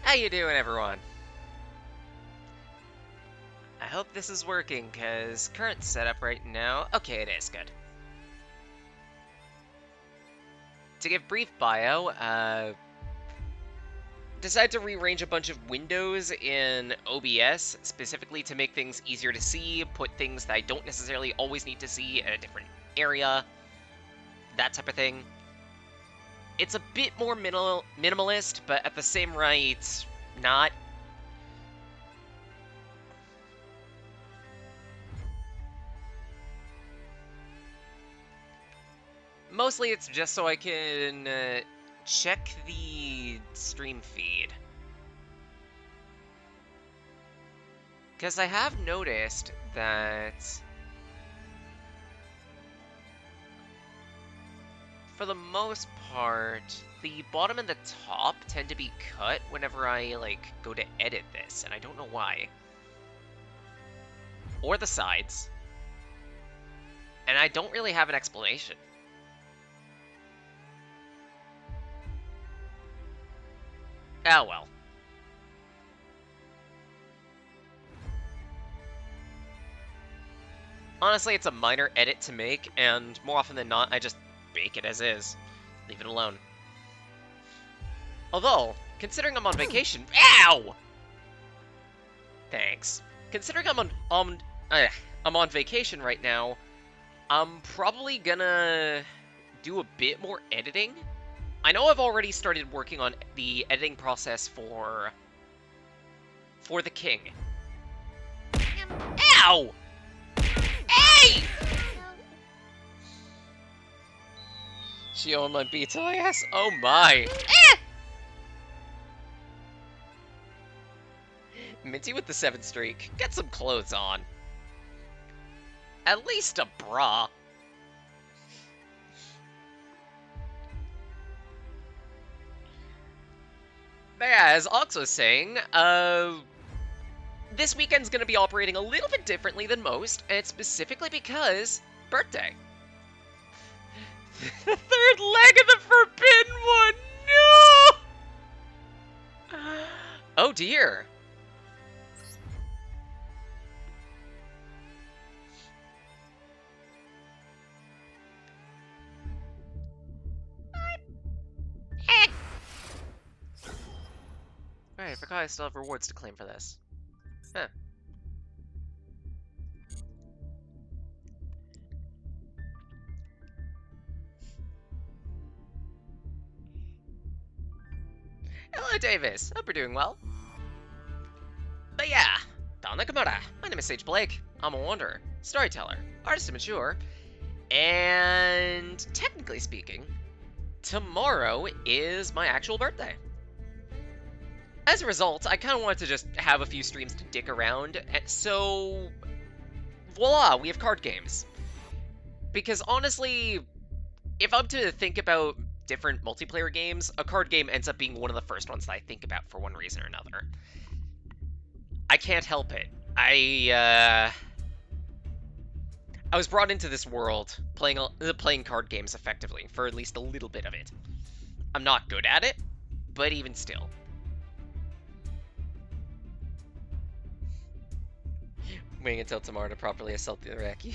How you doing, everyone? I hope this is working, because current setup right now... Okay, it is good. To give brief bio, decided to rearrange a bunch of windows in OBS, specifically to make things easier to see, put things that I don't necessarily always need to see in a different area, that type of thing. It's a bit more minimalist, but at the same rate, not. Mostly it's just so I can check the stream feed. Because I have noticed that for the most part, the bottom and the top tend to be cut whenever I, go to edit this, and I don't know why. Or the sides. And I don't really have an explanation. Ah, well. Honestly, it's a minor edit to make, and more often than not, I just bake it as is. Leave it alone. Although, considering I'm on vacation... Ow! Thanks. Considering I'm on vacation right now, I'm probably gonna do a bit more editing. I know I've already started working on the editing process for the King. Ow! Hey! She on my beta ass? Oh my! Minty with the 7th streak. Get some clothes on. At least a bra. But yeah, as Ox was saying, this weekend's gonna be operating a little bit differently than most, and it's specifically because birthday. The third leg of the forbidden one! No! Oh dear. Right, I forgot I still have rewards to claim for this. Huh. Hello, Davis. Hope you're doing well. But yeah, Don Nakamura. My name is Sage Blake. I'm a wanderer, storyteller, artist and mature, and technically speaking, tomorrow is my actual birthday. As a result, I kind of wanted to just have a few streams to dick around, so voila, we have card games. Because honestly, if I'm to think about different multiplayer games, a card game ends up being one of the first ones that I think about for one reason or another. I can't help it. I was brought into this world playing card games effectively for at least a little bit of it. I'm not good at it, but even still. Waiting until tomorrow to properly assault the Iraqi.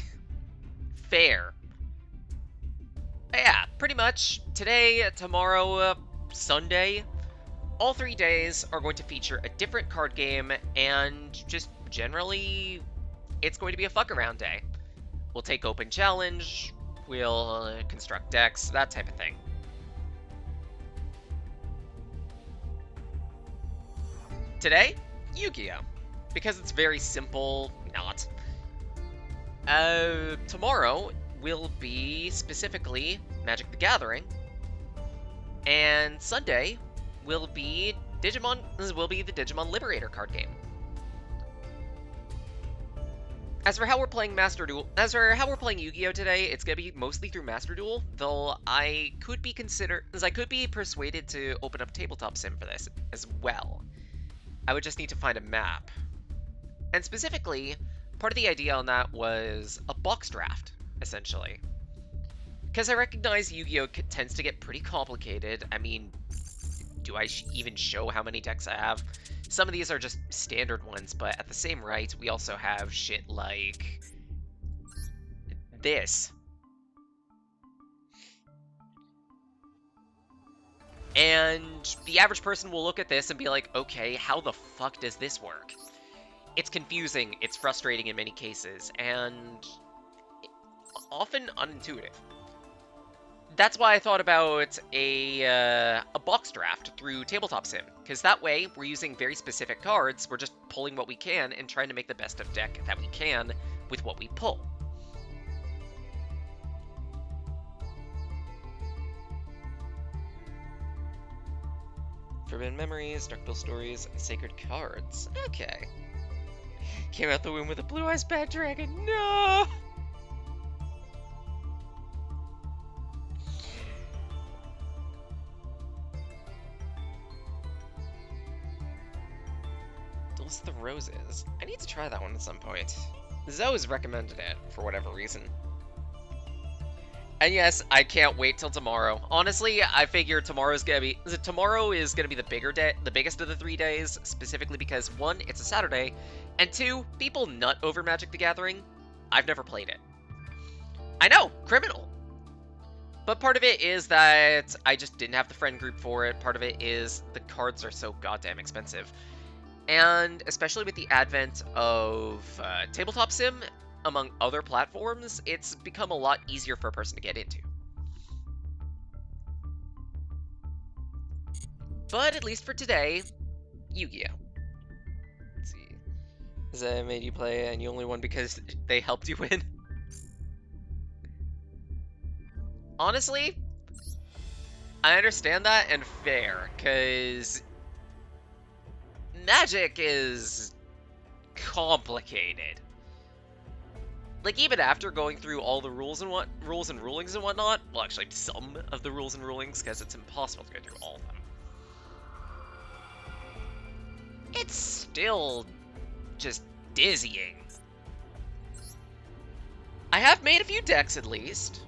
Fair. But yeah, pretty much today, tomorrow, Sunday, all 3 days are going to feature a different card game, and just generally, it's going to be a fuck around day. We'll take open challenge, we'll construct decks, that type of thing. Today, YuGiOh. Because it's very simple, not. Tomorrow will be specifically Magic the Gathering, and Sunday will be the Digimon Liberator card game. As for how we're playing YuGiOh today, it's gonna be mostly through Master Duel, though I could be persuaded to open up Tabletop Sim for this as well. I would just need to find a map. And specifically, part of the idea on that was a box draft, essentially. Because I recognize YuGiOh tends to get pretty complicated. I mean, do I even show how many decks I have? Some of these are just standard ones, but at the same rate, we also have shit like this. And the average person will look at this and be like, okay, how the fuck does this work? It's confusing, it's frustrating in many cases, and often unintuitive. That's why I thought about a box draft through Tabletop Sim, because that way we're using very specific cards, we're just pulling what we can and trying to make the best of deck that we can with what we pull. Forbidden Memories, Dark Bill Stories, Sacred Cards. Okay. Came out the womb with a Blue Eyes Bad Dragon. No! Dulce the Roses. I need to try that one at some point. Zoe's recommended it, for whatever reason. And yes, I can't wait till tomorrow. Honestly, I figure tomorrow is gonna be the biggest of the 3 days, specifically because 1, it's a Saturday, and 2, people nut over Magic the Gathering. I've never played it. I know, criminal. But part of it is that I just didn't have the friend group for it. Part of it is the cards are so goddamn expensive. And especially with the advent of Tabletop Sim, among other platforms, it's become a lot easier for a person to get into. But at least for today, YuGiOh. Let's see. Has that made you play and you only won because they helped you win? Honestly, I understand that, and fair, because Magic is complicated. Like, even after going through all the rules and rulings and whatnot, well, actually, some of the rules and rulings, because it's impossible to go through all of them, it's still just dizzying. I have made a few decks, at least.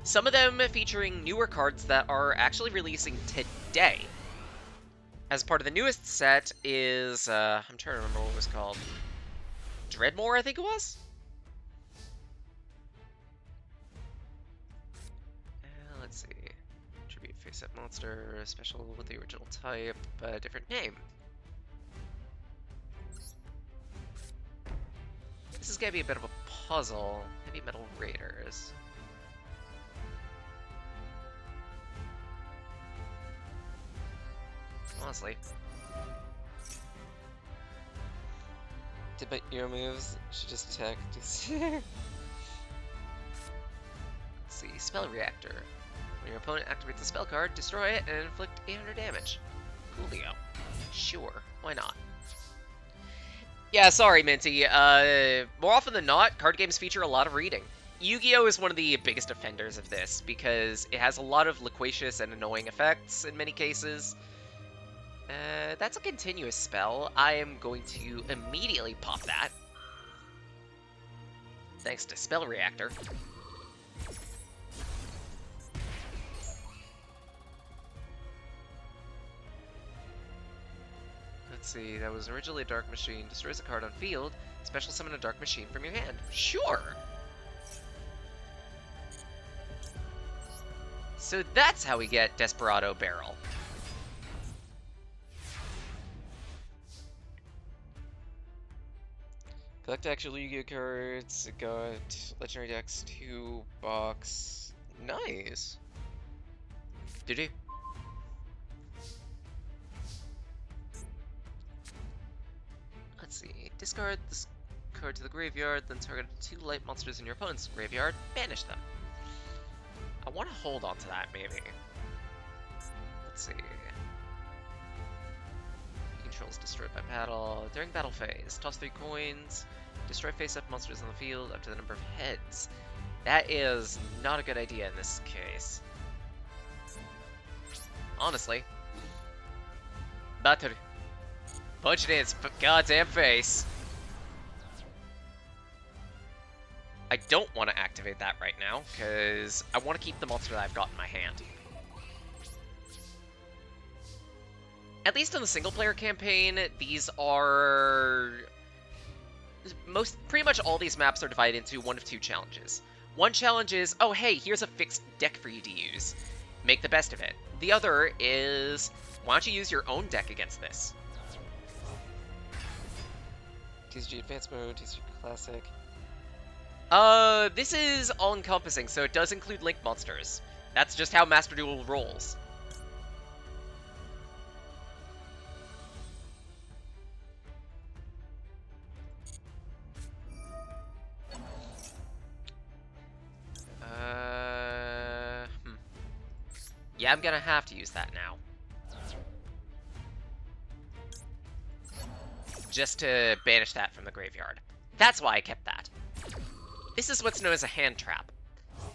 Some of them featuring newer cards that are actually releasing today. As part of the newest set is, I'm trying to remember what it was called. Dreadmore, I think it was? Let's see. Tribute face-up monster, special with the original type, but a different name. This is gonna be a bit of a puzzle. Heavy Metal Raiders. Honestly. Debate your moves. Should just attack. Let's see. Spell Reactor. When your opponent activates a spell card, destroy it and inflict 800 damage. Coolio. Sure, why not? Yeah, sorry, Minty. More often than not, card games feature a lot of reading. YuGiOh is one of the biggest offenders of this, because it has a lot of loquacious and annoying effects in many cases. That's a continuous spell. I am going to immediately pop that. Thanks to Spell Reactor. Let's see, that was originally a Dark Machine. Destroys a card on field. Special summon a Dark Machine from your hand. Sure! So that's how we get Desperado Barrel. Collect actual Yu-Gi-Oh cards. Got Legendary Decks 2 box. Nice. Did Let's see. Discard this card to the graveyard, then target 2 light monsters in your opponent's graveyard. Banish them. I want to hold on to that, maybe. Let's see. Controls destroyed by battle. During battle phase, toss 3 coins. Destroy face-up monsters on the field up to the number of heads. That is not a good idea in this case. Honestly. Battery. Punch it in its goddamn face. I don't want to activate that right now, because I want to keep the monster that I've got in my hand. At least in the single-player campaign, these are... Pretty much all these maps are divided into one of two challenges. One challenge is, oh hey, here's a fixed deck for you to use. Make the best of it. The other is, why don't you use your own deck against this? TCG Advanced Mode, TCG Classic. This is all-encompassing, so it does include Link monsters. That's just how Master Duel rolls. Yeah, I'm gonna have to use that now. Just to banish that from the graveyard. That's why I kept that. This is what's known as a hand trap.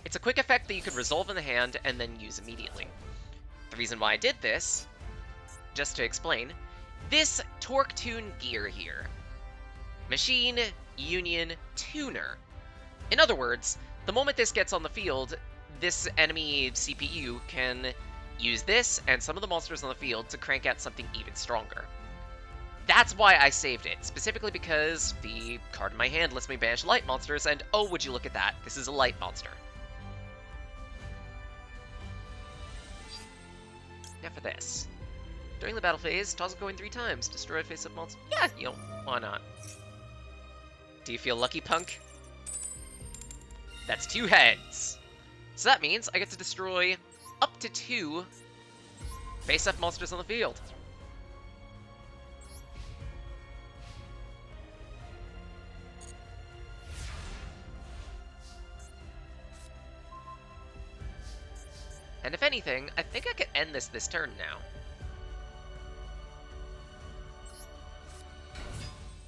It's a quick effect that you could resolve in the hand and then use immediately. The reason why I did this, just to explain, this Torque Tune gear here. Machine, Union, Tuner. In other words, the moment this gets on the field, this enemy CPU can use this and some of the monsters on the field to crank out something even stronger. That's why I saved it, specifically because the card in my hand lets me banish light monsters, and oh, would you look at that, this is a light monster. Now for this. During the battle phase, toss a coin 3 times, destroy a face-up monster. Yeah, you know, why not? Do you feel lucky, punk? That's 2 heads. So that means I get to destroy up to 2 face-up monsters on the field. And if anything, I think I could end this turn now.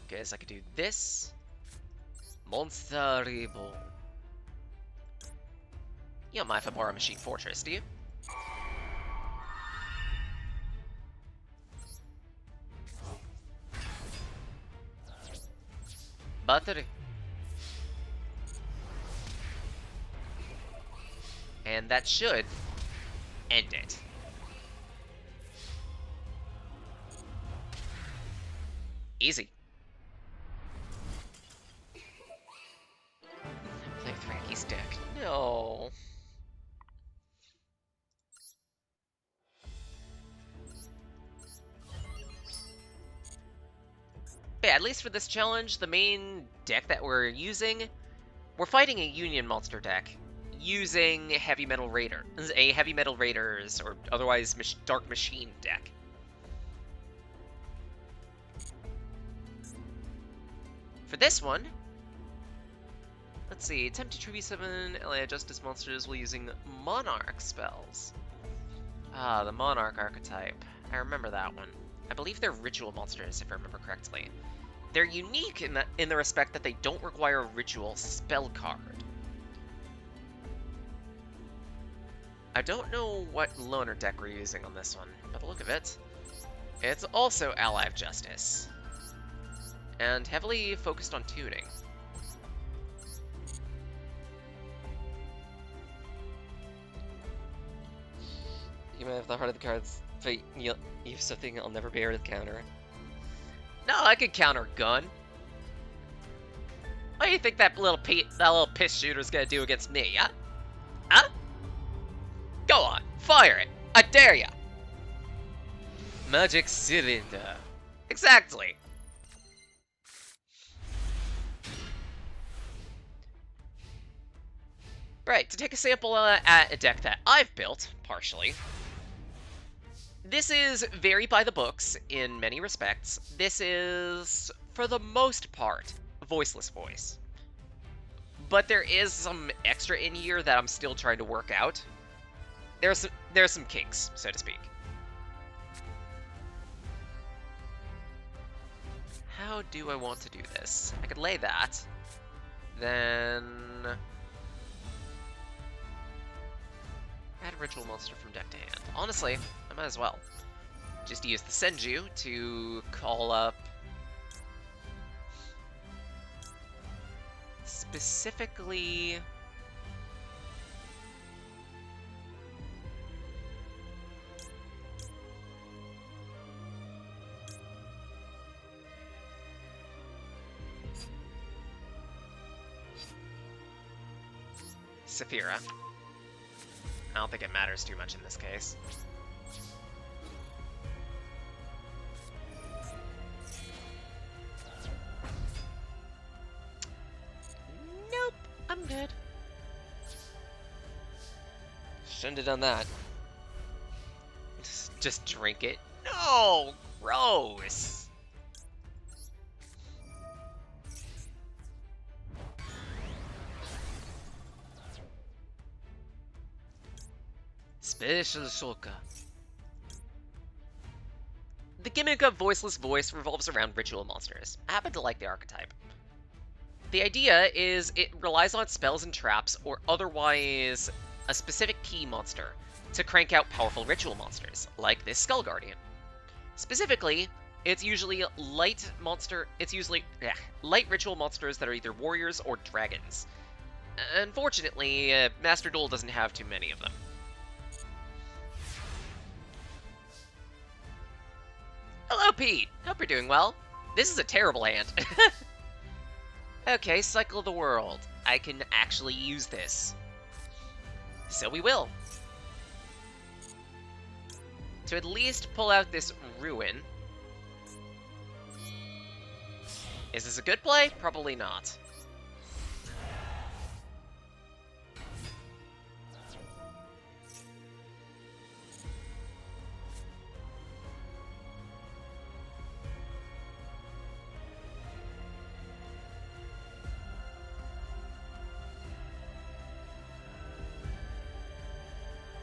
Because I could do this. Monsterable. You don't mind if I borrow Machine Fortress, do you? Battery. And that should end it. Easy. Play with Frankie's deck. No. But yeah, at least for this challenge, the main deck that we're using, we're fighting a Union monster deck using Heavy Metal Raider. This is a Heavy Metal Raiders, or otherwise Dark Machine deck. For this one, let's see, attempt to tribute 7 LA Justice monsters while using Monarch spells. Ah, the Monarch archetype. I remember that one. I believe they're ritual monsters, if I remember correctly. They're unique in the respect that they don't require a ritual spell card. I don't know what loner deck we're using on this one, by the look of it. It's also Ally of Justice, and heavily focused on tuning. You might have the heart of the cards, but you have something I'll never be able to counter. No, I could counter Gun. What do you think that little piss shooter's gonna do against me, huh? Huh? Go on, fire it! I dare ya! Magic Cylinder. Exactly. Right, to take a sample at a deck that I've built, partially. This is very by the books in many respects. This is, for the most part, voiceless voice. But there is some extra in here that I'm still trying to work out. There's some kinks, so to speak. How do I want to do this? I could lay that. Then add a ritual monster from deck to hand. Honestly, I might as well. Just use the Senju to call up specifically Saphira. I don't think it matters too much in this case. Nope, I'm good. Shouldn't have done that. Just drink it. No! Gross! Special Shulka. The gimmick of Voiceless Voice revolves around ritual monsters. I happen to like the archetype. The idea is it relies on spells and traps or otherwise a specific key monster to crank out powerful ritual monsters, like this Skull Guardian. Specifically, it's usually light ritual monsters that are either warriors or dragons. Unfortunately, Master Duel doesn't have too many of them. Hello, Pete! Hope you're doing well. This is a terrible hand. Okay, Cycle of the World. I can actually use this. So we will. To at least pull out this Ruin. Is this a good play? Probably not.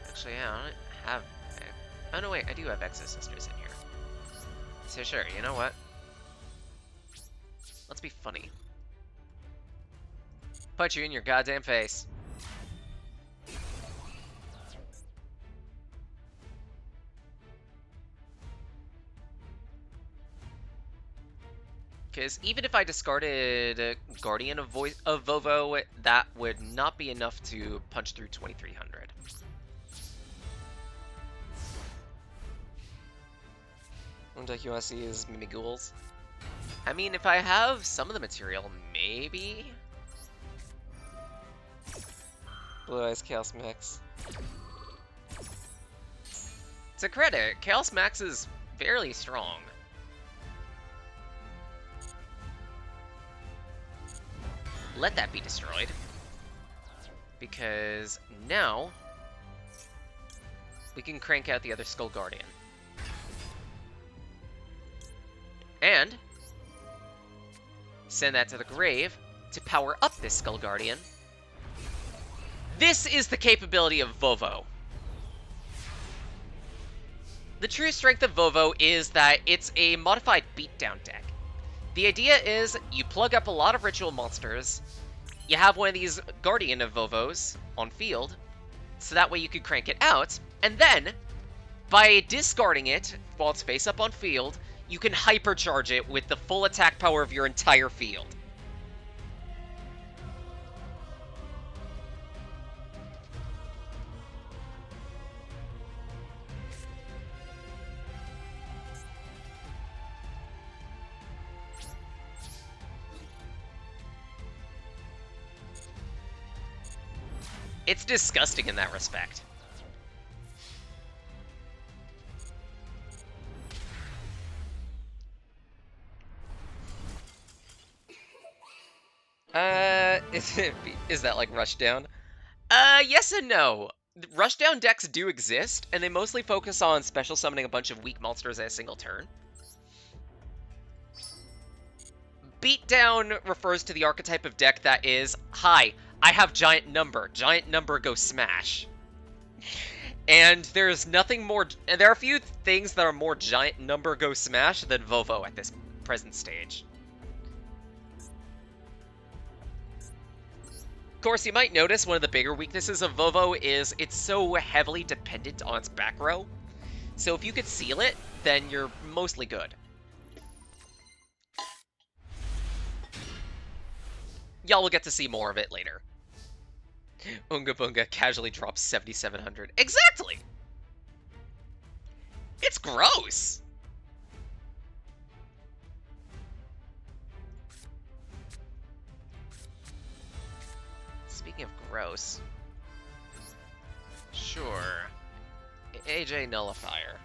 Actually, yeah, I don't have... Oh, no, wait, I do have Exo Sisters in here. So sure, you know what? Let's be funny. Punch you in your goddamn face. Because even if I discarded Guardian of Vovo, that would not be enough to punch through 2300. One deck you want to see is Mimighouls. I mean, if I have some of the material, maybe? Blue Eyes Chaos Max. To credit, Chaos Max is fairly strong. Let that be destroyed. Because now we can crank out the other Skull Guardian. And send that to the grave to power up this Skull Guardian. This is the capability of Vovo. The true strength of Vovo is that it's a modified beatdown deck. The idea is you plug up a lot of ritual monsters, you have one of these Guardian of Vovos on field, so that way you could crank it out, and then, by discarding it while it's face up on field, you can hypercharge it with the full attack power of your entire field. It's disgusting in that respect. Is that like Rushdown? Yes and no. Rushdown decks do exist, and they mostly focus on special summoning a bunch of weak monsters at a single turn. Beatdown refers to the archetype of deck that is, hi, I have Giant Number. Giant Number, go smash. And there's nothing more... And there are a few things that are more Giant Number, go smash than Vovo at this present stage. Of course, you might notice one of the bigger weaknesses of Vovo is it's so heavily dependent on its back row. So if you could seal it, then you're mostly good. Y'all will get to see more of it later. Unga Bunga casually drops 7,700. Exactly! It's gross! Speaking of gross, Sure. AJ Nullifier.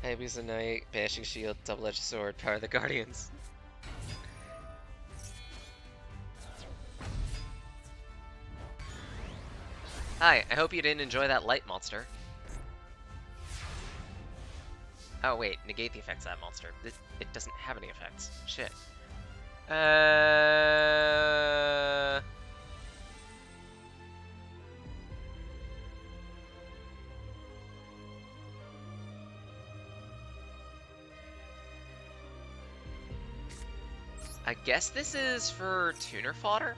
Hayabusa Knight, Bashing Shield, Double-Edged Sword, Power of the Guardians. Hi, I hope you didn't enjoy that light monster. Oh wait, negate the effects of that monster. It doesn't have any effects. Shit. I guess this is for tuner fodder?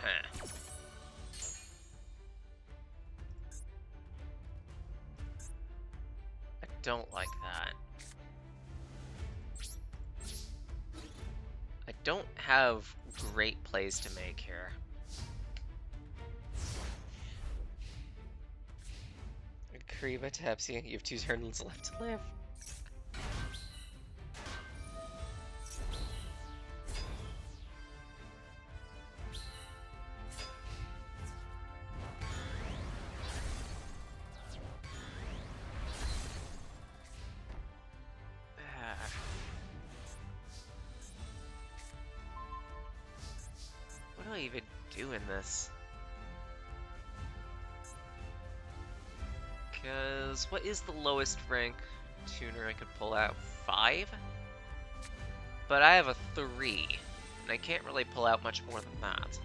Huh. I don't like that. I don't have great plays to make here. Kariba taps you. You have 2 turns left to live. What do I even do in this? Because what is the lowest rank tuner I could pull out? 5? But I have a 3, and I can't really pull out much more than that.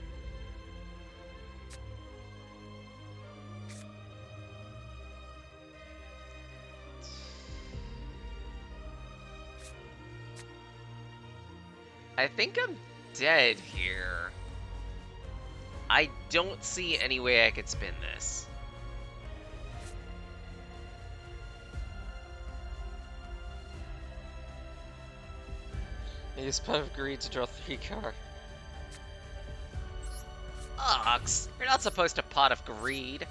I think I'm dead here. I don't see any way I could spin this. Use Pot of Greed to draw 3 cards. Ox, you're not supposed to Pot of Greed.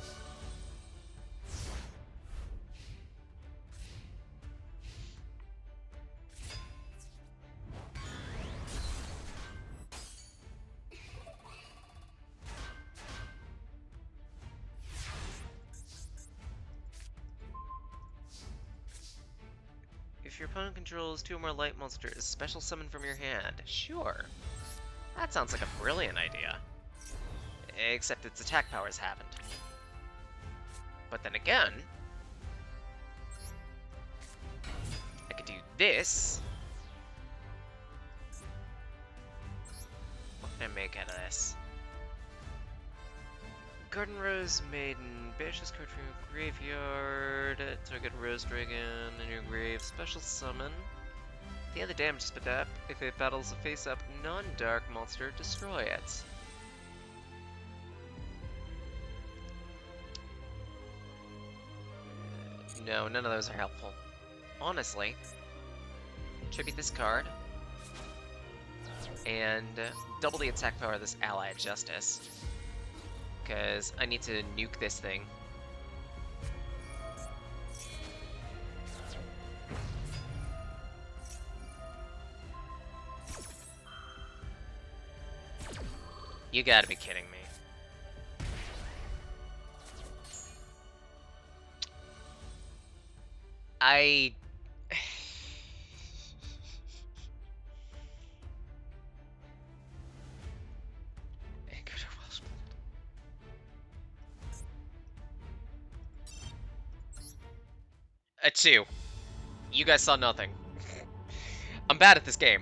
If your opponent controls 2 or more light monsters, special summon from your hand. Sure. That sounds like a brilliant idea. Except its attack powers haven't. But then again, I could do this. What can I make out of this? Garden Rose Maiden, banish this card from your graveyard, target Rose Dragon in your grave, special summon. The other damage spit up. If it battles a face-up non-dark monster, destroy it. No, none of those are helpful. Honestly, tribute this card, and double the attack power of this Ally of Justice. Because I need to nuke this thing. You gotta be kidding me. I A 2. You guys saw nothing. I'm bad at this game.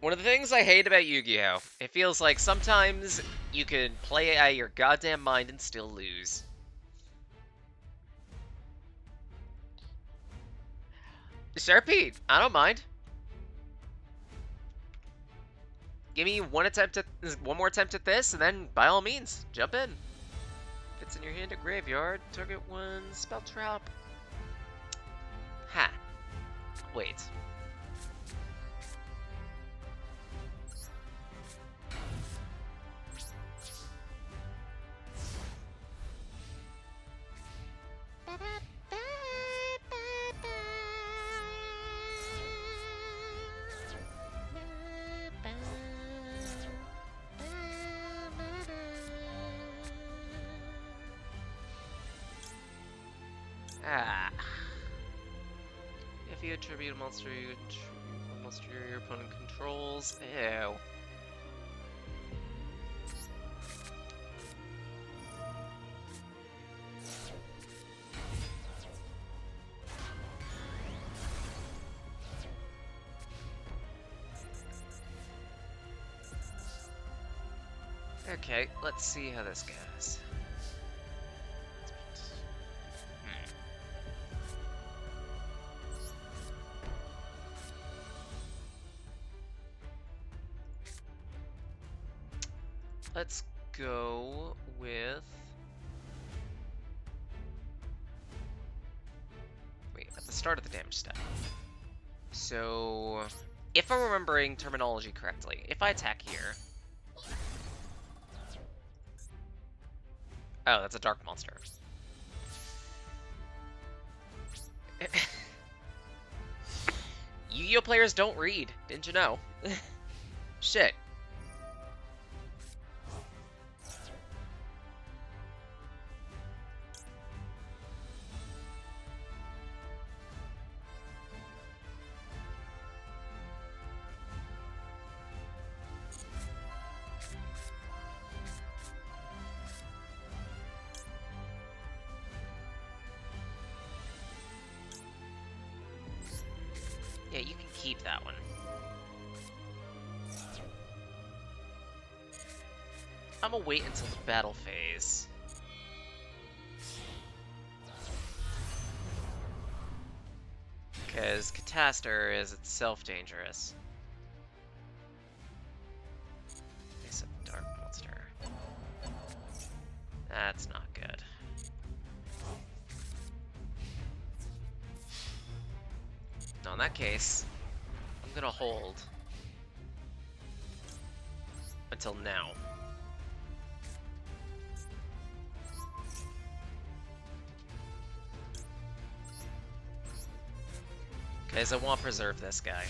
One of the things I hate about Yu-Gi-Oh! It feels like sometimes you can play out of your goddamn mind and still lose. Sure, Pete. I don't mind. Give me one more attempt at this, and then by all means, jump in. If it's in your hand at graveyard, target one spell trap. Ha. Wait. Ah. If you attribute a monster, you attribute a monster your opponent controls. Ew. Okay, let's see how this goes. Let's go with... Wait, at the start of the damage step. So, if I'm remembering terminology correctly, if I attack here... Oh, that's a dark monster. YuGiOh players don't read, didn't you know? Shit. Yeah, you can keep that one. I'm gonna wait until the battle phase. Because Catastor is itself dangerous. Face of Dark Monster. That's not good. No, in that case, I'm gonna hold until now. Because I want to preserve this guy.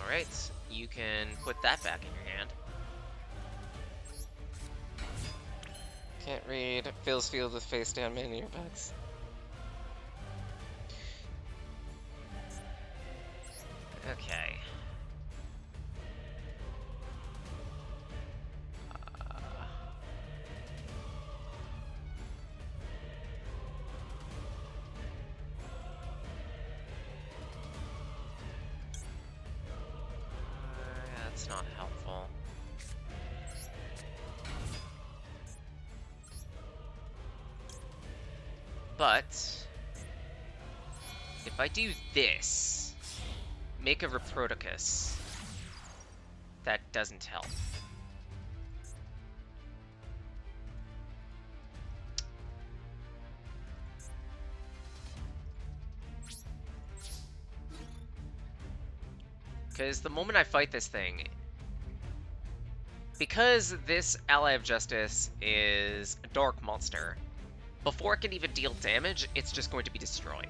Alright, you can put that back in your hand. Can't read. Fills field with face down man earbuds. Okay. That's not helpful. But if I do this, make a Reproticus, that doesn't help. Because the moment I fight this thing, because this Ally of Justice is a Dark Monster, before it can even deal damage, it's just going to be destroyed.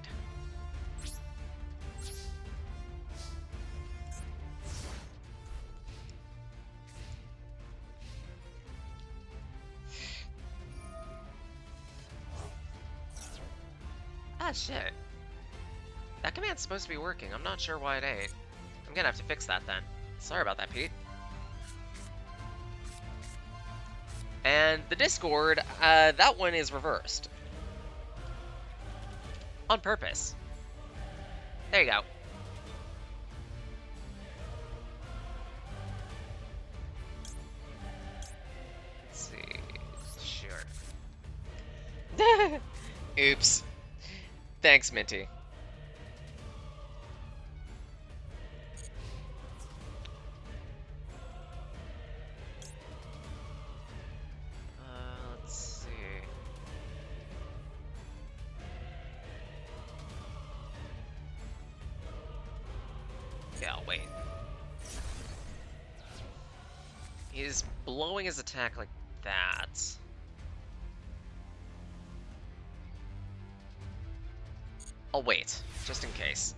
Ah, shit. That command's supposed to be working. I'm not sure why it ain't. I'm gonna have to fix that then. Sorry about that, Pete. And the Discord, that one is reversed. On purpose. There you go. Let's see. Sure. Oops. Thanks, Minty. Let's see. Yeah, I'll wait. He's blowing his attack like that. I'll wait, just in case.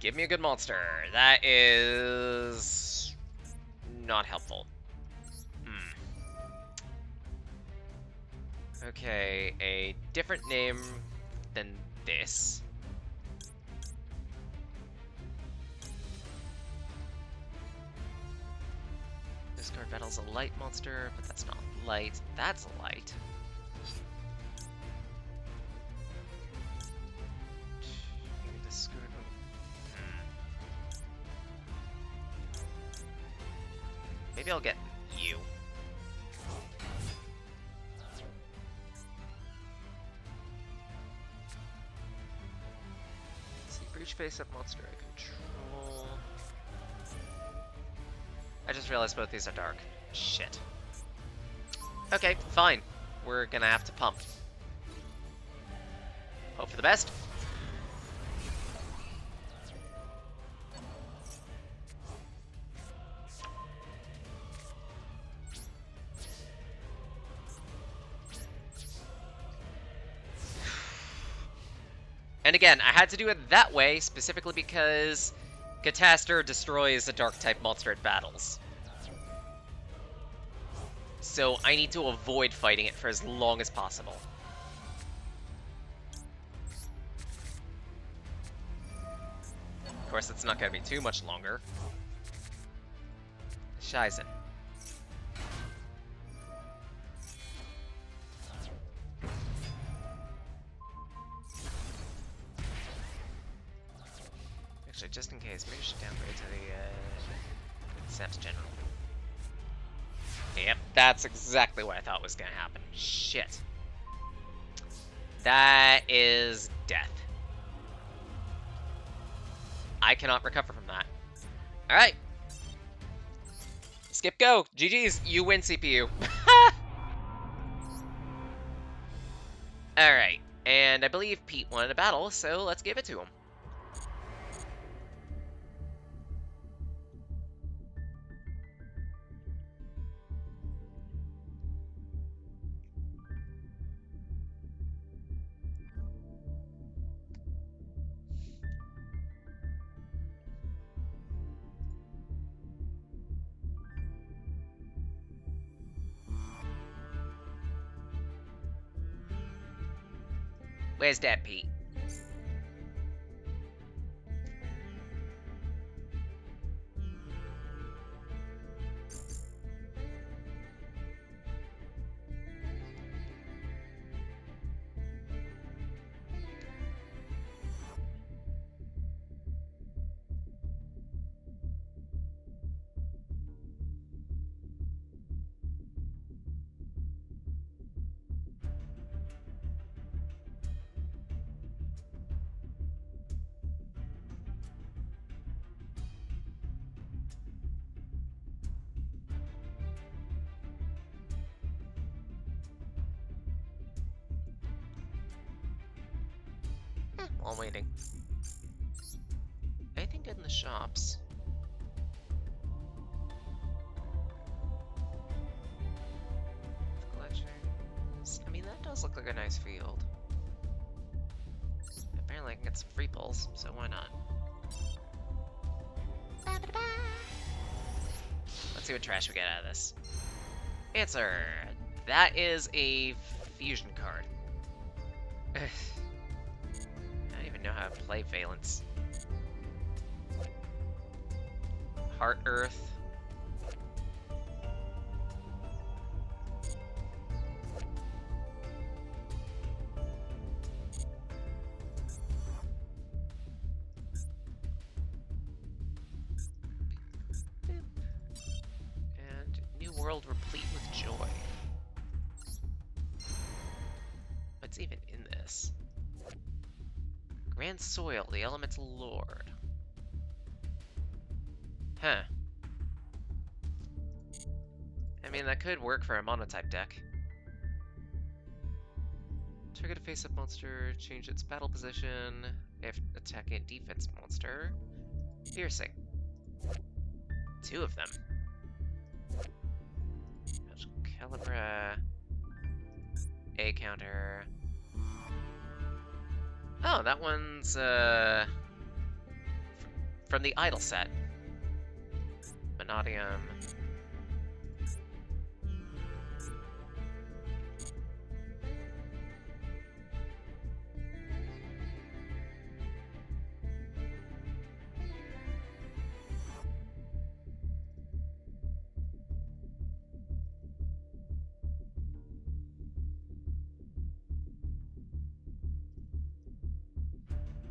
Give me a good monster. That is... not helpful. Okay, a different name than this. This card battles a light monster, but that's not light. That's a light. Maybe I'll get you. See, breach face-up monster I control. I just realized both these are dark. Shit. Okay, fine. We're gonna have to pump. Hope for the best. And again, I had to do it that way specifically because Cataster destroys a Dark-type monster at battles. So I need to avoid fighting it for as long as possible. Of course, it's not going to be too much longer. Shizen. Actually, just in case, maybe I should downgrade to the Saps General. Yep, that's exactly what I thought was going to happen. Shit. That is death. I cannot recover from that. Alright. Skip go. GG's. You win, CPU. Alright. And I believe Pete wanted a battle, so let's give it to him. Where's that, Pete? While I'm waiting. Anything good in the shops? Collections. I mean, that does look like a nice field. Apparently I can get some free pulls, so why not? Let's see what trash we get out of this. Answer! That is a fusion card. I don't even know how to play Valence. Heart Earth. And new world replete with joy. What's even in this? Grand Soil, the Elemental Lord. Huh. I mean, that could work for a monotype deck. Target a face-up monster, change its battle position. If attacking a defense monster. Piercing. 2 of them. Calibra. A counter. Oh, that one's from the Idol set. Vanadium.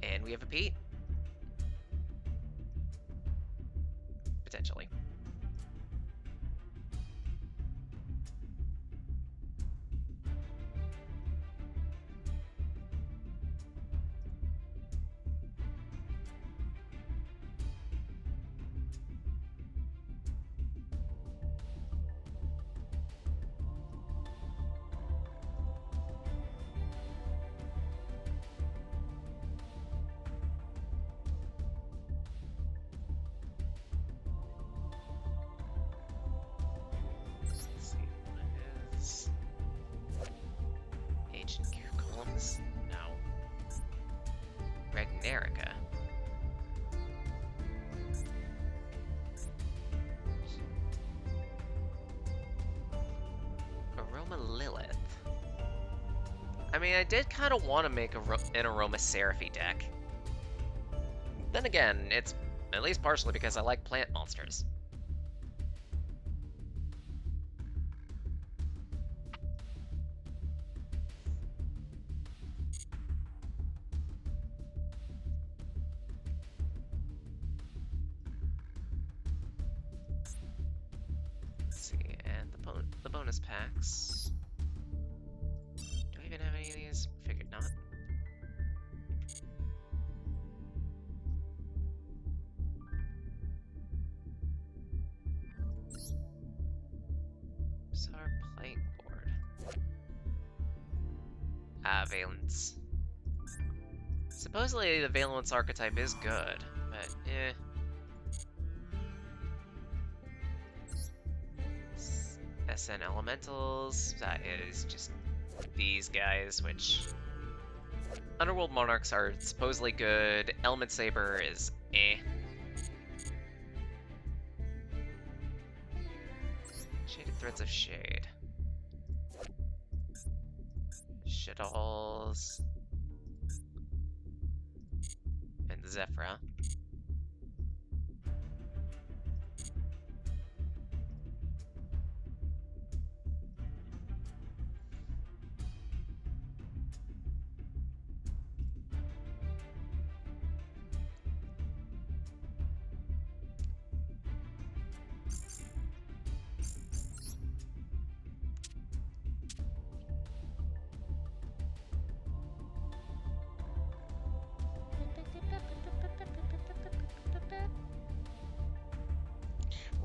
And we have a Pete. Potentially. Let's see, what is Ancient Columns? No. Ragnarica. Aroma Lilith. I mean, I did kind of want to make an Aroma Seraphy deck. Then again, it's at least partially because I like plant monsters. Let's see, and the bonus packs. Do I even have any of these? Figured not. Bizarre playing board. Ah, Valence. Supposedly the Valence archetype is good, but eh. SN Elementals, that is just these guys, which... Underworld Monarchs are supposedly good, Element Saber is eh. Shaded Threads of Shade. Shaddolls. And Zephyra.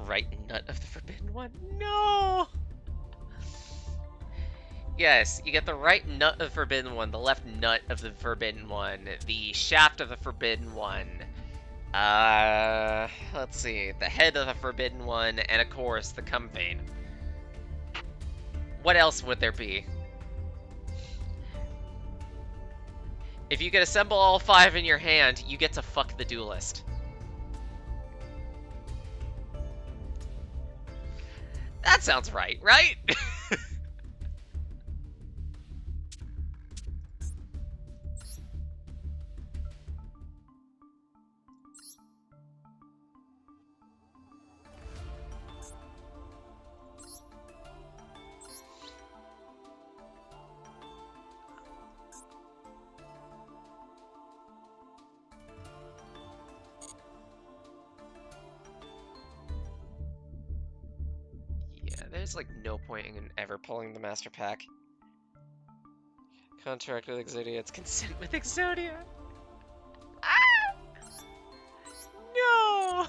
Right nut of the Forbidden One. No! Yes, you get the right nut of the Forbidden One, the left nut of the Forbidden One, the shaft of the Forbidden One. Let's see, the head of the Forbidden One, and of course, the cum vein. What else would there be? If you could assemble all 5 in your hand, you get to fuck the duelist. That sounds right, right? There's like no point in ever pulling the Master Pack. Contract with Exodia, it's consent with Exodia. Ah! No!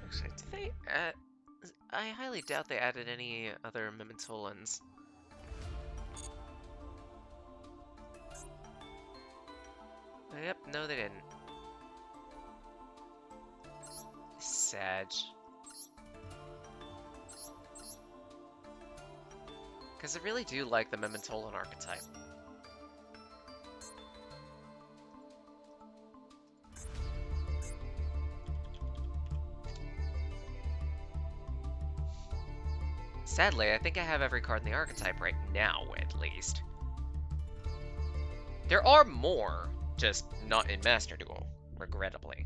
Actually, do they? I highly doubt they added any other Mimentolans. Yep, no they didn't. Sag. Because I really do like the Mimentolan archetype. Sadly, I think I have every card in the archetype right now, at least. There are more, just not in Master Duel, regrettably.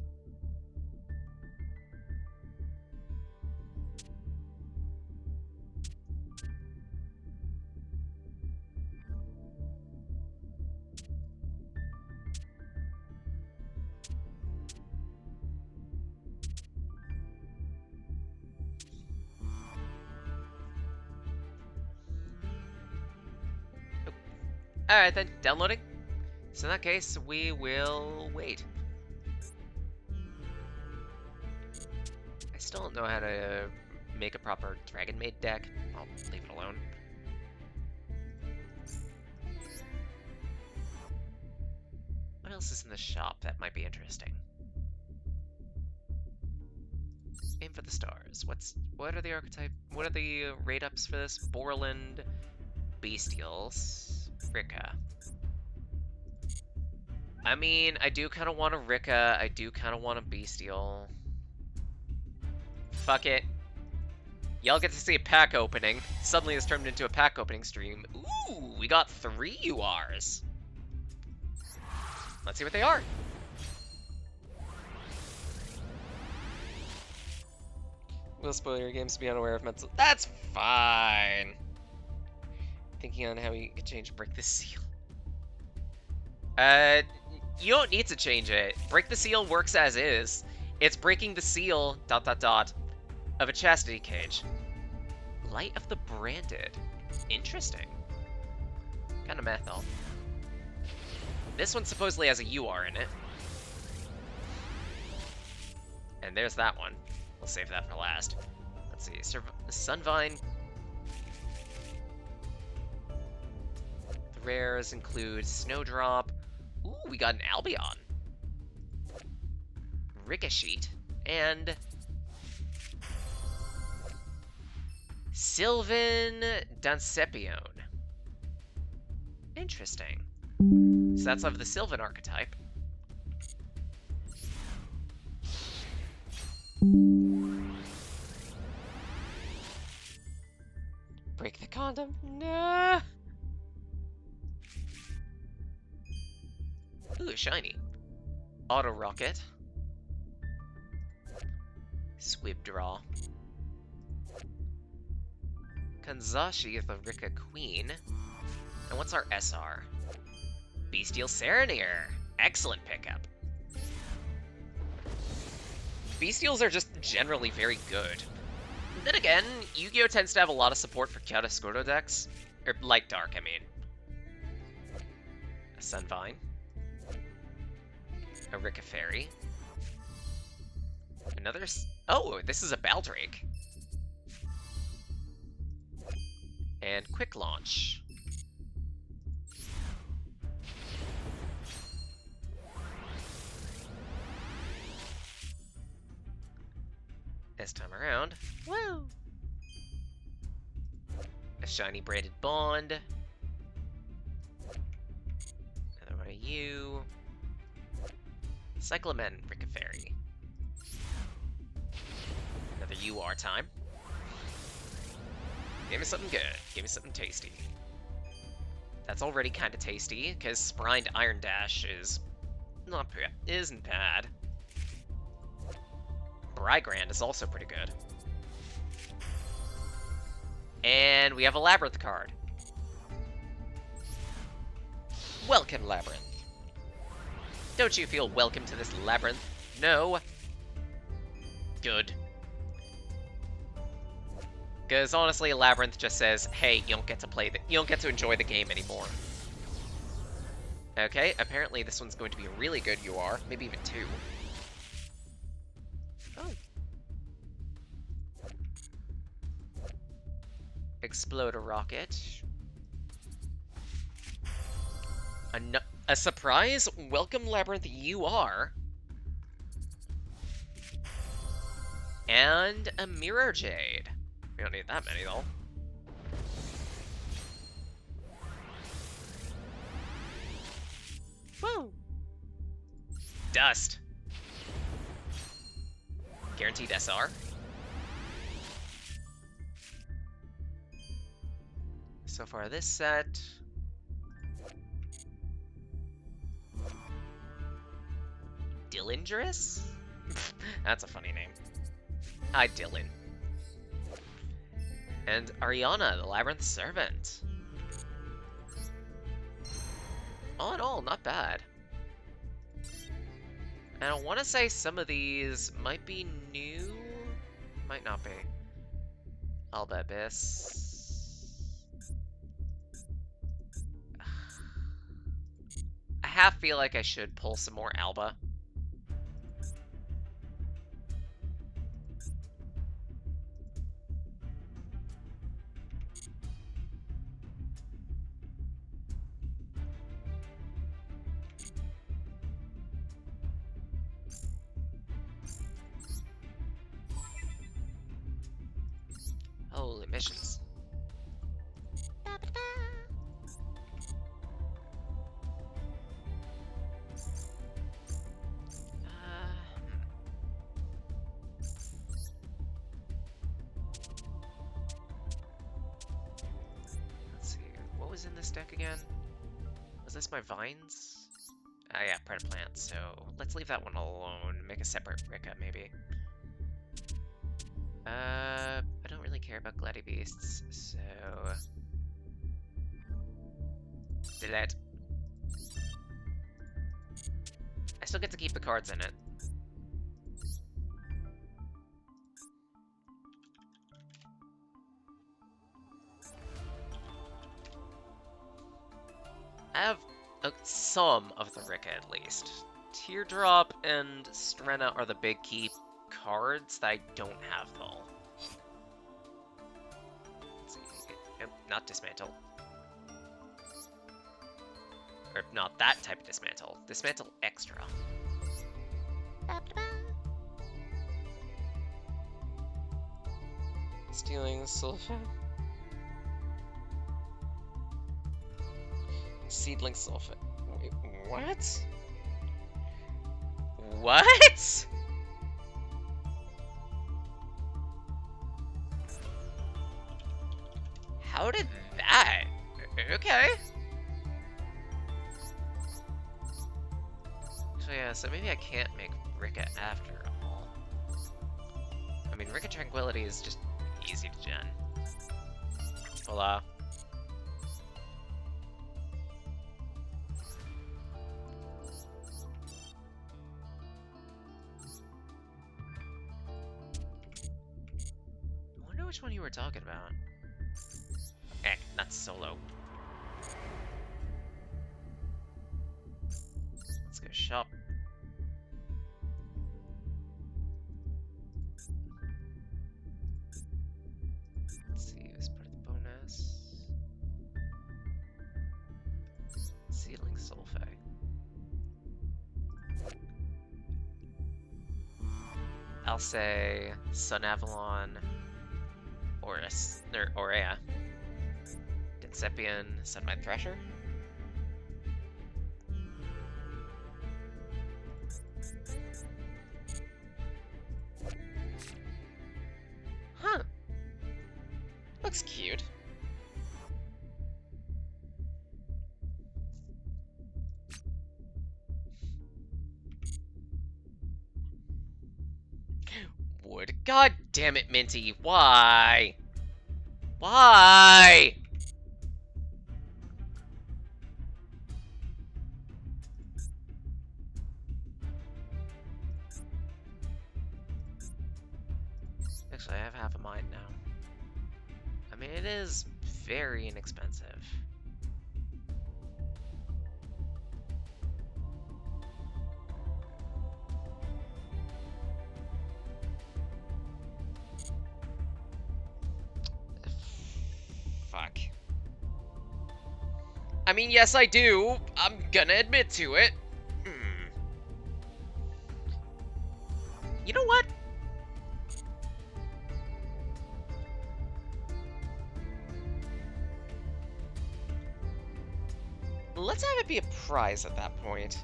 Alright then, downloading. So in that case, we will wait. I still don't know how to make a proper Dragon Maid deck. I'll leave it alone. What else is in the shop that might be interesting? Aim for the stars. What are the archetype? What are the rate ups for this? Borland, Bestials, Rika. I mean, I do kind of want a Rika. I do kind of want a Bestial. Fuck it. Y'all get to see a pack opening. Suddenly it's turned into a pack opening stream. Ooh, we got 3 URs. Let's see what they are. Will spoil your games to be unaware of mental... That's fine. Thinking on how you can change Break the Seal. You don't need to change it. Break the Seal works as is. It's breaking the seal, ... of a chastity cage. Light of the Branded. Interesting. Kind of math, though. This one supposedly has a UR in it. And there's that one. We'll save that for last. Let's see. Sunvine. The rares include Snowdrop. Ooh, we got an Albion. Ricochet. And Sylvan Dancepion. Interesting. So that's of the Sylvan archetype. Break the condom. Nah. Ooh, shiny. Auto Rocket. Squib Draw. Kanzashi of the Rika Queen. And what's our SR? Bestial Serenir. Excellent pickup. Bestials are just generally very good. Then again, Yu-Gi-Oh! Tends to have a lot of support for Chiaroscuro decks. Or Light Dark, I mean. A Sunvine. A Rika Fairy. Another... Oh, this is a Baldrake. And Quick Launch. This time around, woo! A shiny Branded Bond. Another one of you. Cyclamen, Rika Fairy. Another UR time. Give me something good. Give me something tasty. That's already kind of tasty, because Sprined Iron Dash isn't bad. Brygrand is also pretty good. And we have a Labyrinth card. Welcome, Labyrinth. Don't you feel welcome to this Labyrinth? No. Good. Because honestly, Labyrinth just says, hey, you don't get to enjoy the game anymore. Okay, apparently this one's going to be a really good UR, maybe even 2. Oh. explode a rocket. A surprise welcome labyrinth you are. And a mirror jade. We don't need that many though. Woo! Dust. Guaranteed SR. So far this set. Dillingerous? That's a funny name. Hi, Dylan. And Ariana, the Labyrinth Servant. All in all, not bad. And I want to say some of these might be new. Might not be. Alba Abyss. I half feel like I should pull some more Alba. Holy missions. Let's see, what was in this deck again? Was this my vines? Ah, yeah, Predator Plant, so let's leave that one alone. Make a separate Rika, maybe. I don't really care about Gladi Beasts, so... Did it. I still get to keep the cards in it. I have some of the Rika at least. Teardrop and Strenna are the big key cards that I don't have though. Let's see. Nope, not Dismantle. Or not that type of Dismantle. Dismantle Extra. Stealing Sulfate. Seedling Sulfate. Wait, what? What? How did that? Okay. So yeah, so maybe I can't make Rika after all. I mean, Rika Tranquility is just easy to gen. Hola. I wonder which one you were talking about. Eh, not solo. Let's go shop. Let's see, who's part of the bonus? Seedling Sulfate. I'll say Sun Avalon or Aurea. Densepian, Sunmite Thrasher. Huh. Looks cute. Wood. God damn it, Minty. Why? Why? Actually, I have half a mind now. I mean, it is very inexpensive. fuck. I mean, yes, I do. I'm gonna admit to it. You know what? Let's have it be a prize at that point.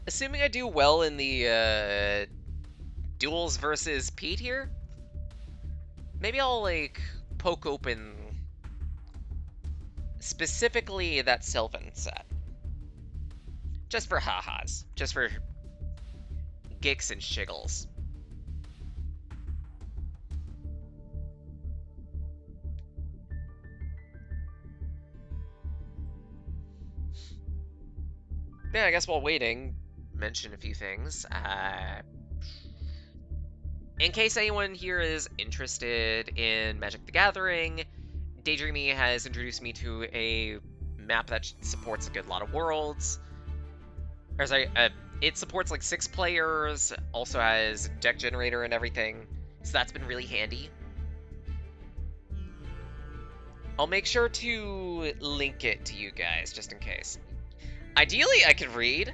Assuming I do well in the duels versus Pete here, maybe I'll like poke open specifically that Sylvan set. Just for ha-has. Just for gigs and shiggles. Yeah, I guess while waiting, mention a few things. In case anyone here is interested in Magic the Gathering, Daydreamy has introduced me to a map that supports a good lot of worlds. Or sorry, it supports like 6 players, also has deck generator and everything, so that's been really handy. I'll make sure to link it to you guys, just in case. Ideally, I could read.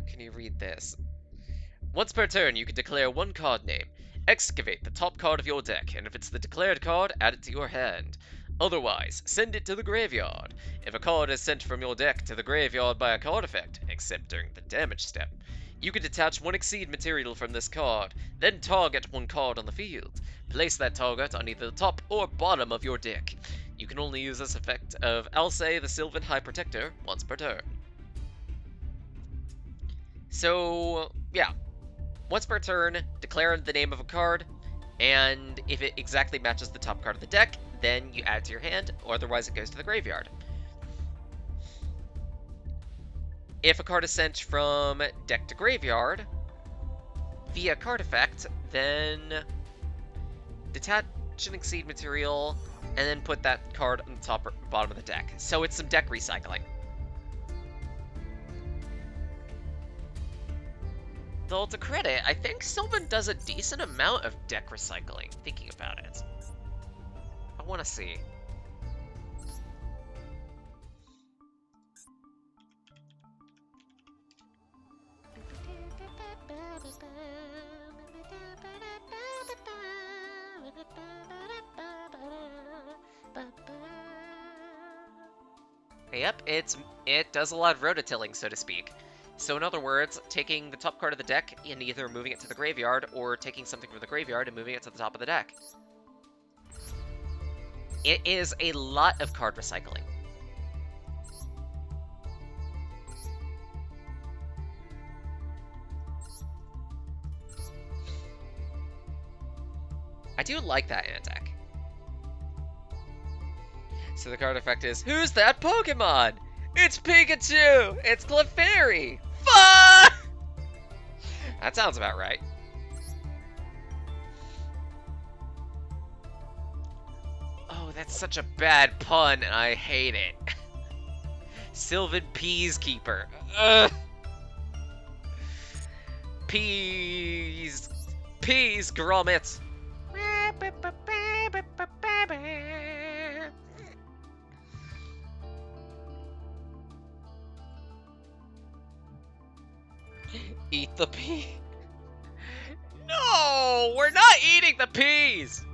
Can you read this? Once per turn, you can declare one card name. Excavate the top card of your deck, and if it's the declared card, add it to your hand. Otherwise, send it to the graveyard. If a card is sent from your deck to the graveyard by a card effect, except during the damage step, you can detach one Exceed material from this card, then target one card on the field. Place that target on either the top or bottom of your deck. You can only use this effect of Alcei the Sylvan High Protector once per turn. So, yeah. Once per turn, declare the name of a card, and if it exactly matches the top card of the deck, then you add it to your hand, or otherwise it goes to the graveyard. If a card is sent from deck to graveyard via card effect, then detach an Exceed material, and then put that card on the top or bottom of the deck. So it's some deck recycling. Though to credit, I think Sylvan does a decent amount of deck recycling, thinking about it. I want to see. Yep, it does a lot of rototilling, so to speak. So in other words, taking the top card of the deck and either moving it to the graveyard, or taking something from the graveyard and moving it to the top of the deck. It is a lot of card recycling. I do like that in a deck. So the card effect is, who's that Pokemon? It's Pikachu! It's Clefairy! Fuck! That sounds about right. Oh, that's such a bad pun, and I hate it. Sylvan Peacekeeper. Ugh. Peas Grommet. Eat the pea. No, we're not eating the peas.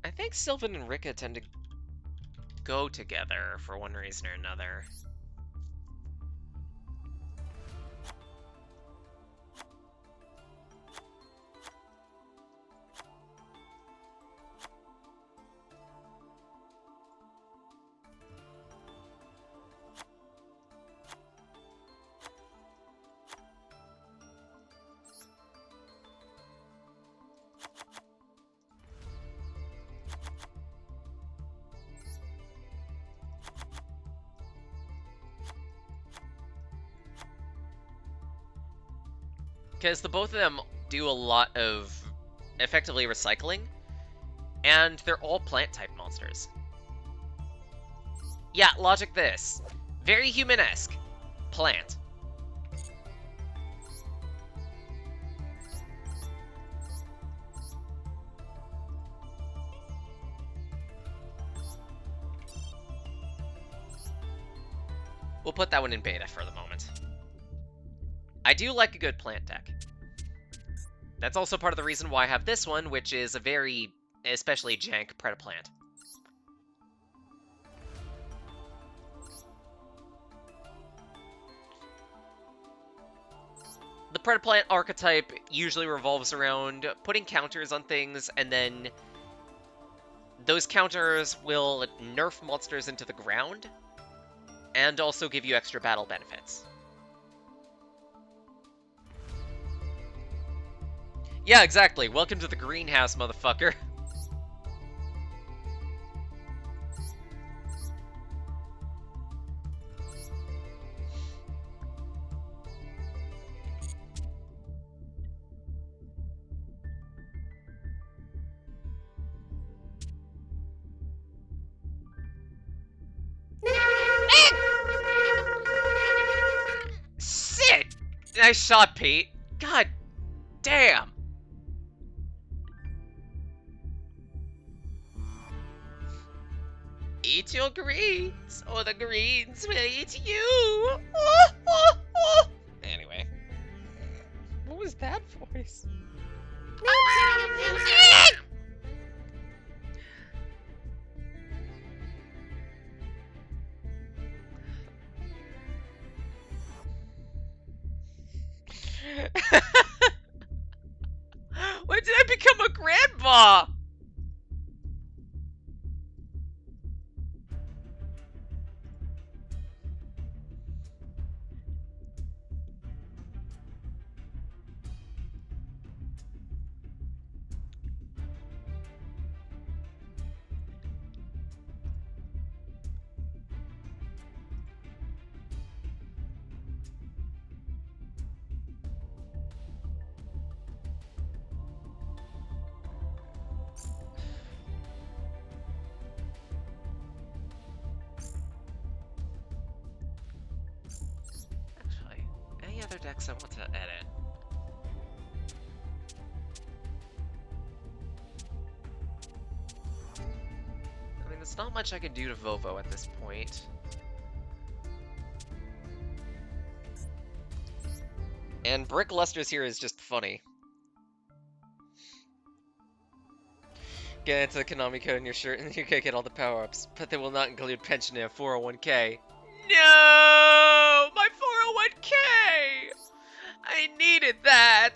I think Sylvan and Rika tend to go together for one reason or another. because the both of them do a lot of effectively recycling, and they're all plant-type monsters. Yeah, logic this. Very human-esque. Plant. We'll put that one in beta for the moment. I do like a good plant deck. That's also part of the reason why I have this one, which is a very, especially jank Predaplant. The Predaplant archetype usually revolves around putting counters on things, and then those counters will nerf monsters into the ground, and also give you extra battle benefits. Yeah, exactly. Welcome to the greenhouse, motherfucker. Shit! Nice shot, Pete. God damn. Eat your greens, or the greens will eat you. Anyway. What was that voice? When did I become a grandpa? Actually, any other decks I want to edit? I mean, there's not much I can do to Vovo at this point. And Brick Luster's here is just funny. Get into the Konami code in your shirt and you can get all the power-ups, but they will not include pension and 401k. No! My 401k! I needed that!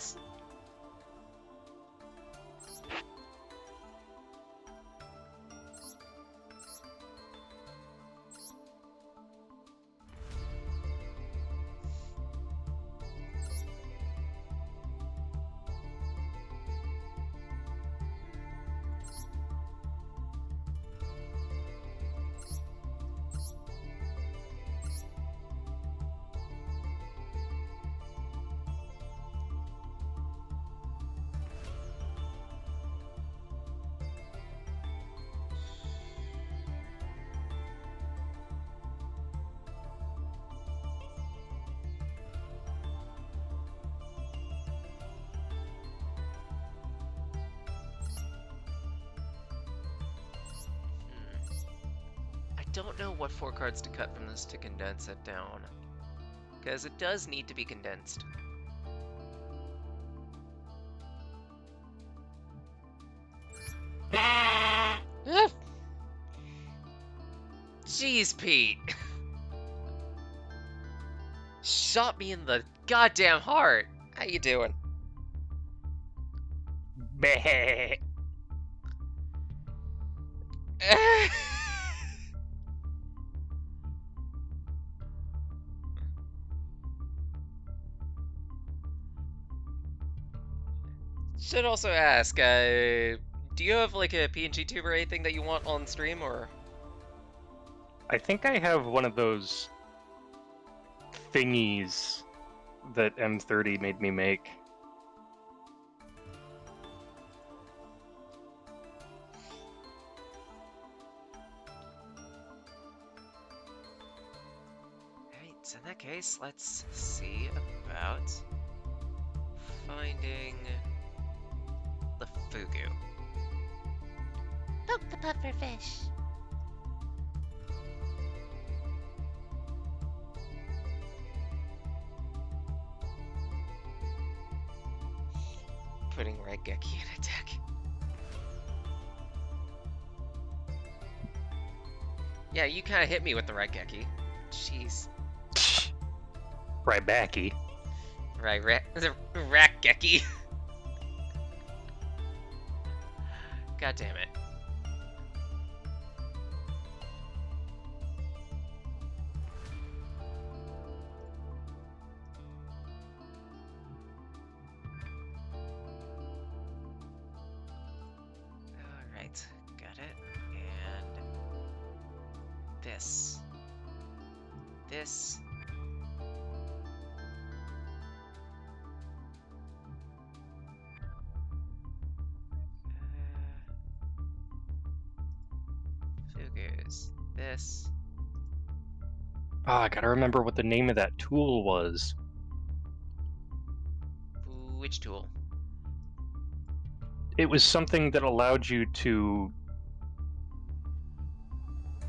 I don't know what 4 cards to cut from this to condense it down, because it does need to be condensed. Jeez, Pete. Shot me in the goddamn heart. How you doing? Meh. Should also ask, do you have like a PNG tube or anything that you want on stream, or? I think I have one of those thingies that M30 made me make. so in that case, let's see about finding the fugu. Poke the pufferfish. Putting Red Geki in a deck. Yeah, you kind of hit me with the Red Geki. Jeez. Right backy. Right, the Rat Geki. God damn it. Alright, got it. And this. This. Fugus. This. Ah, I gotta remember what the name of that tool was. Which tool? It was something that allowed you to...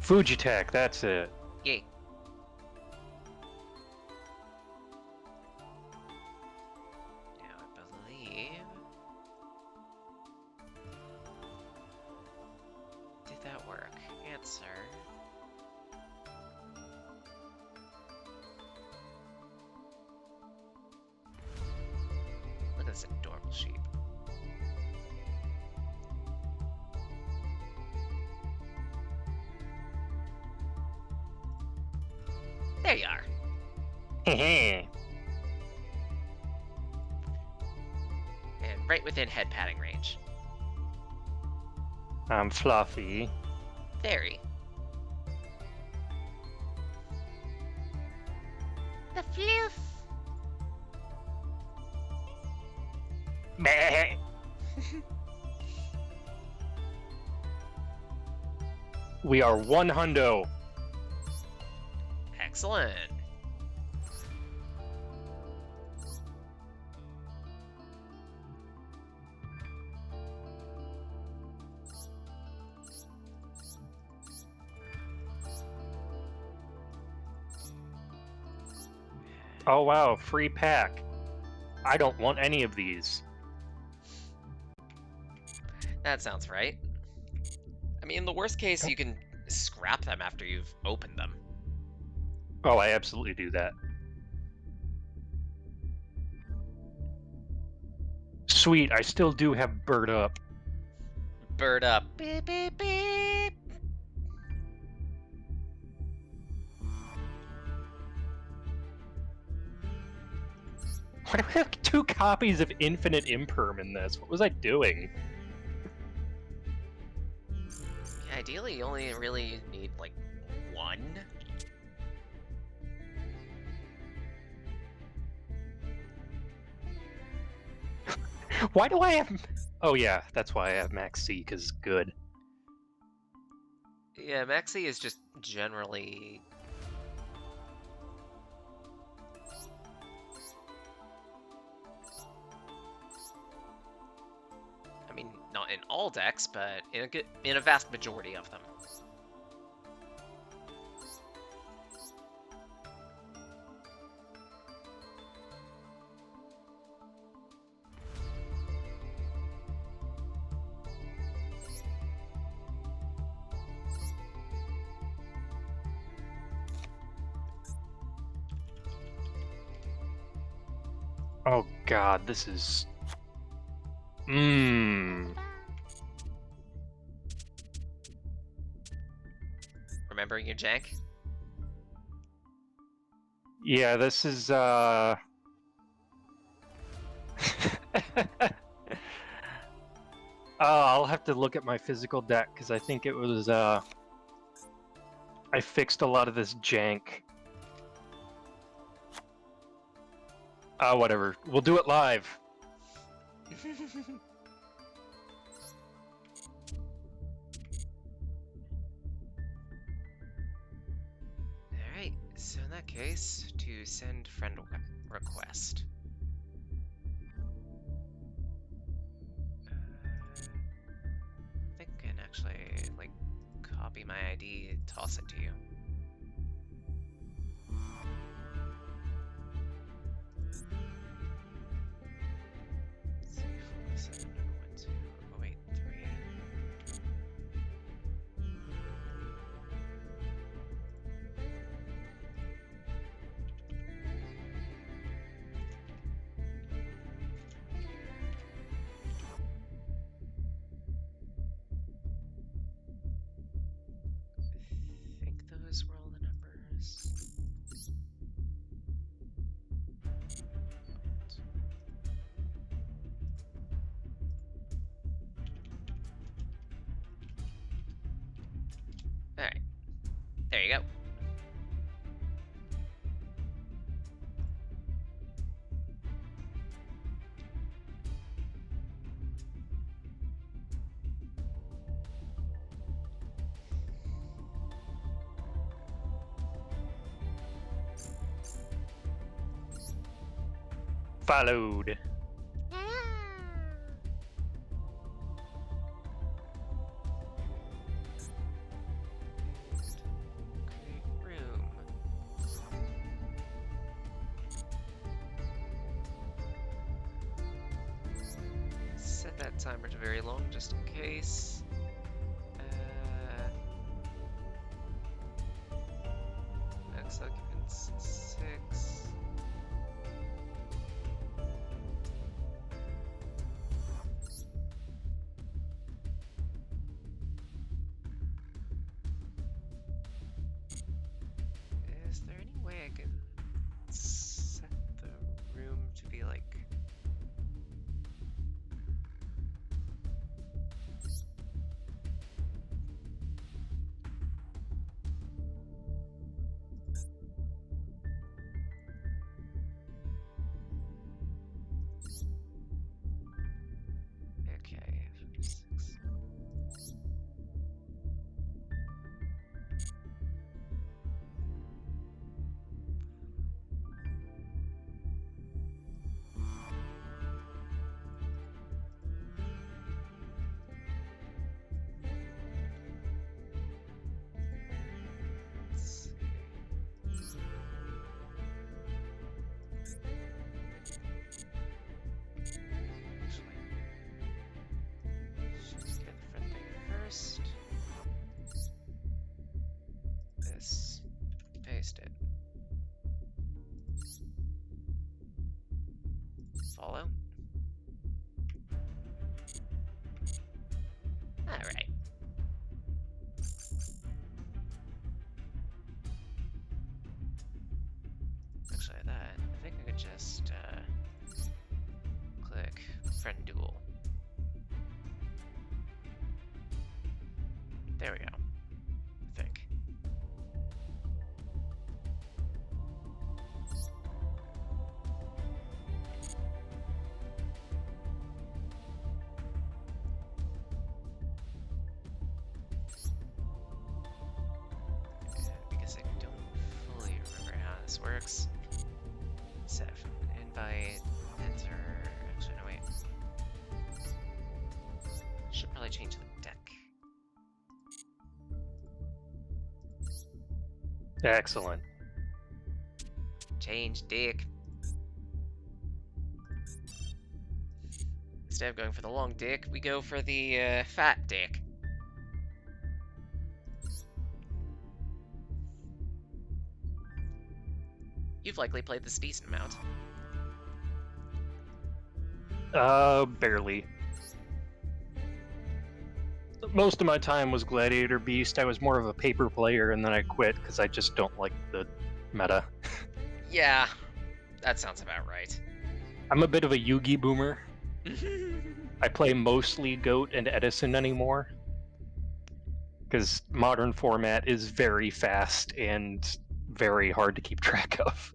Fujitech, that's it. Yay. Now I believe... Did that work? Answer. Look at this adorable sheep. There you are. Heh. And right within head patting range. I'm fluffy. Very. The floof. Meh. We are 100. Excellent. Oh wow, free pack. I don't want any of these. That sounds right. I mean, in the worst case, you can scrap them after you've opened them. Oh, I absolutely do that. Sweet, I still do have Bird Up. Bird up. Beep, beep, beep. Why do I have 2 copies of Infinite Imperm in this? What was I doing? Yeah, ideally, you only really need, like, one. Why do I have... Oh yeah, that's why I have Max C, because good. Yeah, Maxi is just generally... I mean, not in all decks, but in a vast majority of them. Oh god, this is... Mmm... Remembering your jank? Yeah, this is, I'll have to look at my physical deck, because I think it was, I fixed a lot of this jank. Whatever. We'll do it live. Alright, so in that case, to send friend request. I think I can actually, like, copy my ID, toss it to you. Let's see, 4712083. I think those were all the numbers. Alright. There you go. Followed. Create room. Set that timer to very long just in case. Max occupants 6. Is there any way I can set the room to be like... Okay, 56. Let's see. Actually, should get the front thing first. This. Paste it. Follow. Alright. Actually, I think I could just click friend duel. There we go. I think. Because I don't fully remember how this works. Set invite, enter. Actually, no, wait. Should probably change the deck. Excellent. Change deck. Instead of going for the long deck, we go for the fat deck. You've likely played this decent amount. Barely. Most of my time was Gladiator Beast. I was more of a paper player, and then I quit because I just don't like the meta. Yeah, that sounds about right. I'm a bit of a Yugi boomer. I play mostly Goat and Edison anymore. Because modern format is very fast and very hard to keep track of.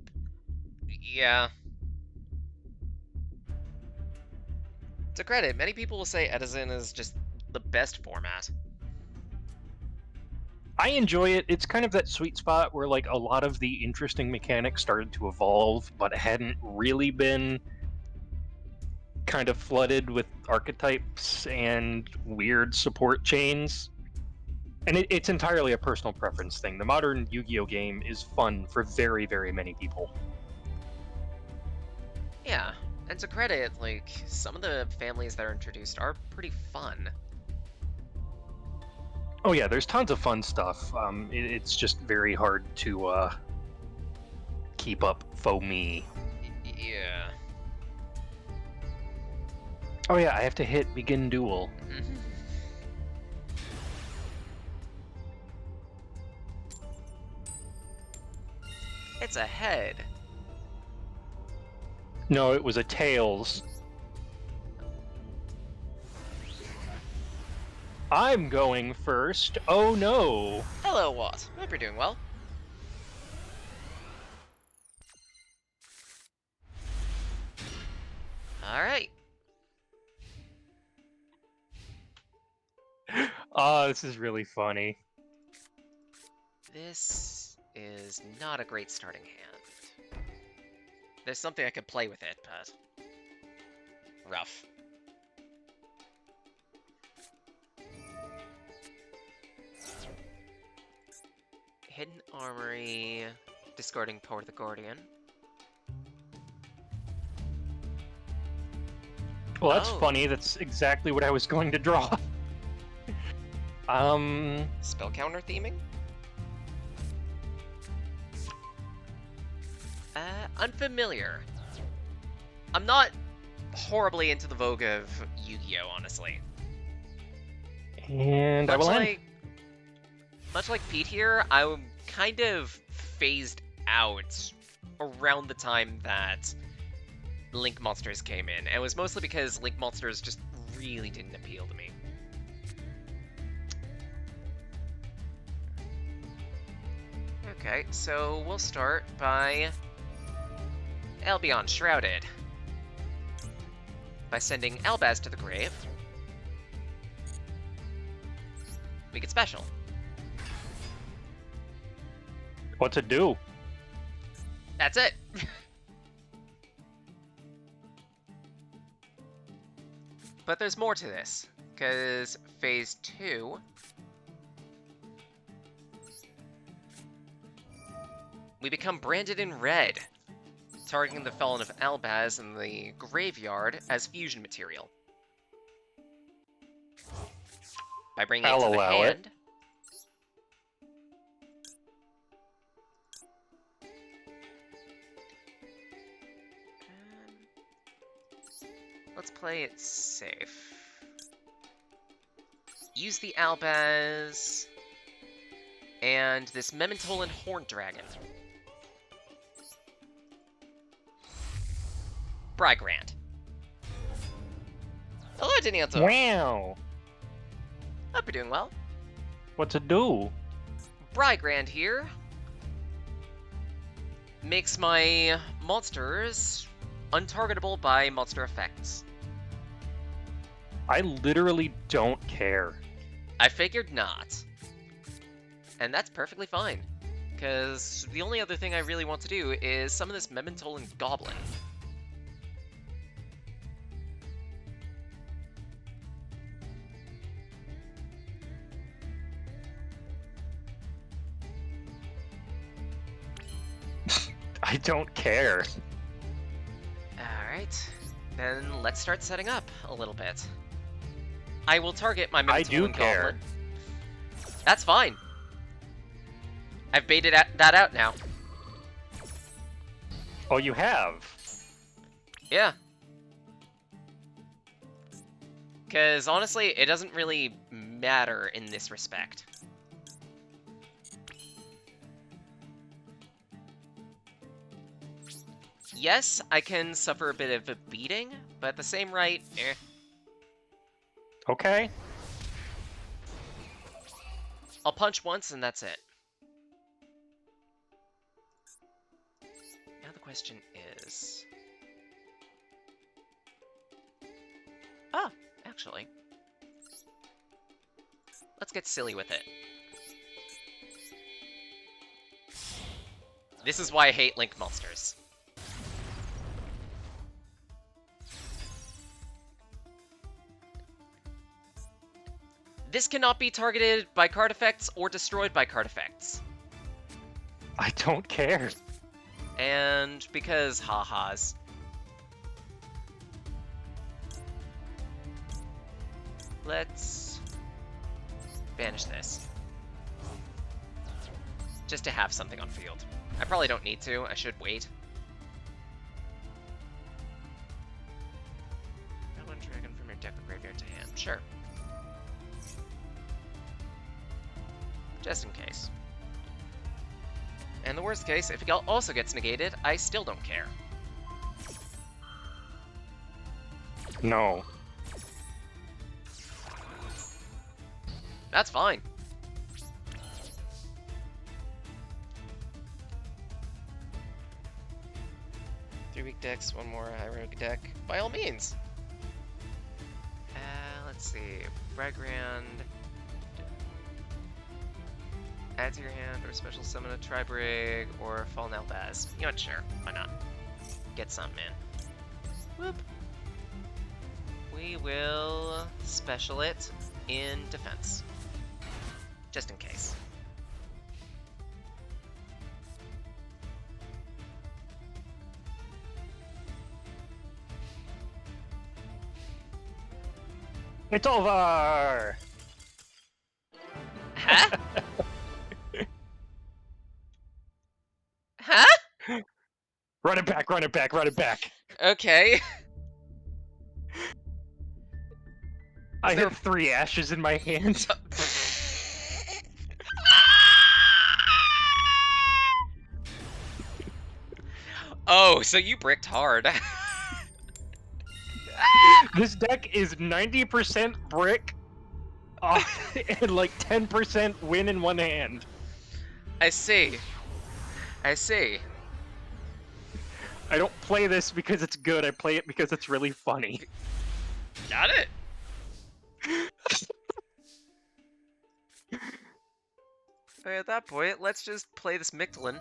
Yeah. To credit, many people will say Edison is just the best format. I enjoy it. It's kind of that sweet spot where like a lot of the interesting mechanics started to evolve, but hadn't really been kind of flooded with archetypes and weird support chains. And it's entirely a personal preference thing. The modern Yu-Gi-Oh game is fun for very, very many people. Yeah, and to credit, like, some of the families that are introduced are pretty fun. Oh yeah, there's tons of fun stuff. It's just very hard to keep up for me. Yeah. Oh yeah, I have to hit begin duel. It's a head. No, it was a tails. I'm going first. Oh no. Hello, Watt. Hope you're doing well. Alright. Oh, this is really funny. This is not a great starting hand. There's something I could play with it, but... rough. Hidden Armory, discarding Power of the Guardian. Well, that's Oh. funny. That's exactly what I was going to draw. Spell counter theming? Unfamiliar. I'm not horribly into the vogue of Yu-Gi-Oh, honestly. And I will end. Much like Pete here, I'm kind of phased out around the time that Link Monsters came in. And it was mostly because Link Monsters just really didn't appeal to me. Okay, so we'll start by Albion Shrouded. By sending Albaz to the grave, we get special. What to do? That's it. But there's more to this, because phase 2 we become branded in red, targeting the Felon of Albaz in the graveyard as fusion material. By bringing it to the hand, let's play it safe. Use the Albaz and this Mementolan Horn Dragon. Brygrand. Hello, Dinianto. Wow. Hope you're doing well. What to do? Brygrand here makes my monsters untargetable by monster effects. I literally don't care. I figured not. And that's perfectly fine, because the only other thing I really want to do is summon this Mementolan Goblin. I don't care. Alright, then let's start setting up a little bit. I will target my Mementolan I do Goblin. care. That's fine. I've baited that out now. Oh, you have? Yeah. Because honestly, it doesn't really matter in this respect. Yes, I can suffer a bit of a beating, but at the same rate, Okay. I'll punch once and that's it. Now the question is... Ah, actually. Let's get silly with it. This is why I hate Link monsters. This cannot be targeted by card effects or destroyed by card effects. I don't care. And because ha-has. Let's banish this. Just to have something on field. I probably don't need to. I should wait. Add one dragon from your deck or graveyard to hand. Sure. Just in case. And the worst case, if it also gets negated, I still don't care. No. That's fine. Three weak decks, one more high rogue deck. By all means. Let's see. Bragrand. Add to your hand or special summon a Tribrig or Fallen Albaz. You know what? Sure. Why not? Get some, man. Whoop. We will special it in defense. Just in case. It's over! Huh? Huh? Run it back, run it back, run it back. Okay. I have 3 ashes in my hand. Oh, so you bricked hard. This deck is 90% brick and like 10% win in one hand. I see. I see. I don't play this because it's good, I play it because it's really funny. Got it. Okay, at that point, let's just play this Mictlan.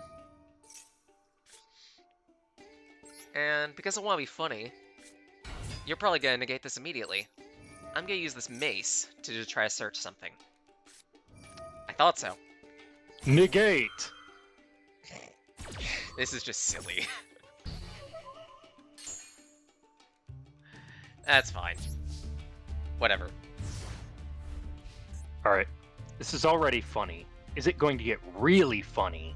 And because I want to be funny, you're probably going to negate this immediately. I'm going to use this mace to just try to search something. I thought so. Negate! This is just silly. That's fine. Whatever. Alright, this is already funny. Is it going to get really funny?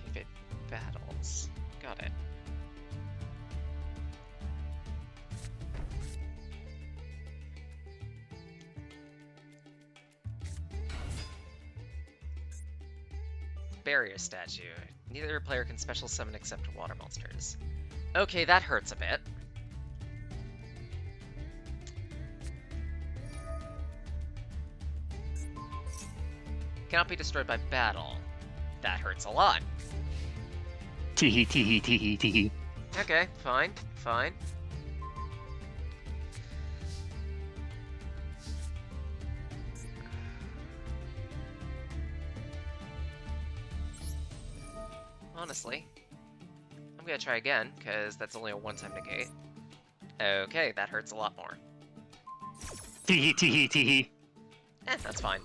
Keep it battles. Got it. Barrier statue. Neither player can special summon except water monsters. Okay, that hurts a bit. Cannot be destroyed by battle. That hurts a lot. Teehee, teehee, teehee, teehee. Okay, fine, fine. Honestly, I'm gonna try again, because that's only a one-time negate. Okay, that hurts a lot more. Teehee, teehee, teehee. That's fine.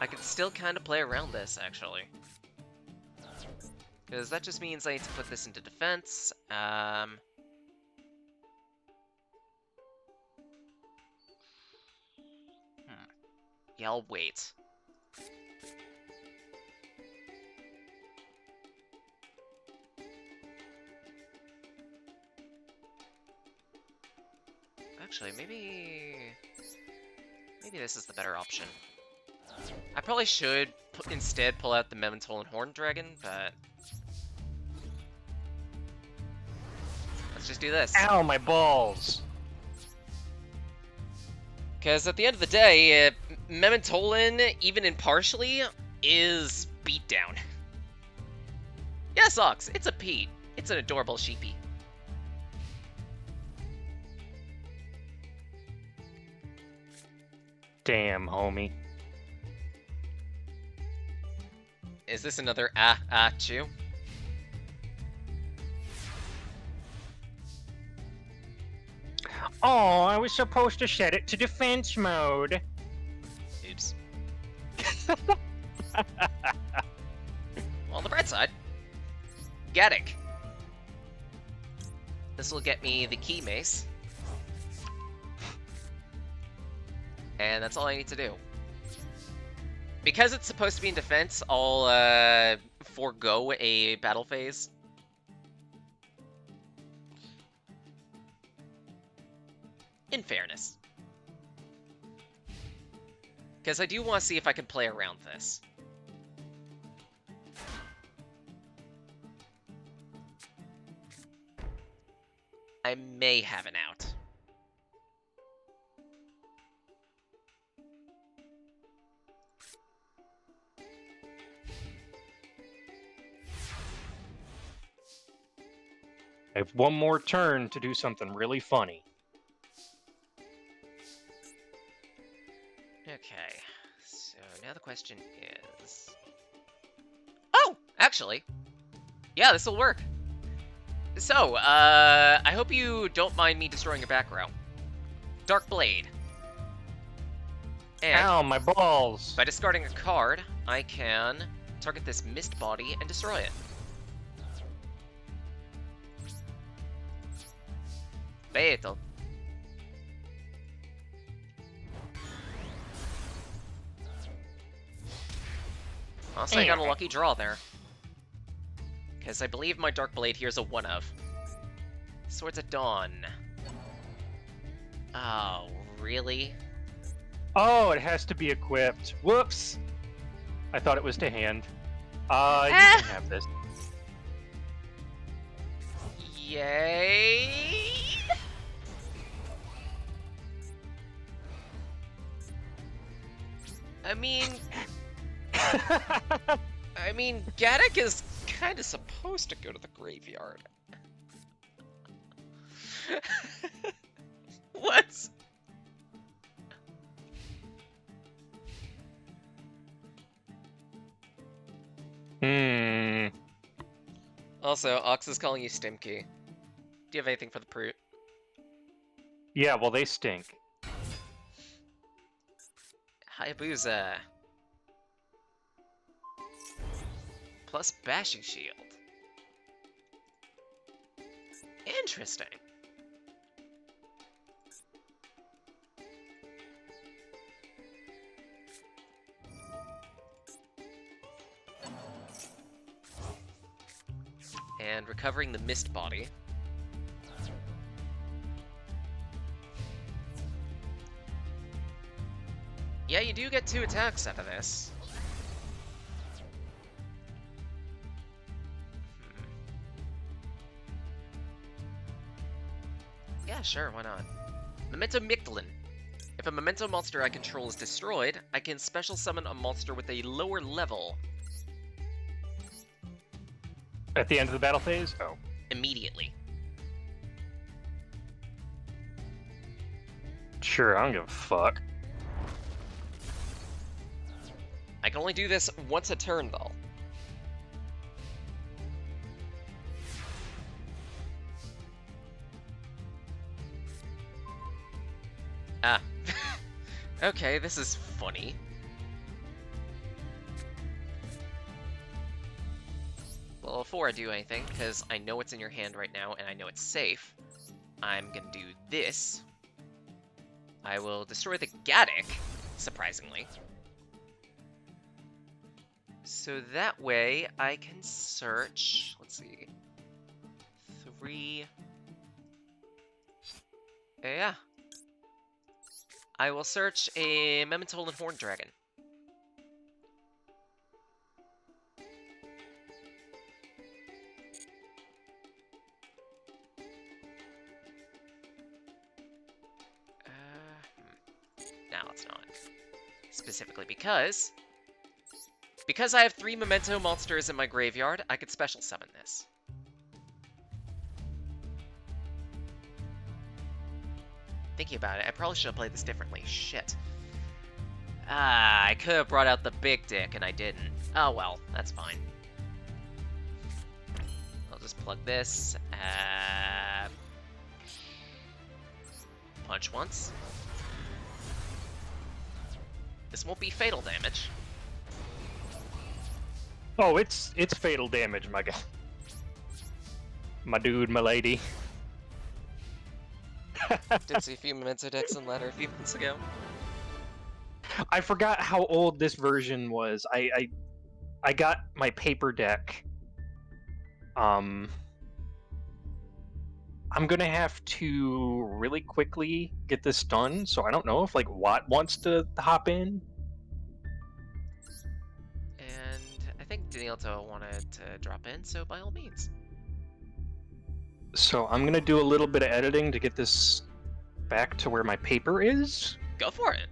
I can still kind of play around this, actually. Because that just means I need to put this into defense. Yeah, I'll wait. Actually, maybe this is the better option. I probably should instead pull out the Memantol and Horned Dragon, but let's just do this. Ow, my balls! Because at the end of the day, Memantolin, even impartially, is beatdown. Yeah, Sox, it's a Pete. It's an adorable sheepy. Damn, homie. Is this another chew? Oh, I was supposed to set it to defense mode. Oops. On the bright side, Gaddick. This will get me the key mace. And that's all I need to do. Because it's supposed to be in defense, I'll forego a battle phase. In fairness. Because I do want to see if I can play around this. I may have an out. I have one more turn to do something really funny. Okay, so now the question is... Oh! Actually, yeah, this will work. So, I hope you don't mind me destroying your back row. Dark Blade. And Ow, my balls! by discarding a card, I can target this mist body and destroy it. Beto. Also, I got a lucky draw there. Because I believe my Dark Blade here is a one of. Swords at Dawn. Oh, really? Oh, it has to be equipped. Whoops! I thought it was to hand. You can have this. Yay! I mean, Gaddick is kind of supposed to go to the graveyard. What? Also, Ox is calling you Stimkey. Do you have anything for the Brute? Yeah, well, they stink. Hayabusa. Plus Bashing Shield. Interesting. And recovering the Mist Body. Yeah, you do get 2 attacks out of this. Yeah, sure, why not? Memento Mictlan. If a Memento monster I control is destroyed, I can special summon a monster with a lower level At the end of the battle phase? Oh. immediately. Sure, I don't give a fuck. I can only do this once a turn, though. Ah. Okay, this is funny. Well, before I do anything, because I know it's in your hand right now and I know it's safe, I'm gonna do this. I will destroy the Gaddick, surprisingly. So that way I can search, let's see, 3... Yeah. I will search a Memento and Horned Dragon. No, it's not. Specifically because I have 3 Memento monsters in my graveyard, I could special summon this. Thinking about it, I probably should have played this differently. Shit. Ah, I could have brought out the big dick and I didn't. Oh well, that's fine. I'll just plug this. Punch once. This won't be fatal damage. Oh, it's fatal damage, my guy. My dude, my lady. Did see a few Memento decks in ladder a few months ago. I forgot how old this version was. I got my paper deck. I'm gonna have to really quickly get this done, so I don't know if like Watt wants to hop in. And I think Danielto wanted to drop in, so by all means. So I'm gonna do a little bit of editing to get this back to where my paper is. Go for it.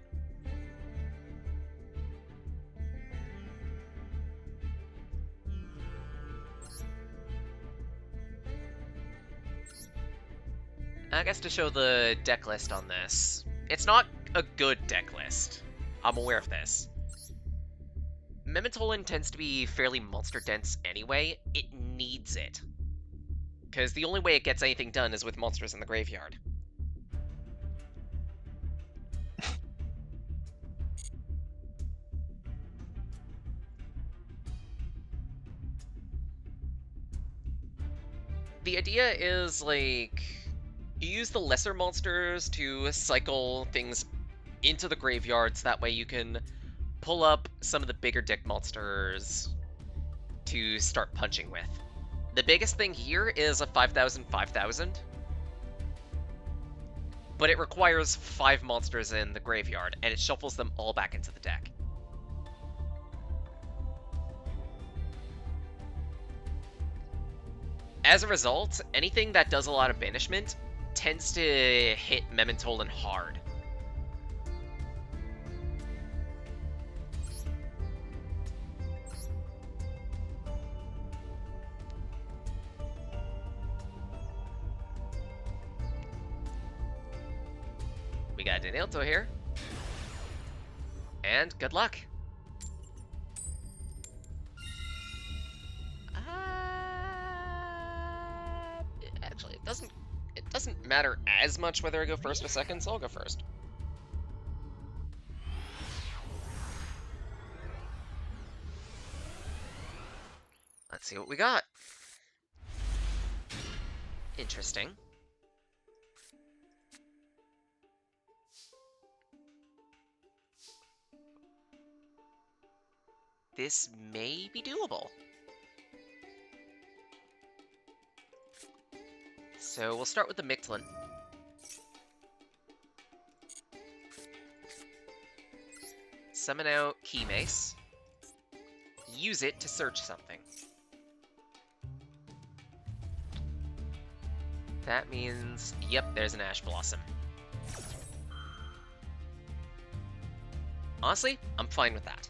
I guess to show the deck list on this, it's not a good deck list. I'm aware of this. Mementolan tends to be fairly monster dense anyway. It needs it. Because the only way it gets anything done is with monsters in the graveyard. The idea is, like, you use the lesser monsters to cycle things into the graveyards. That way you can pull up some of the bigger deck monsters to start punching with. The biggest thing here is a 5,000, 5,000. But it requires 5 monsters in the graveyard, and it shuffles them all back into the deck. As a result, anything that does a lot of banishment tends to hit Mementolan hard. We got Danielto here. And good luck. Actually, it doesn't matter as much whether I go first or second, so I'll go first. Let's see what we got. Interesting. This may be doable. So we'll start with the Mictlan. Summon out Key Mace. Use it to search something. That means, yep, there's an Ash Blossom. Honestly, I'm fine with that.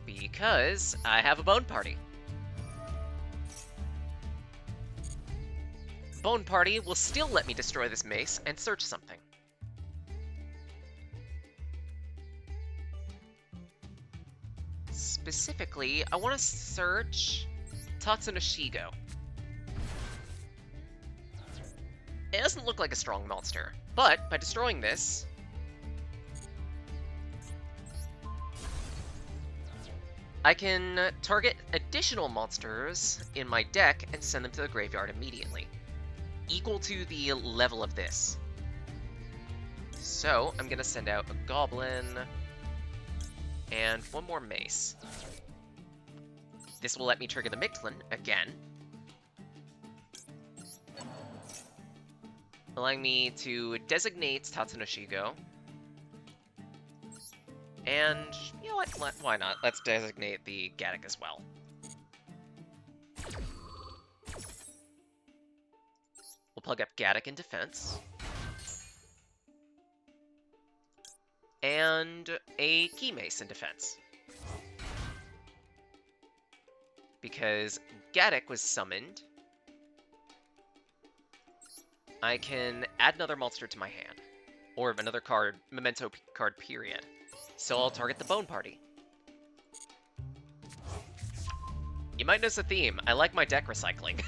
Because I have a Bone Party. Bone Party will still let me destroy this mace and search something. Specifically, I want to search Tatsunoshigo. It doesn't look like a strong monster, but by destroying this, I can target additional monsters in my deck and send them to the graveyard immediately, equal to the level of this. So I'm gonna send out a Goblin and one more Mace. This will let me trigger the Mictlan again, allowing me to designate Tatsunoshigo. And, you know what, why not? Let's designate the Gaddock as well. We'll plug up Gaddock in defense. And a Key Mace in defense. Because Gaddock was summoned I can add another monster to my hand. Or another card, memento card, period. So I'll target the Bone Party. You might notice a theme. I like my deck recycling.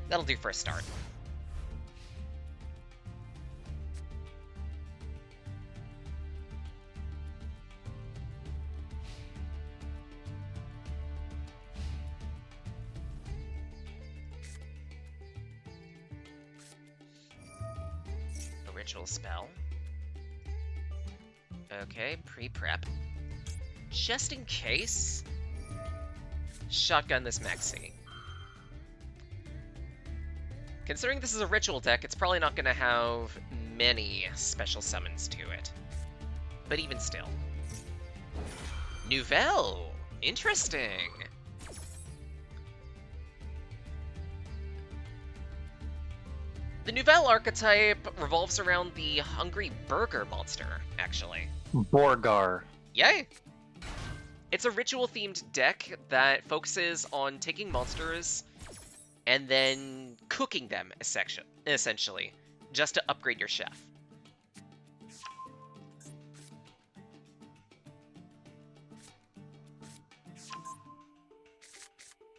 That'll do for a start. A ritual spell. Okay, pre-prep. Just in case, shotgun this Maxi. Considering this is a ritual deck, it's probably not going to have many special summons to it. But even still. Nouvelle! Interesting! The Nouvelle archetype revolves around the Hungry Burger monster, actually. Borgar. Yay! It's a ritual-themed deck that focuses on taking monsters and then cooking them, essentially, just to upgrade your chef.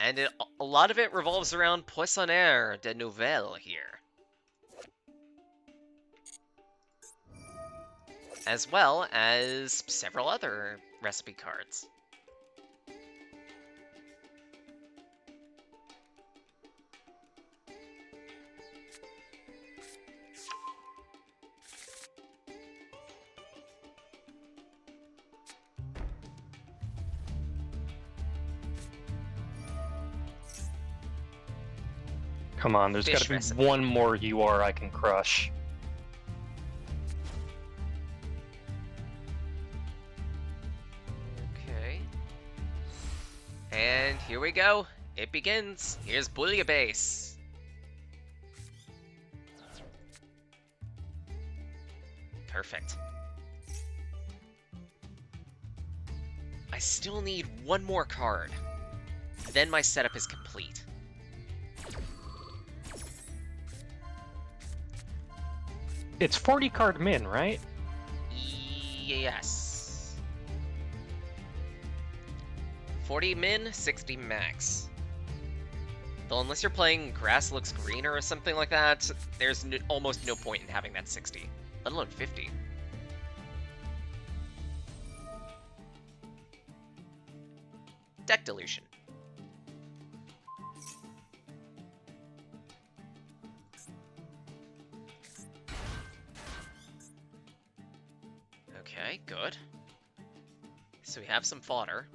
And a lot of it revolves around Poissonnaire de Nouvelle here. As well as several other recipe cards. Come on, there's got to be recipe. one more UR I can crush. Okay. And here we go. It begins. Here's Bouillabaisse. Perfect. I still need one more card. Then my setup is complete. It's 40 card min, right? Yes. 40 min, 60 max. Though unless you're playing Grass Looks Greener or something like that, there's almost no point in having that 60, let alone 50. Deck Dilution. Okay, good. So we have some fodder.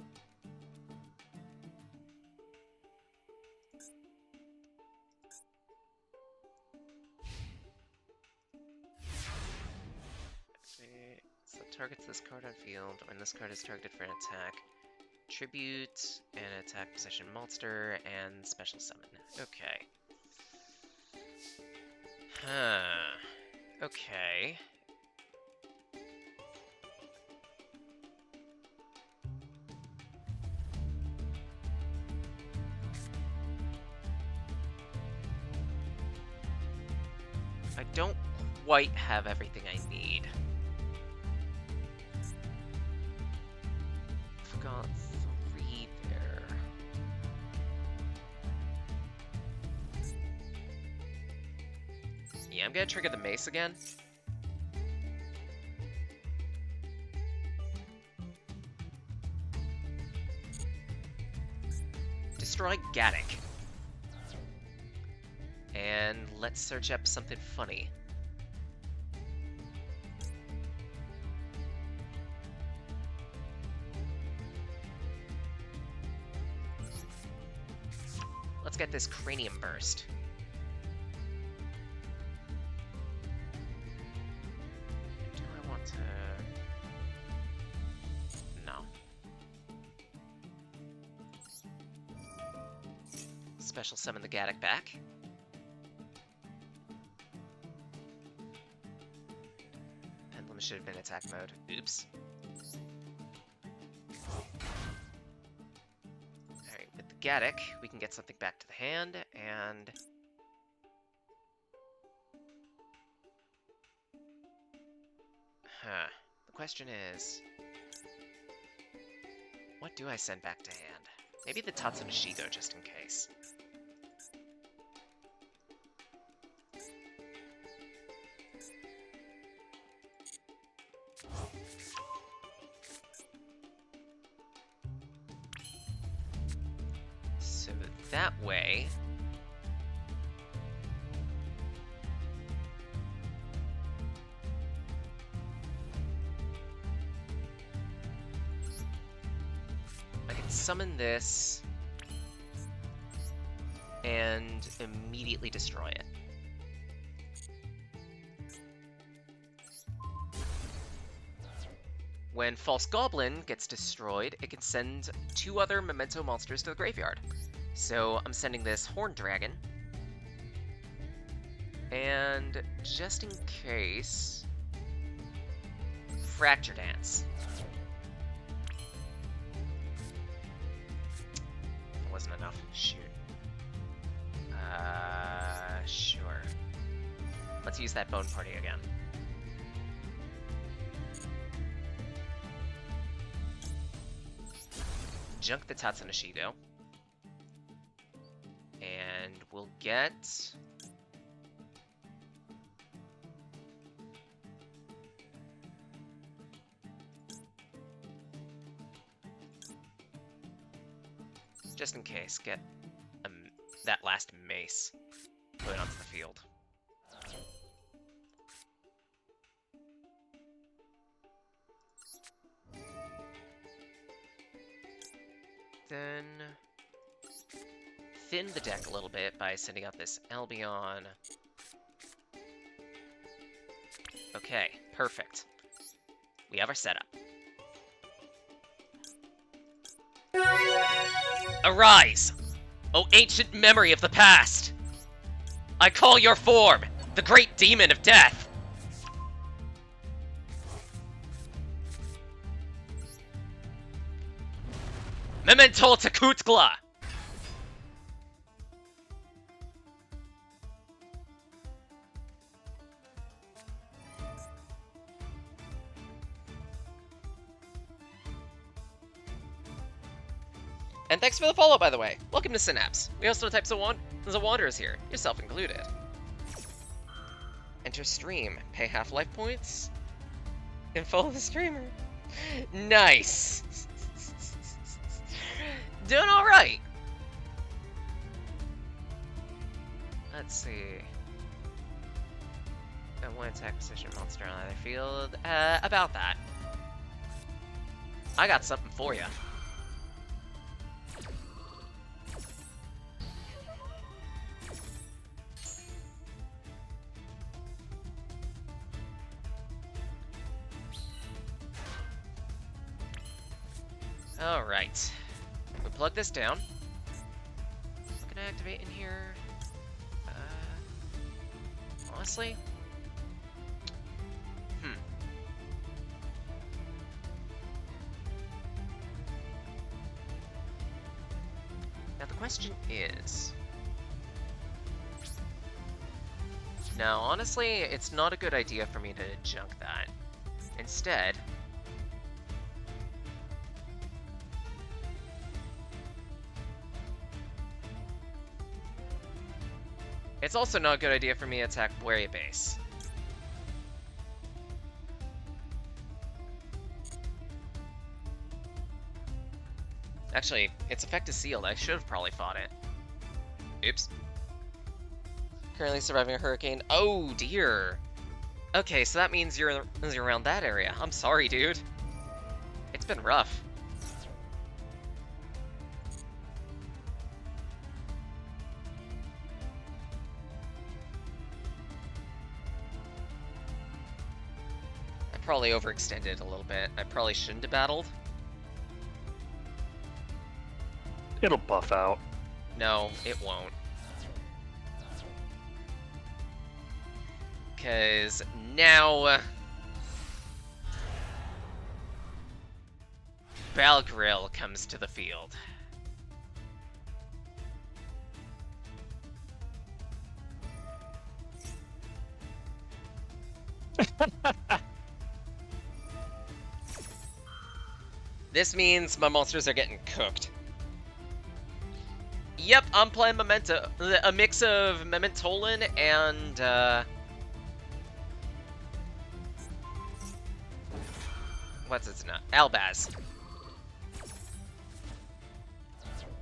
So targets this card on field when this card is targeted for an attack. Tribute, an attack possession monster, and special summon. Okay. Huh. Okay. I don't quite have everything I need. I've got 3 there. Yeah, I'm gonna trigger the mace again. Destroy Gaddock. And let's search up something funny. Let's get this Cranium Burst. Do I want to... No. Special summon the Gaddock back. Pendulum should have been attack mode. Oops. Alright, with the Gaddock, we can get something back to the hand, and... Huh. The question is... what do I send back to hand? Maybe the Tatsunashigo, just in case. So that way... I can summon this and immediately destroy it. When False Goblin gets destroyed, it can send 2 other Memento monsters to the graveyard. So I'm sending this Horn Dragon. And just in case... Fracture Dance. That wasn't enough. Shoot. Sure. Let's use that Bone Party again. Junk the Tatsunashigo. And we'll get... just in case, get that last mace put onto the field. Then thin the deck a little bit by sending out this Albion. Okay, perfect. We have our setup. Arise! O ancient memory of the past! I call your form, the great demon of death! Memento Tekutgla! And thanks for the follow, by the way. Welcome to Synapse. We host all types of wanderers here, yourself included. Enter stream. Pay half life points. And follow the streamer. Nice! Doing alright! Let's see. Got 1 attack position monster on either field. About that. I got something for ya. Alright. We plug this down. I'm gonna activate in here. Honestly? Now the question is... now, honestly, it's not a good idea for me to junk that. Instead... it's also not a good idea for me to attack Warrior Base. Actually, its effect is sealed. I should have probably fought it. Oops. Currently surviving a hurricane. Oh, dear. Okay, so that means you're around that area. I'm sorry, dude. It's been rough. Probably overextended a little bit. I probably shouldn't have battled. It'll buff out. No, it won't. Because now... Balgrill comes to the field. This means my monsters are getting cooked. Yep, I'm playing Memento. A mix of Mementolan and, what's its name? Albaz.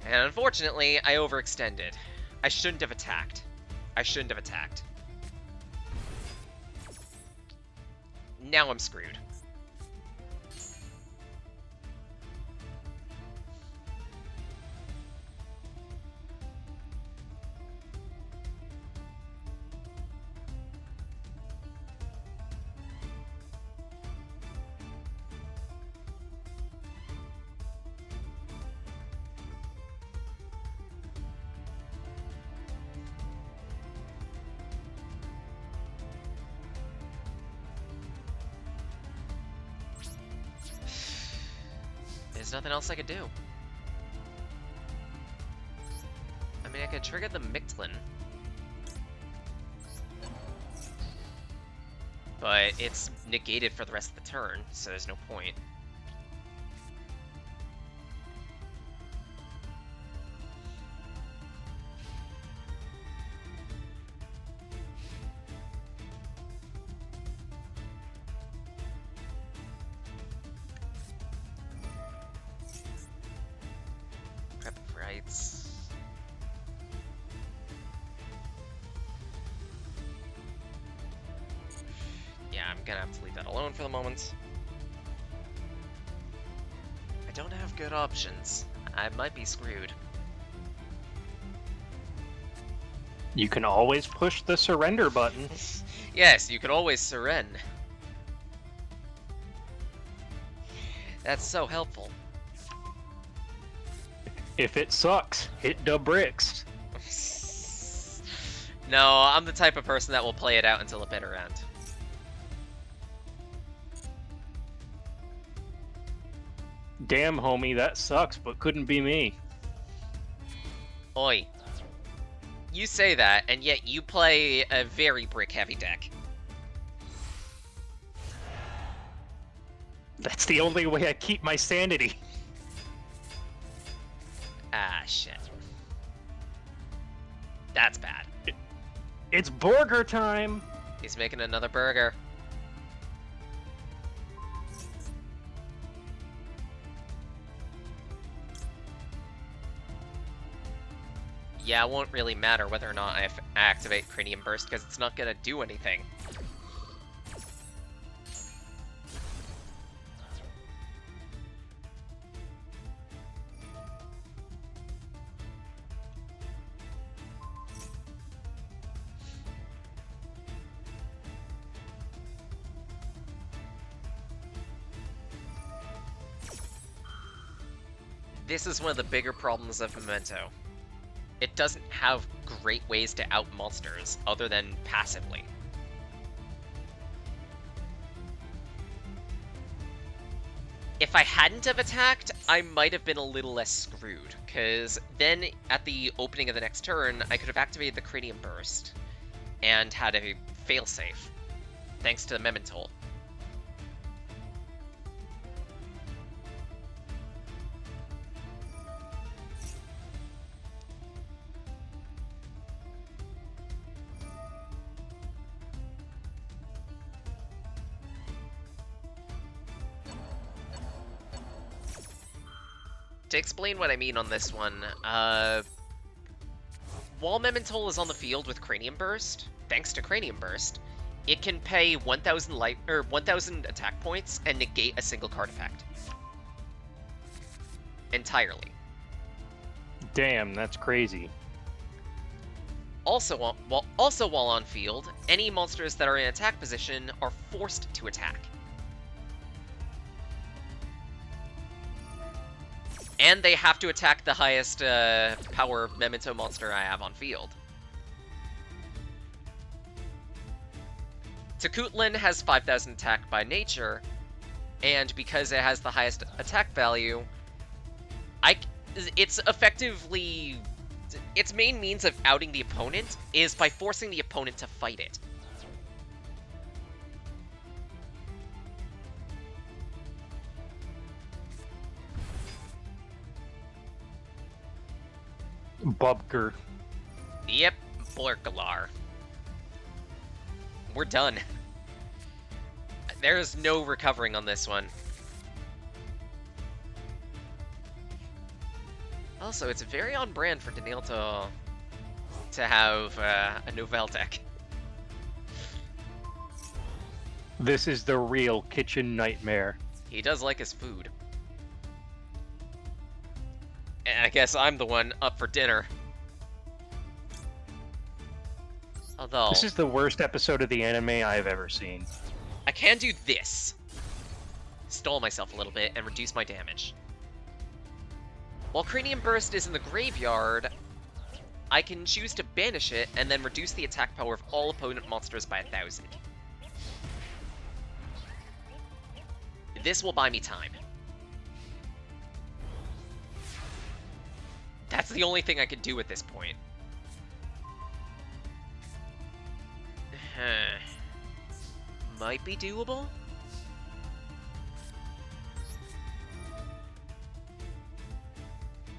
And unfortunately, I overextended. I shouldn't have attacked. I shouldn't have attacked. Now I'm screwed. There's nothing else I could do. I mean, I could trigger the Mictlan. But it's negated for the rest of the turn, so there's no point. Prep of rights. Yeah, I'm gonna have to leave that alone for the moment. I don't have good options. I might be screwed. You can always push the surrender button. Yes, you can always surrender. That's so helpful. If it sucks, hit the bricks. No, I'm the type of person that will play it out until the bitter end. Damn, homie, that sucks, but couldn't be me. Oi. You say that, and yet you play a very brick-heavy deck. That's the only way I keep my sanity. Ah, shit. That's bad. It's burger time! He's making another burger. Yeah, it won't really matter whether or not I activate Cranium Burst, because it's not gonna do anything. This is one of the bigger problems of Memento. It doesn't have great ways to out monsters other than passively. If I hadn't have attacked, I might have been a little less screwed, because then at the opening of the next turn, I could have activated the Cranium Burst and had a failsafe, thanks to the Memental. To explain what I mean on this one, while Memental is on the field with Cranium Burst, thanks to Cranium Burst, it can pay 1,000 attack points and negate a single card effect. Entirely. Damn, that's crazy. Also while on field, any monsters that are in attack position are forced to attack. And they have to attack the highest power Memento monster I have on field. Tekutlin has 5,000 attack by nature, and because it has the highest attack value, it's effectively... Its main means of outing the opponent is by forcing the opponent to fight it. Bubker. Yep, Blurkalar. We're done. There's no recovering on this one. Also, it's very on brand for Daniil to have a Nouvelle deck. This is the real kitchen nightmare. He does like his food. And I guess I'm the one up for dinner. Although, This is the worst episode of the anime I've ever seen. I can do this. Stall myself a little bit and reduce my damage. While Cranium Burst is in the graveyard, I can choose to banish it and then reduce the attack power of all opponent monsters by 1,000. This will buy me time. That's the only thing I can do at this point. Might be doable?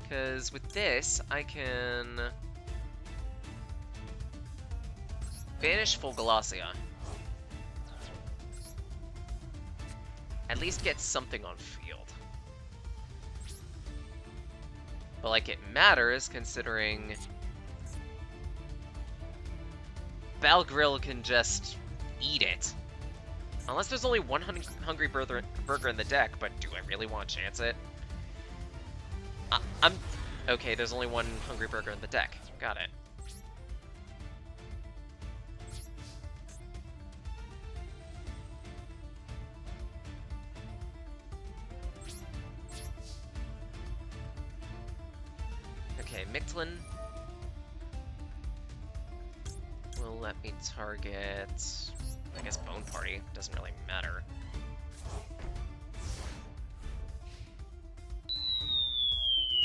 Because with this, I can banish Fulgalacia. At least get something on field. But, like, it matters, considering Balgrill can just eat it. Unless there's only one Hungry Burger in the deck, but do I really want to chance it? I'm... Okay, there's only one Hungry Burger in the deck. Got it. Okay, Mictlan will let me target, I guess, Bone Party. Doesn't really matter.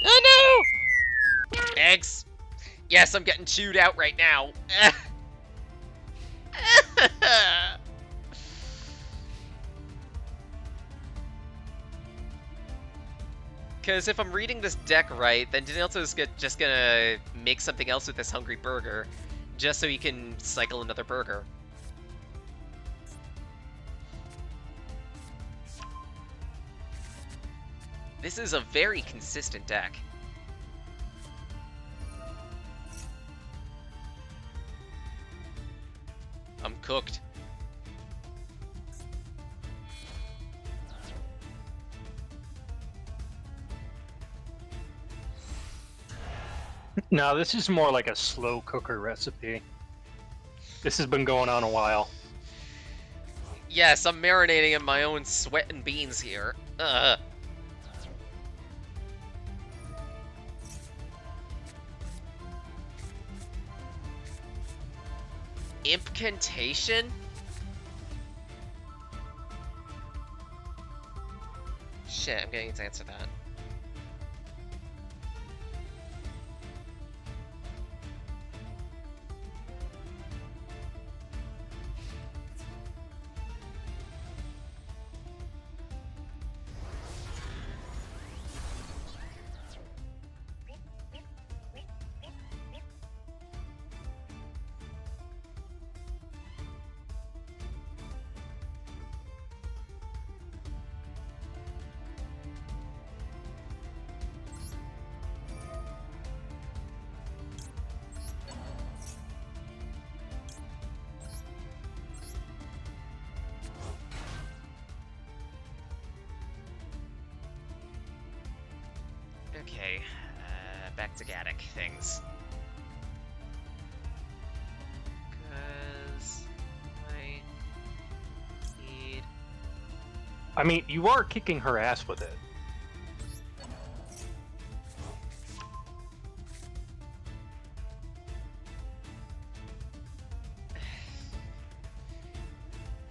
Oh no! Eggs! Yes, I'm getting chewed out right now. Because if I'm reading this deck right, then Danielto's just gonna make something else with this Hungry Burger, just so he can cycle another burger. This is a very consistent deck. I'm cooked. No, this is more like a slow cooker recipe. This has been going on a while. Yes, I'm marinating in my own sweat and beans here. Impcantation? Shit, I'm getting to answer that. Okay, back to Gaddock things. Because I need... I mean, you are kicking her ass with it.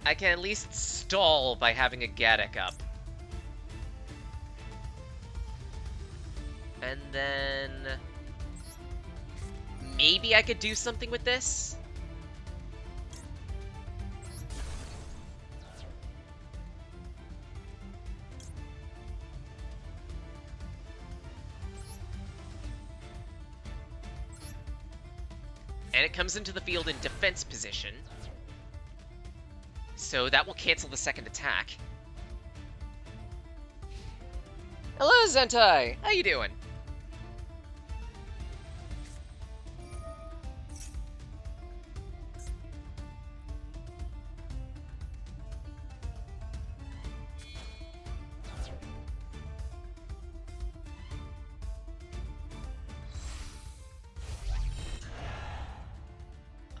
I can at least stall by having a Gaddock up. And then... maybe I could do something with this? And it comes into the field in defense position. So that will cancel the second attack. Hello, Zentai! How you doing?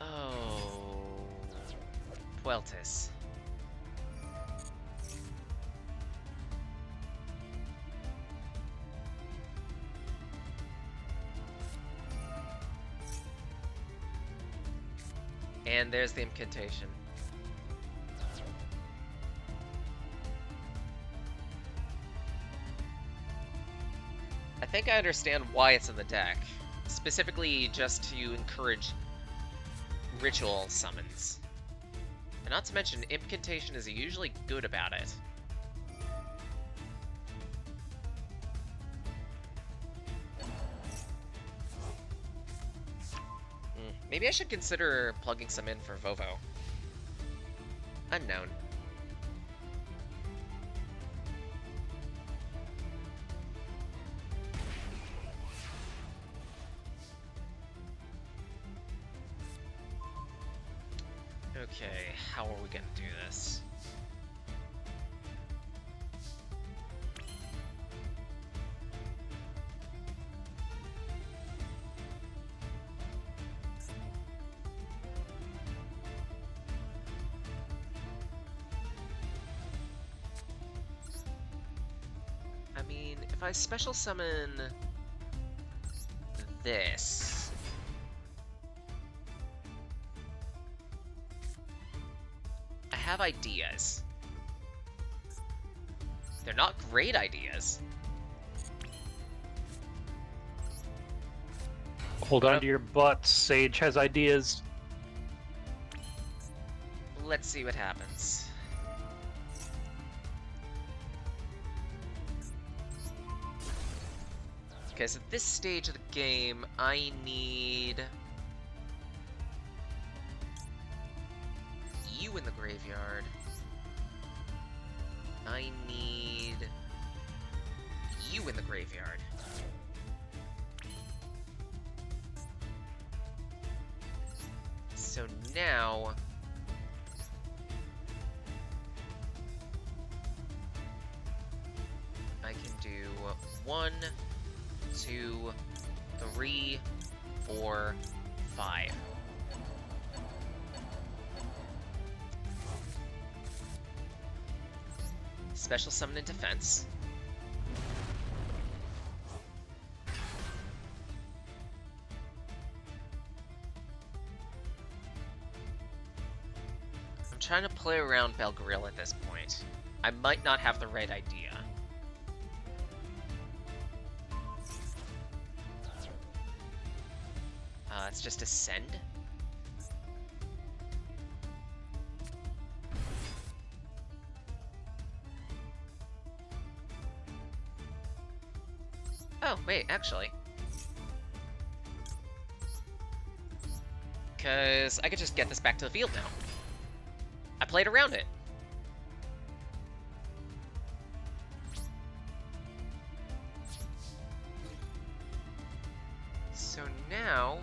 Oh... Pueltis. And there's the incantation. I think I understand why it's in the deck. Specifically just to encourage ritual summons. And not to mention, incantation is usually good about it. Maybe I should consider plugging some in for Vovo. Unknown. Okay, how are we gonna do this? I mean, if I special summon this, I have ideas. They're not great ideas. Hold on to your butts. Sage has ideas. Let's see what happens. Because at this stage of the game, I need you in the graveyard. I need you in the graveyard. So now I can do 1, 2, 3, 4, 5. Special summon in defense. I'm trying to play around Belgrill at this point. I might not have the right idea. It's just ascend. Oh, wait, actually. Because I could just get this back to the field now. I played around it. So now,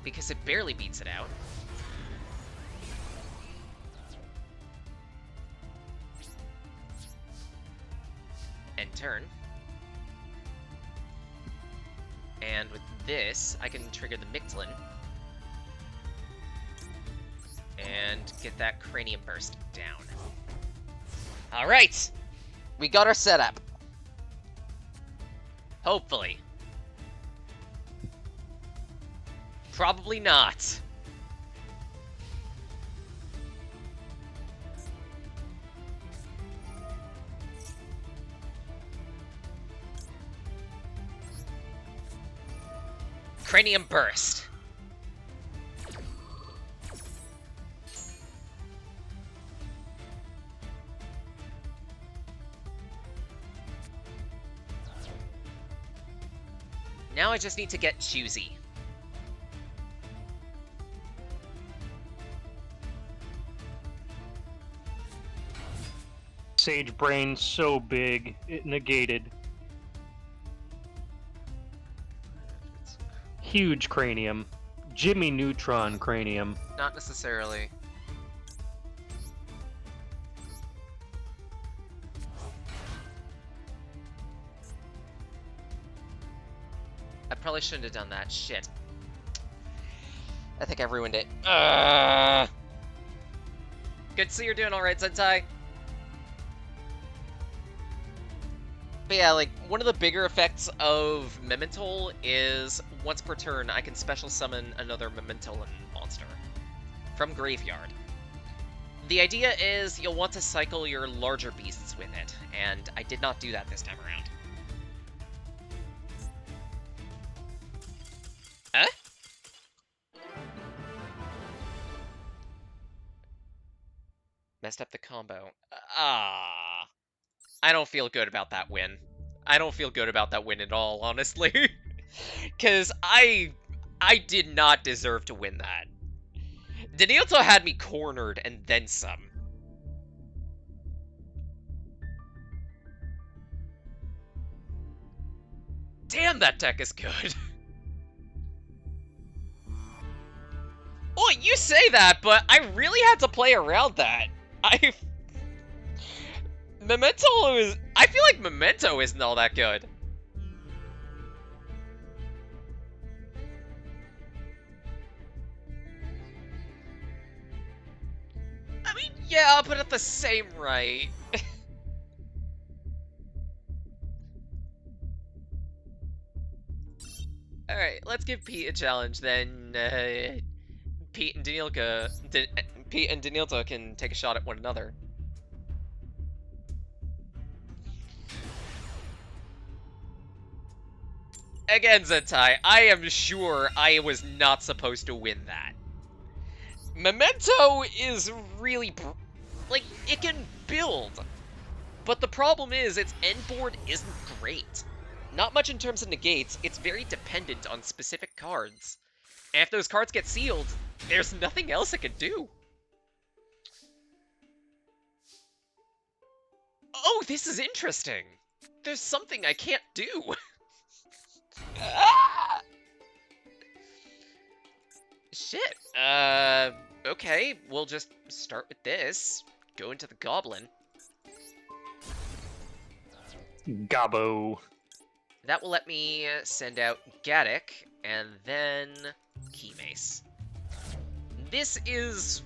because it barely beats it out, end turn. And with this, I can trigger the Mictlan and get that Cranium Burst down. Alright! We got our setup. Hopefully. Probably not. Cranium Burst. Now I just need to get choosy. Sage Brain so big, it negated. Huge cranium. Jimmy Neutron cranium. Not necessarily. I probably shouldn't have done that. Shit. I think I ruined it. Good to see you're doing alright, Sentai. But yeah, like, one of the bigger effects of Memento is, once per turn, I can special summon another Memento monster from Graveyard. The idea is you'll want to cycle your larger beasts with it, and I did not do that this time around. Messed up the combo. I don't feel good about that win. I don't feel good about that win at all, honestly. Because I did not deserve to win that. Danielto had me cornered and then some. Damn, that deck is good. Well, you say that, but I really had to play around that. Memento is... I feel like Memento isn't all that good. I mean, yeah, but at the same rate. Alright, let's give Pete a challenge, then Pete and Danielka can take a shot at one another. Again, Zentai, I am sure I was not supposed to win that. Memento is really... like, it can build. But the problem is, its end board isn't great. Not much in terms of negates, it's very dependent on specific cards. And if those cards get sealed, there's nothing else it can do. Oh, this is interesting. There's something I can't do. Ah! Shit. Okay, we'll just start with this. Go into the Goblin. Gobbo. That will let me send out Gaddock, and then Key Mace. This is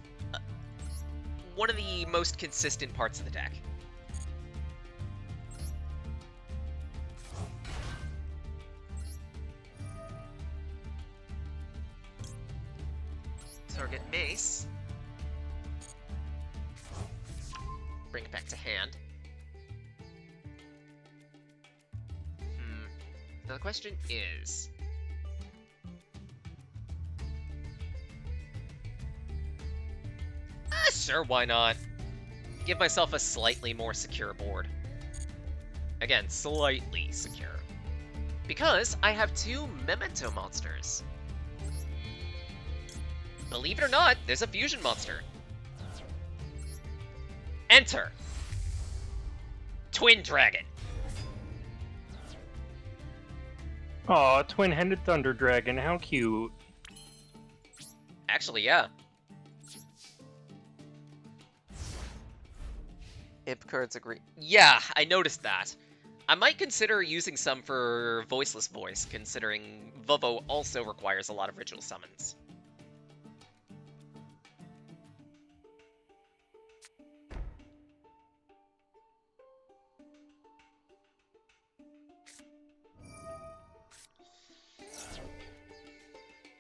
one of the most consistent parts of the deck. Target Mace. Bring it back to hand. Now the question is... sure, why not? Give myself a slightly more secure board. Again, slightly secure. Because I have 2 Memento monsters. Believe it or not, there's a fusion monster. Enter! Twin Dragon. Aw, twin-headed Thunder Dragon, how cute. Actually, yeah. Imp cards agree. Yeah, I noticed that. I might consider using some for Voiceless Voice, considering Vovo also requires a lot of ritual summons.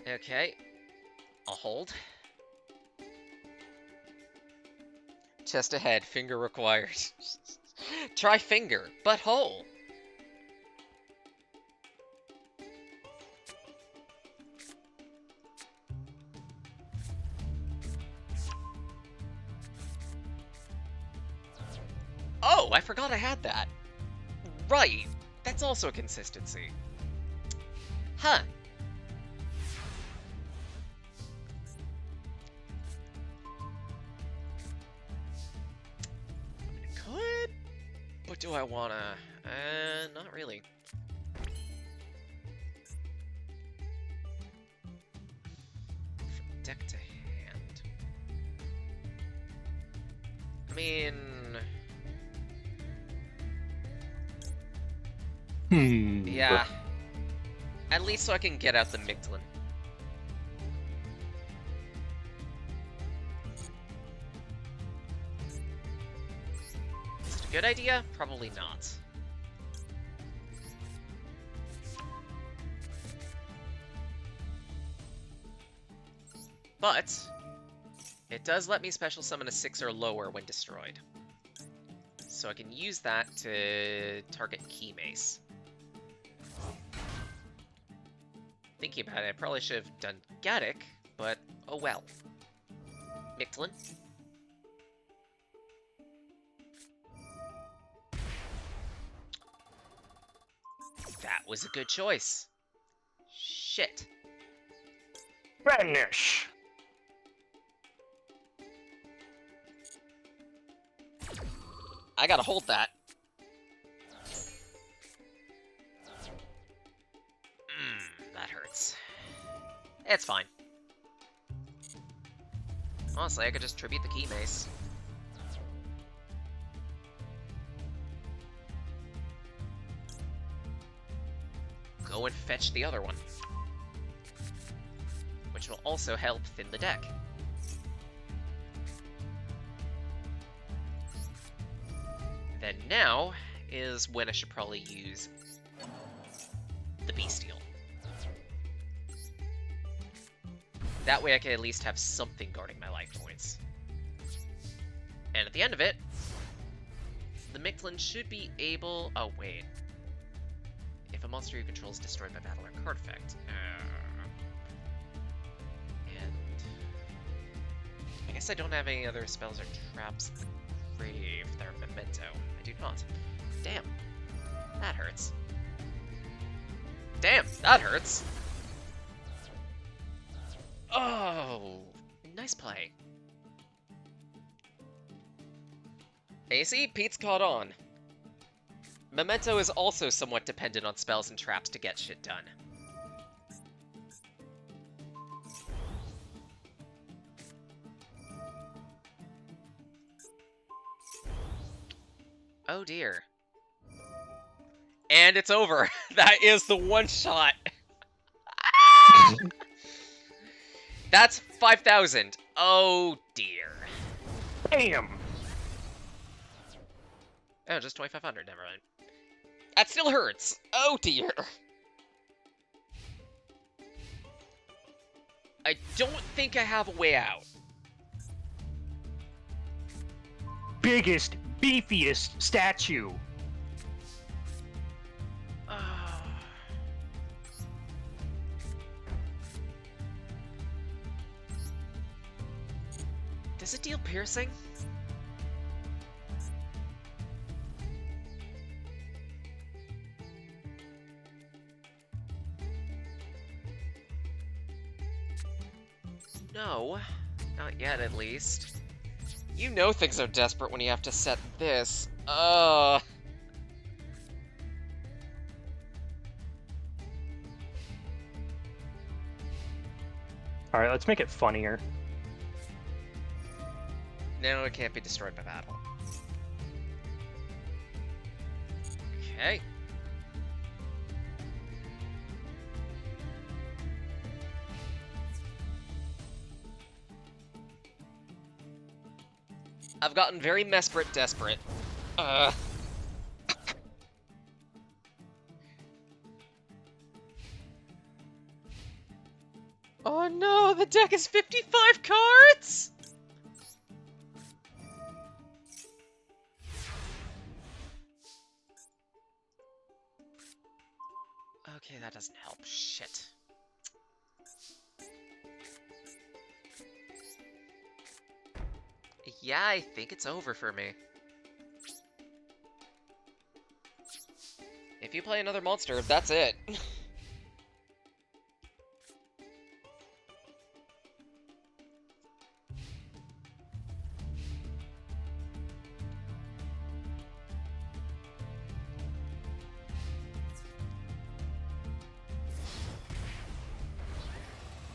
Okay, I'll hold. Chest ahead, finger required. Try finger, but whole. Oh, I forgot I had that. Right, that's also a consistency. Huh. Could do I wanna? Not really. From deck to hand. I mean... Yeah. At least so I can get out the Migdlin. Is it a good idea? Probably not. But it does let me special summon a 6 or lower when destroyed. So I can use that to target Key Mace. Thinking about it, I probably should have done Gaddock, but oh well. Mictlin. That was a good choice. Shit. Vanish! I gotta hold that. That hurts. It's fine. Honestly, I could just tribute the Key Mace. Go and fetch the other one. Which will also help thin the deck. Then now is when I should probably use the Bestial. That way I can at least have something guarding my life points. And at the end of it, the Mictlin should be able... Oh, wait. If a monster you control is destroyed by battle or card effect. And... I guess I don't have any other spells or traps in the grave that are Memento. I do not. Damn. That hurts. Damn, that hurts! Oh, nice play. And you see, Pete's caught on. Memento is also somewhat dependent on spells and traps to get shit done. Oh dear. And it's over. That is the one shot. That's 5,000. Oh dear. Damn! Oh, just 2,500. Never mind. That still hurts. Oh dear. I don't think I have a way out. Biggest, beefiest statue. Does it deal piercing? No, not yet at least. You know things are desperate when you have to set this. Alright, let's make it funnier. No, it can't be destroyed by battle. Okay. I've gotten very Mesprit desperate. Oh no, the deck is 55 cards! Okay, that doesn't help. Shit. Yeah, I think it's over for me. If you play another monster, that's it.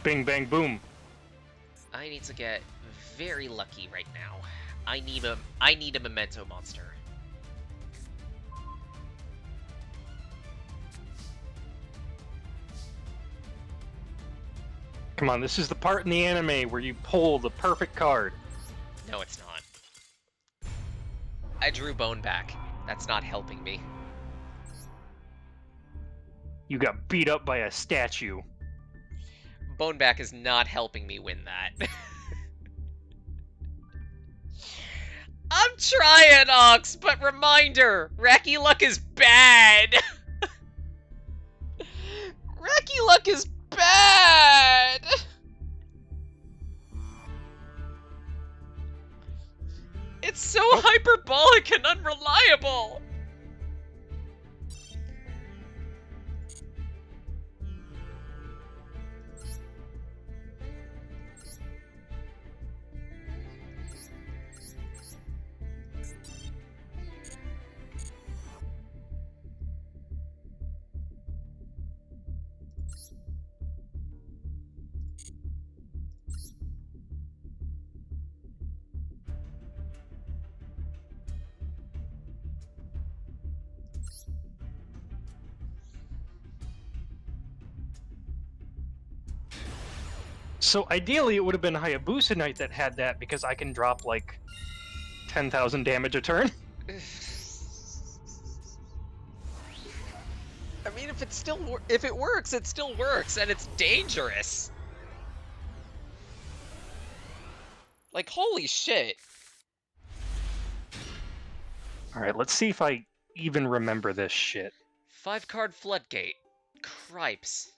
Bing, bang, boom. I need to get very lucky right now. I need a memento monster. Come on, this is the part in the anime where you pull the perfect card. No, it's not. I drew Bone back. That's not helping me. You got beat up by a statue. Boneback is not helping me win that. I'm trying, Ox, but reminder, Racky Luck is bad. Racky Luck is bad. It's so hyperbolic and unreliable. So ideally, it would have been Hayabusa Knight that had that because I can drop like 10,000 damage a turn. I mean, if it works, it still works, and it's dangerous. Like, holy shit. All right, let's see if I even remember this shit. 5-card Floodgate. Cripes.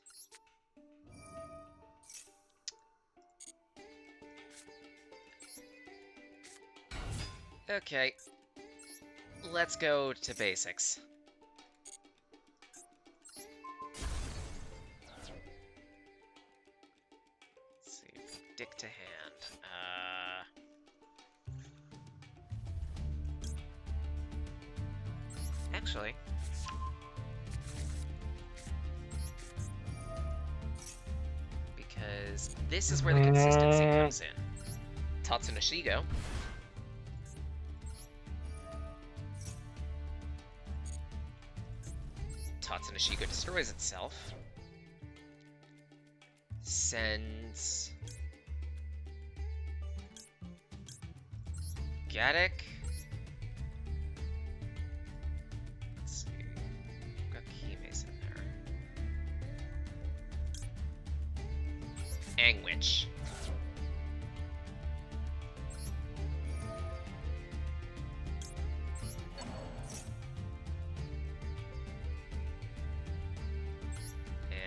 Okay. Let's go to basics. Let's see. Dick to hand. Actually. Because this is where the consistency comes in. Tatsuna Shigo. Tatsuna Shigo destroys itself. Sends Gaddock. Let's see. Got Keymace in there. Angwitch.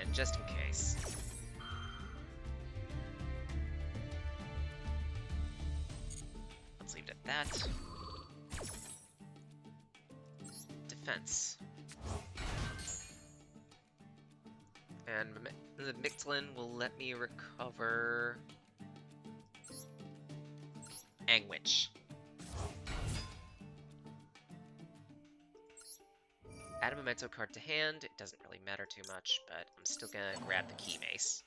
And just in case. Let's leave it at that. Defense. And the Mictlan will let me recover Angwitch. Add a memento card to hand. It doesn't really matter too much, but I'm still gonna grab the Keymace.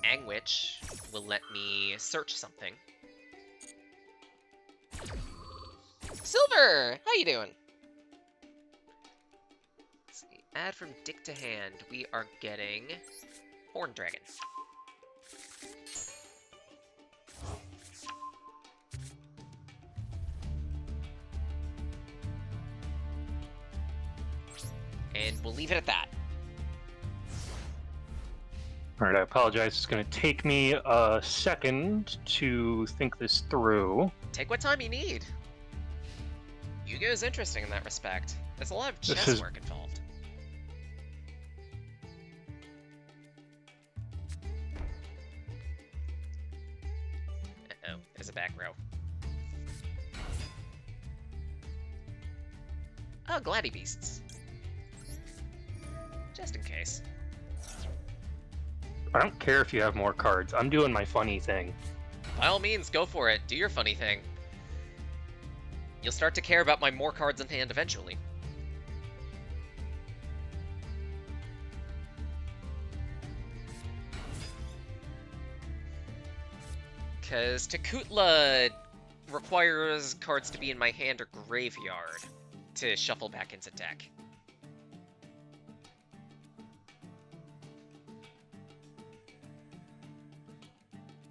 Angwitch will let me search something. Silver! How you doing? Let's see. Add from Dick to hand. We are getting Horn Dragon. And we'll leave it at that. Alright, I apologize. It's going to take me a second to think this through. Take what time you need. YuGiOh is interesting in that respect. There's a lot of chess work involved. Uh-oh, there's a back row. Oh, Gladdy Beasts. Just in case. I don't care if you have more cards. I'm doing my funny thing. By all means, go for it. Do your funny thing. You'll start to care about my more cards in hand eventually. Because Takutla requires cards to be in my hand or graveyard to shuffle back into deck.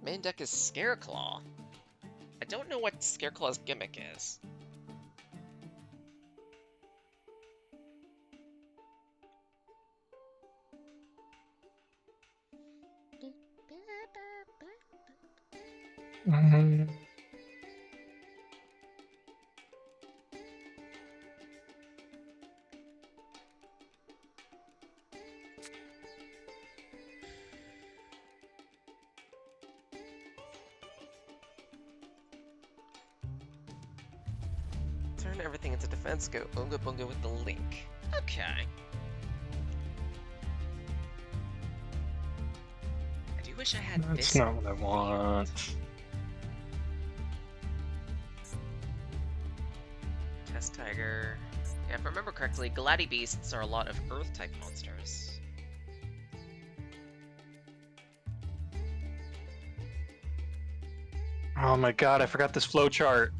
Main deck is Scareclaw. I don't know what Scareclaw's gimmick is. Mhm. Turn everything into defense, go Oonga Boonga with the Link. Okay. I do wish I had That's this. not what I want. Test Tiger. Yeah, if I remember correctly, Gladibeasts are a lot of Earth-type monsters. Oh my god, I forgot this flowchart.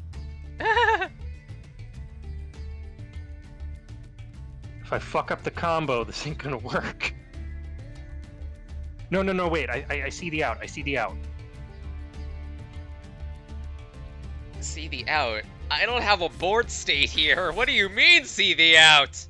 If I fuck up the combo, this ain't gonna work. No, wait, I see the out, I see the out. See the out? I don't have a board state here. What do you mean, see the out?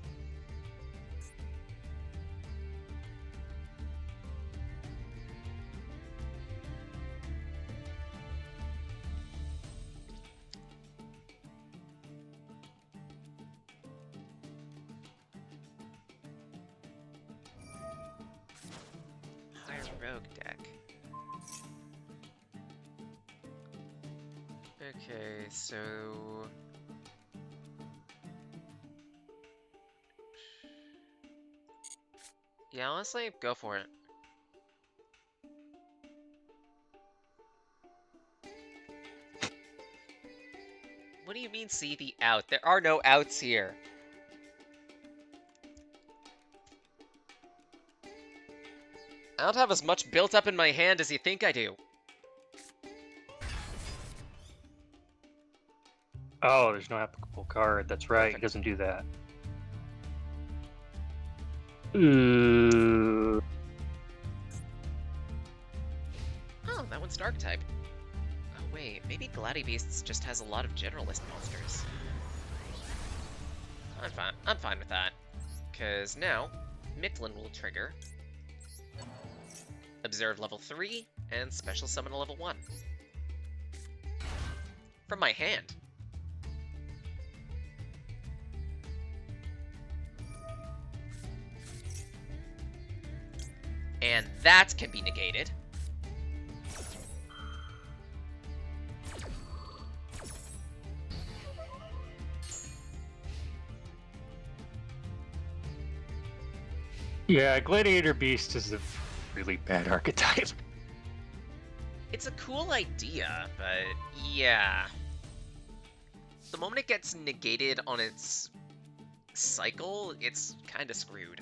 Higher rogue deck. Okay, so... Yeah, honestly, go for it. What do you mean, see the out? There are no outs here. I don't have as much built up in my hand as you think I do. Oh, there's no applicable card, that's right, Perfect. it doesn't do that. Ooh. Oh, that one's dark type. Oh wait, maybe Gladibeasts just has a lot of generalist monsters. I'm fine with that. Cause now, Mictlin will trigger. Observe level 3, and special summon a level 1. From my hand. And that can be negated. Yeah, Gladiator Beast is a really bad archetype. It's a cool idea, but yeah. The moment it gets negated on its cycle, it's kind of screwed.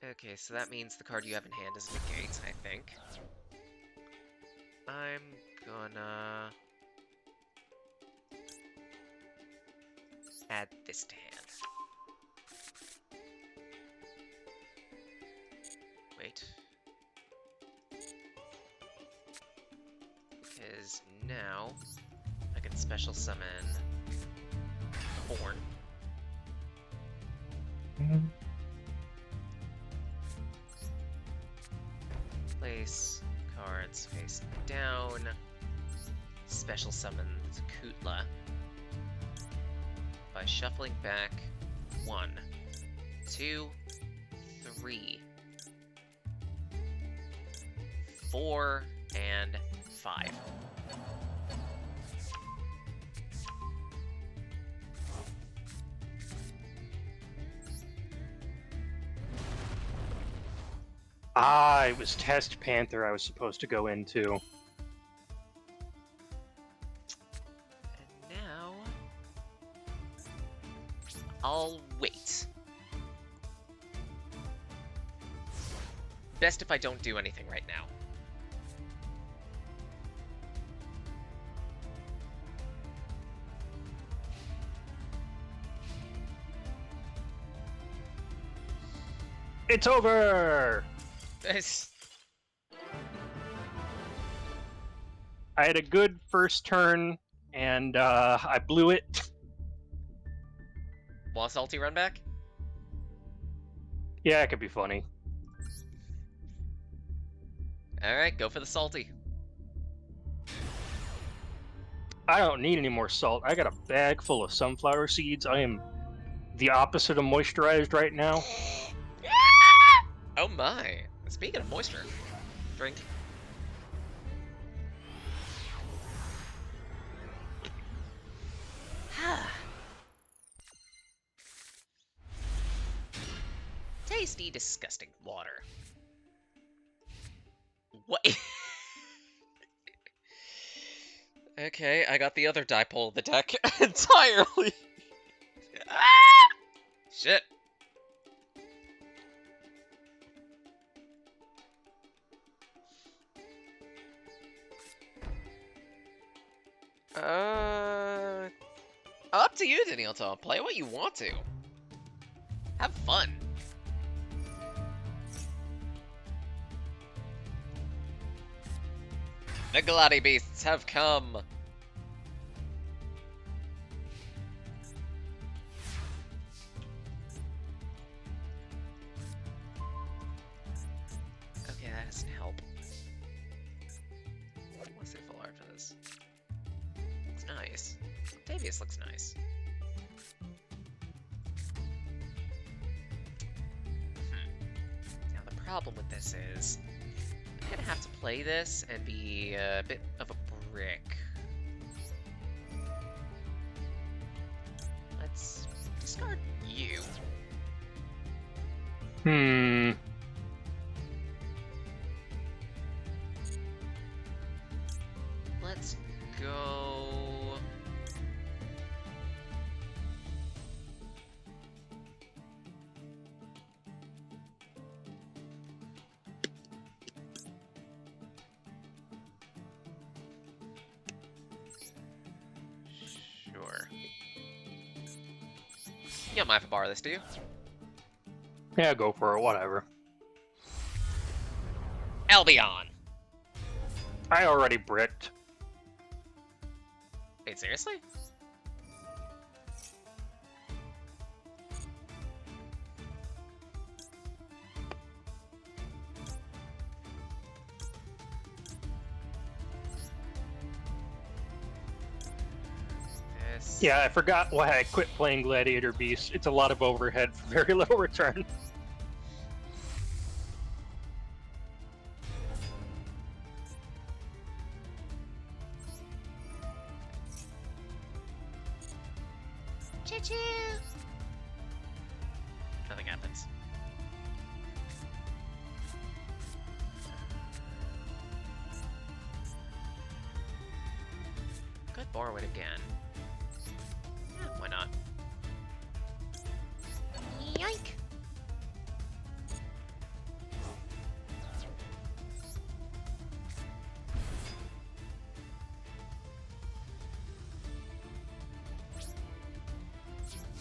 Okay, so that means the card you have in hand is negate, I think. I'm gonna add this to hand. Wait. Because now I can special summon Born. Place cards face down. Special summon Takutla by shuffling back 1, 2, 3, 4, and 5. Ah, it was Test Panther I was supposed to go into. And now... I'll wait. Best if I don't do anything right now. It's over! I had a good first turn, and I blew it. Want a salty run back? Yeah, it could be funny. Alright, go for the salty. I don't need any more salt. I got a bag full of sunflower seeds. I am the opposite of moisturized right now. Oh my. Speaking of moisture, drink. Tasty, disgusting water. What? Okay, I got the other dipole of the deck entirely. Shit. Up to you, Danielto. Play what you want to. Have fun. The Gladi Beasts have come. Okay, that doesn't help. Let's see full art for this. Looks nice. Octavius looks nice. Now the problem with this is I'm gonna have to play this and be a bit of a brick. Let's discard you. Let's go. Sure. You don't mind if I borrow this, do you? Yeah, go for it, whatever. Albion! I already bricked. Wait, seriously? This... Yeah, I forgot why I quit playing Gladiator Beast. It's a lot of overhead for very little return. Choo-choo! Nothing happens. Could borrow it again. Yeah, why not? Yoink!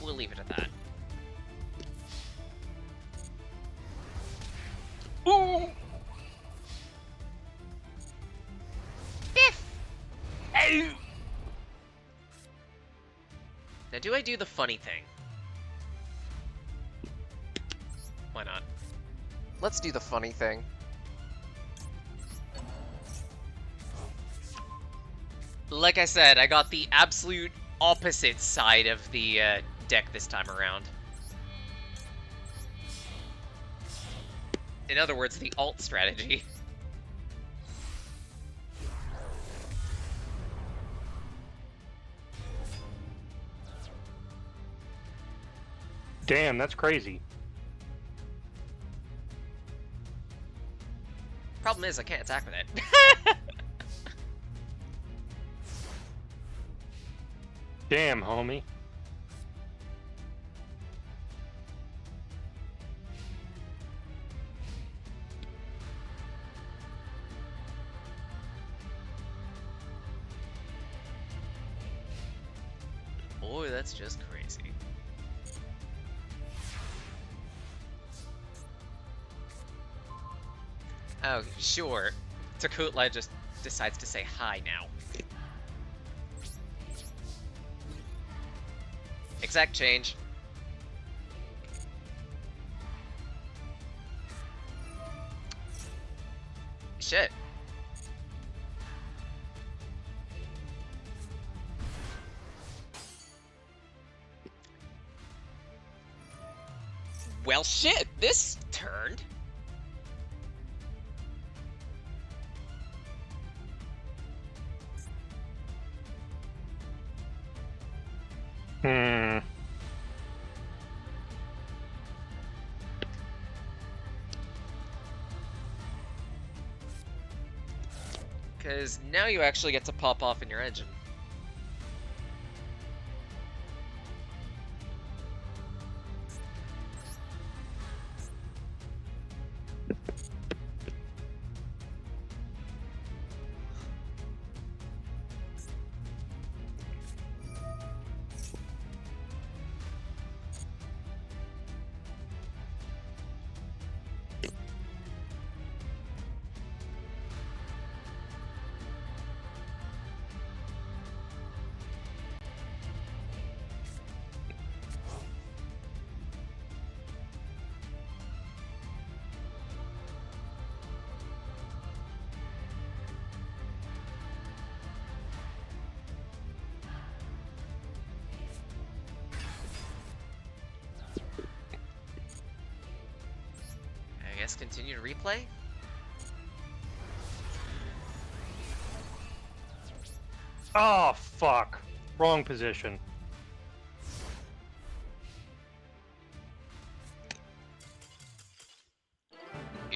We'll leave it at that. Ooh! Biff! Hey! Now, do I do the funny thing? Why not? Let's do the funny thing. Like I said, I got the absolute opposite side of the deck this time around. In other words, the alt strategy. Damn, that's crazy. Problem is, I can't attack with it. Damn, homie. Boy, that's just crazy. Oh, sure. Takutla just decides to say hi now. Exact change. Shit. Well, shit, this turned. Hmm. Because now you actually get to pop off in your engine. I guess continue to replay? Oh, fuck. Wrong position.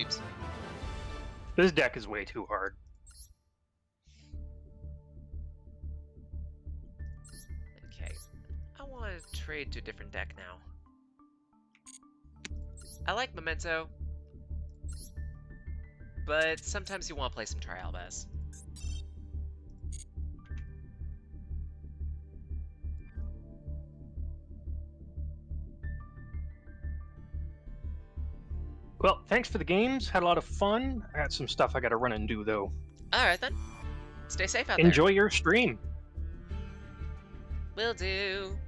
Oops. This deck is way too hard. Okay. I want to trade to a different deck now. I like Memento, but sometimes you want to play some Trialbaz. Well, thanks for the games. Had a lot of fun. I got some stuff I gotta run and do, though. Alright then. Stay safe out there. Enjoy your stream. Will do.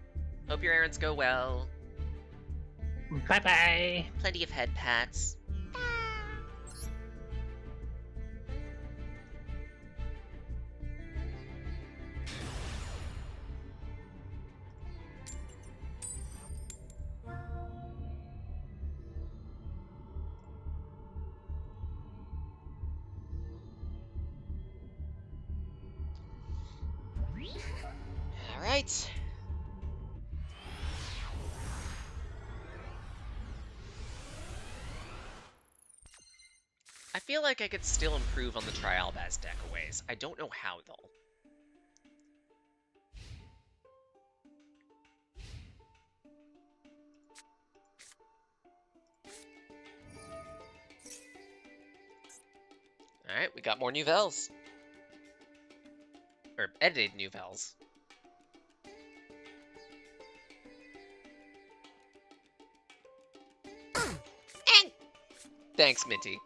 Hope your errands go well. Bye-bye. Plenty of head pats. Alright. I feel like I could still improve on the Trialbaz deck a ways. I don't know how, though. Alright, we got more new Vels. Or edited new Vels. Thanks, Minty.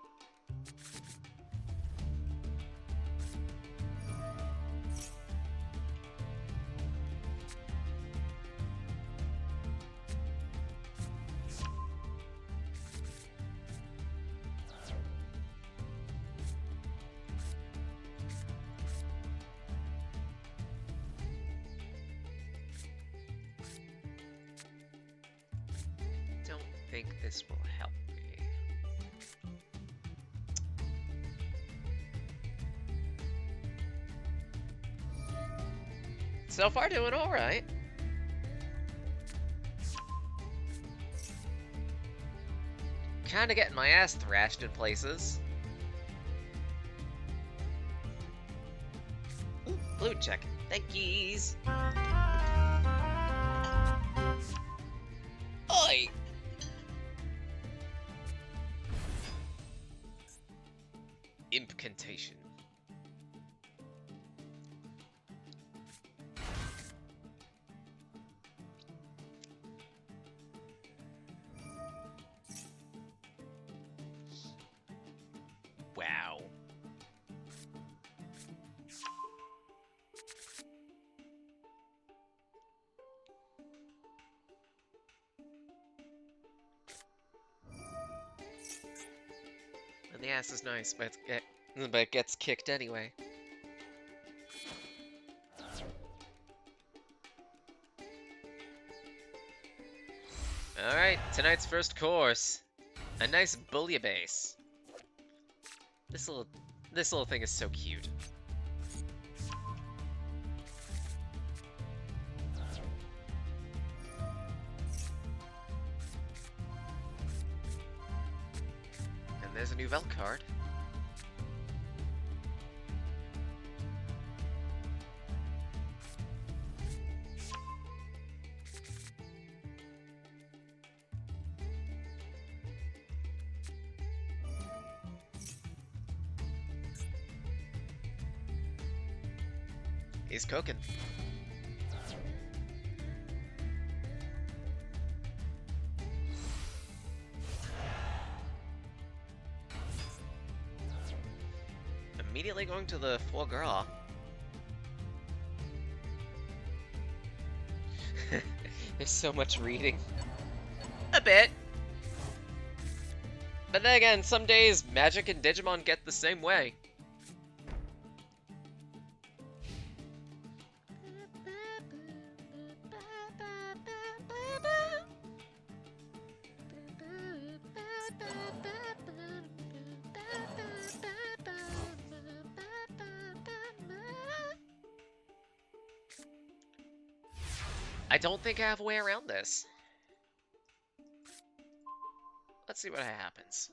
Don't think this will help me. So far, doing all right. Kind of getting my ass thrashed in places. Fluid check. Thankies. Oi! Incantation. Wow. And the ass is nice, but it gets kicked anyway. Alright, tonight's first course. A nice bouillabaisse. This little thing is so cute. And there's a new Vel card. He's cooking. Immediately going to the foie gras. There's so much reading. A bit. But then again, some days Magic and Digimon get the same way. I don't think I have a way around this. Let's see what happens.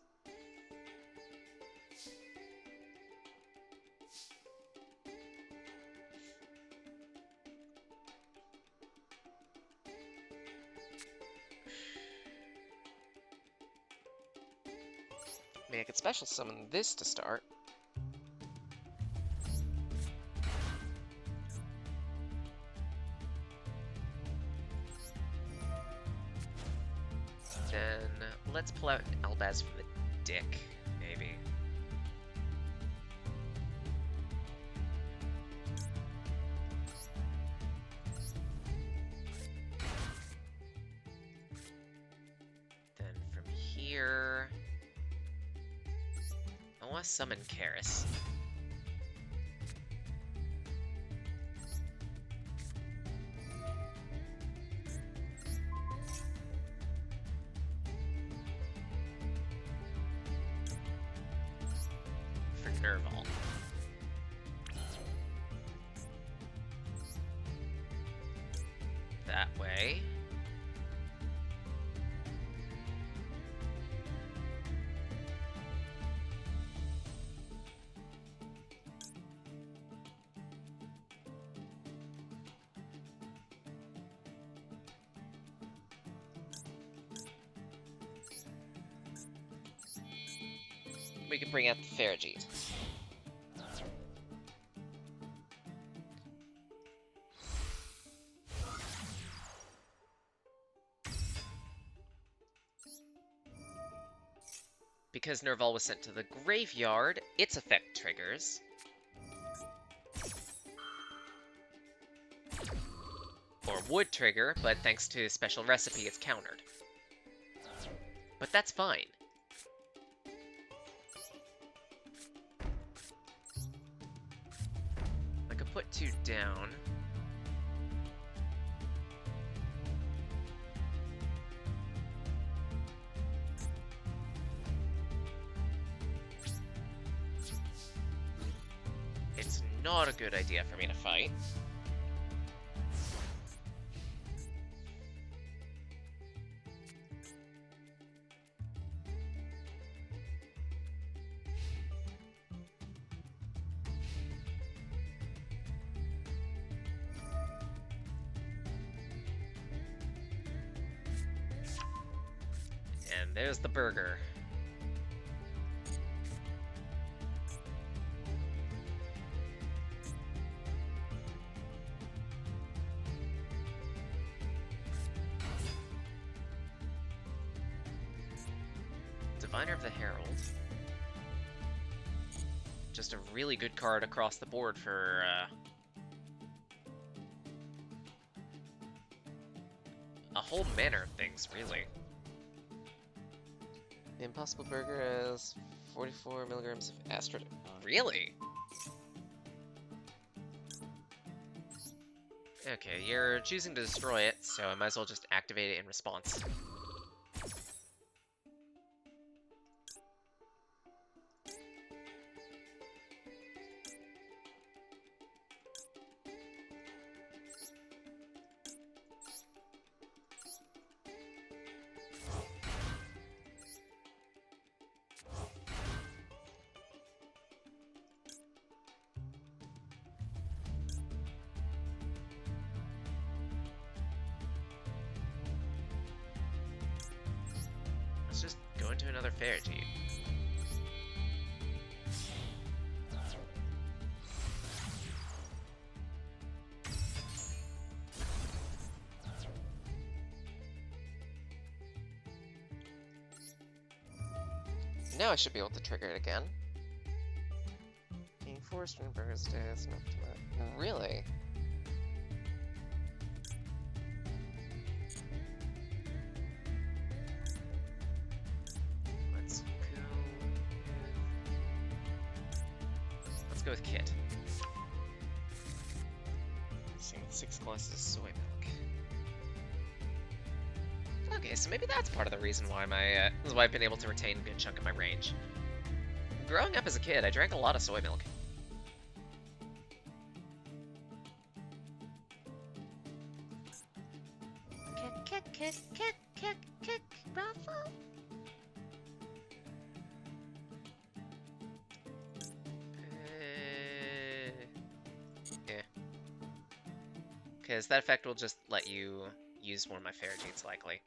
I mean, I could special summon this to start. Then let's pull out an Elbaz from the dick, maybe. Then from here, I want to summon Karis. For Nerval. That way. We can bring out the Farigite. Because Nerval was sent to the graveyard, its effect triggers. Or would trigger, but thanks to a special recipe, it's countered. But that's fine. I could put 2 down. It's not a good idea for me to fight. there's the burger. Diviner of the Herald. Just a really good card across the board for a whole manner of things, really. The Impossible Burger has 44 milligrams of estrogen. Really? Okay, you're choosing to destroy it, so I might as well just activate it in response. Let's just go into another Ferrigene. Now I should be able to trigger it again. Being forced when burgers days and ultimate. Really? Let's go with Kit. Same with 6 glasses of soy milk. Okay, so maybe that's part of the reason why this is why I've been able to retain a good chunk of my range. Growing up as a kid, I drank a lot of soy milk. Kick, Raffle. Yeah. Because that effect will just let you use one of my Ferrigenes, likely.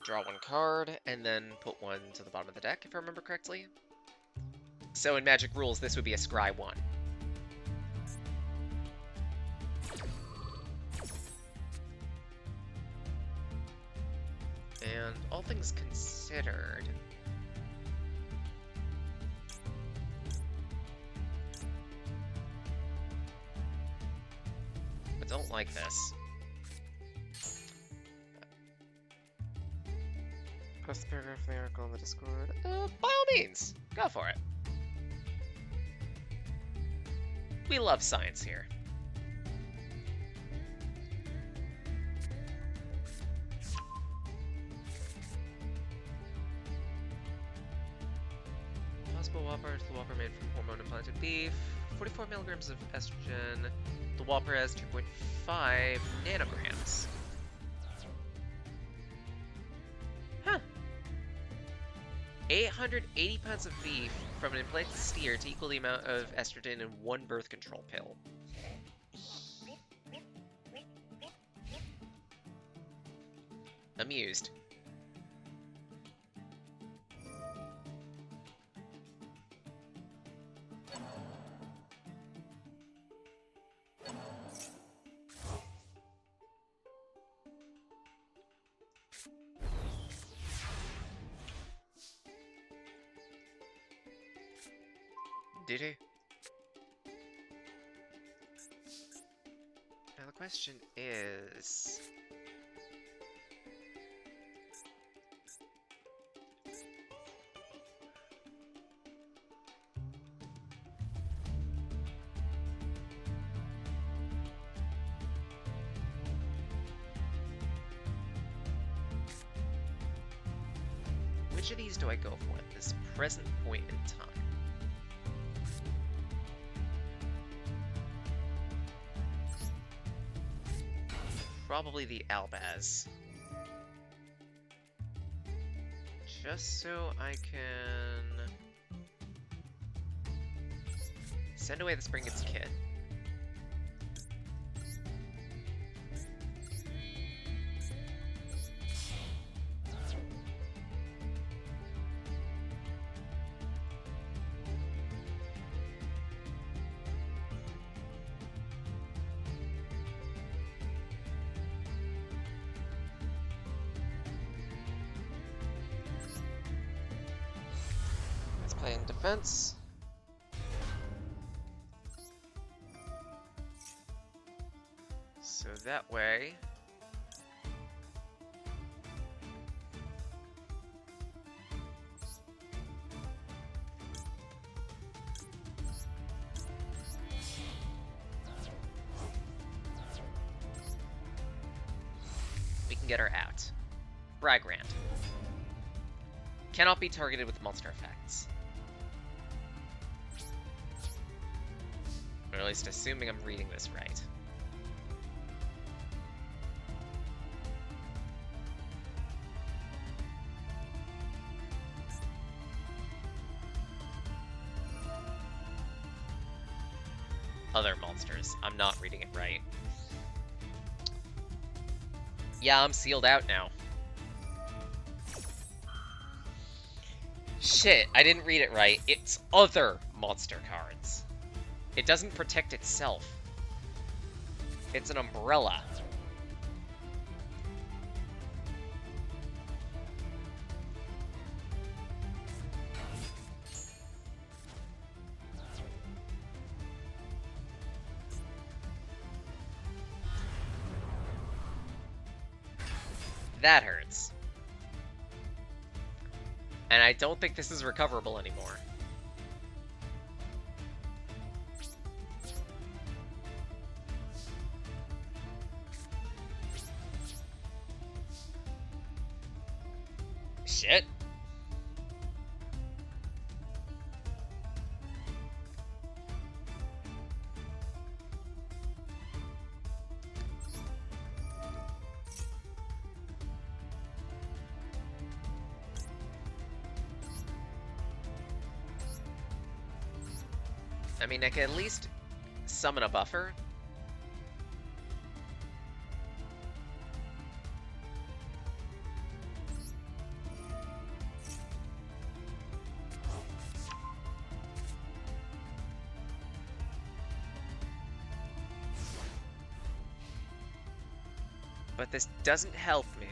Draw one card, and then put one to the bottom of the deck, if I remember correctly. So in Magic Rules, this would be a Scry 1. And all things considered... I don't like this. Post the paragraph of the article in the Discord. By all means, go for it. We love science here. Possible Whopper is the Whopper made from hormone-implanted beef. 44 milligrams of estrogen. The Whopper has 2.5 nanograms. Huh. 880 pounds of beef from an implanted steer to equal the amount of estrogen in one birth control pill. Amused. Did he? Now the question is... which of these do I go for at this present point in time? probably the Albaz. Just so I can send away the Springet's kit. Let's play in defense. So that way, we can get her out. Bragrand. Cannot be targeted with monster effects. Or at least assuming I'm reading this right. Other monsters. I'm not reading it right. Yeah, I'm sealed out now. Shit, I didn't read it right. It's other monster cards. It doesn't protect itself. It's an umbrella. That hurts. And I don't think this is recoverable anymore. Shit. I mean, I can at least summon a buffer. But this doesn't help me.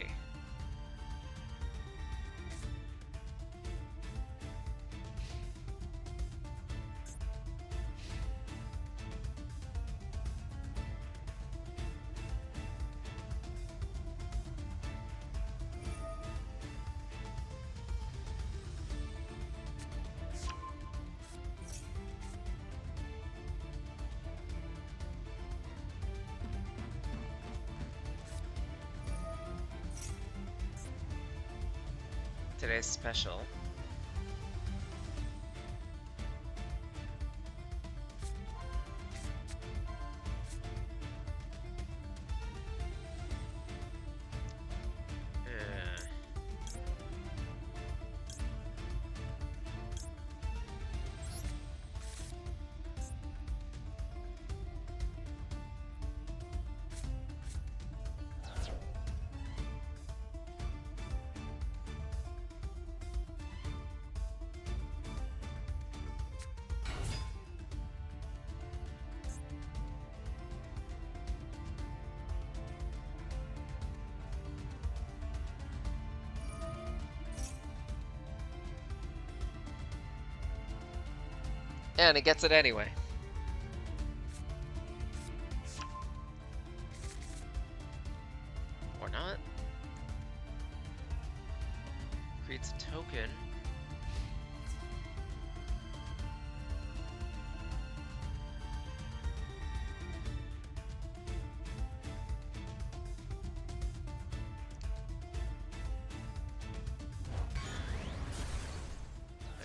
Today's special. And it gets it anyway. Or not. Creates a token.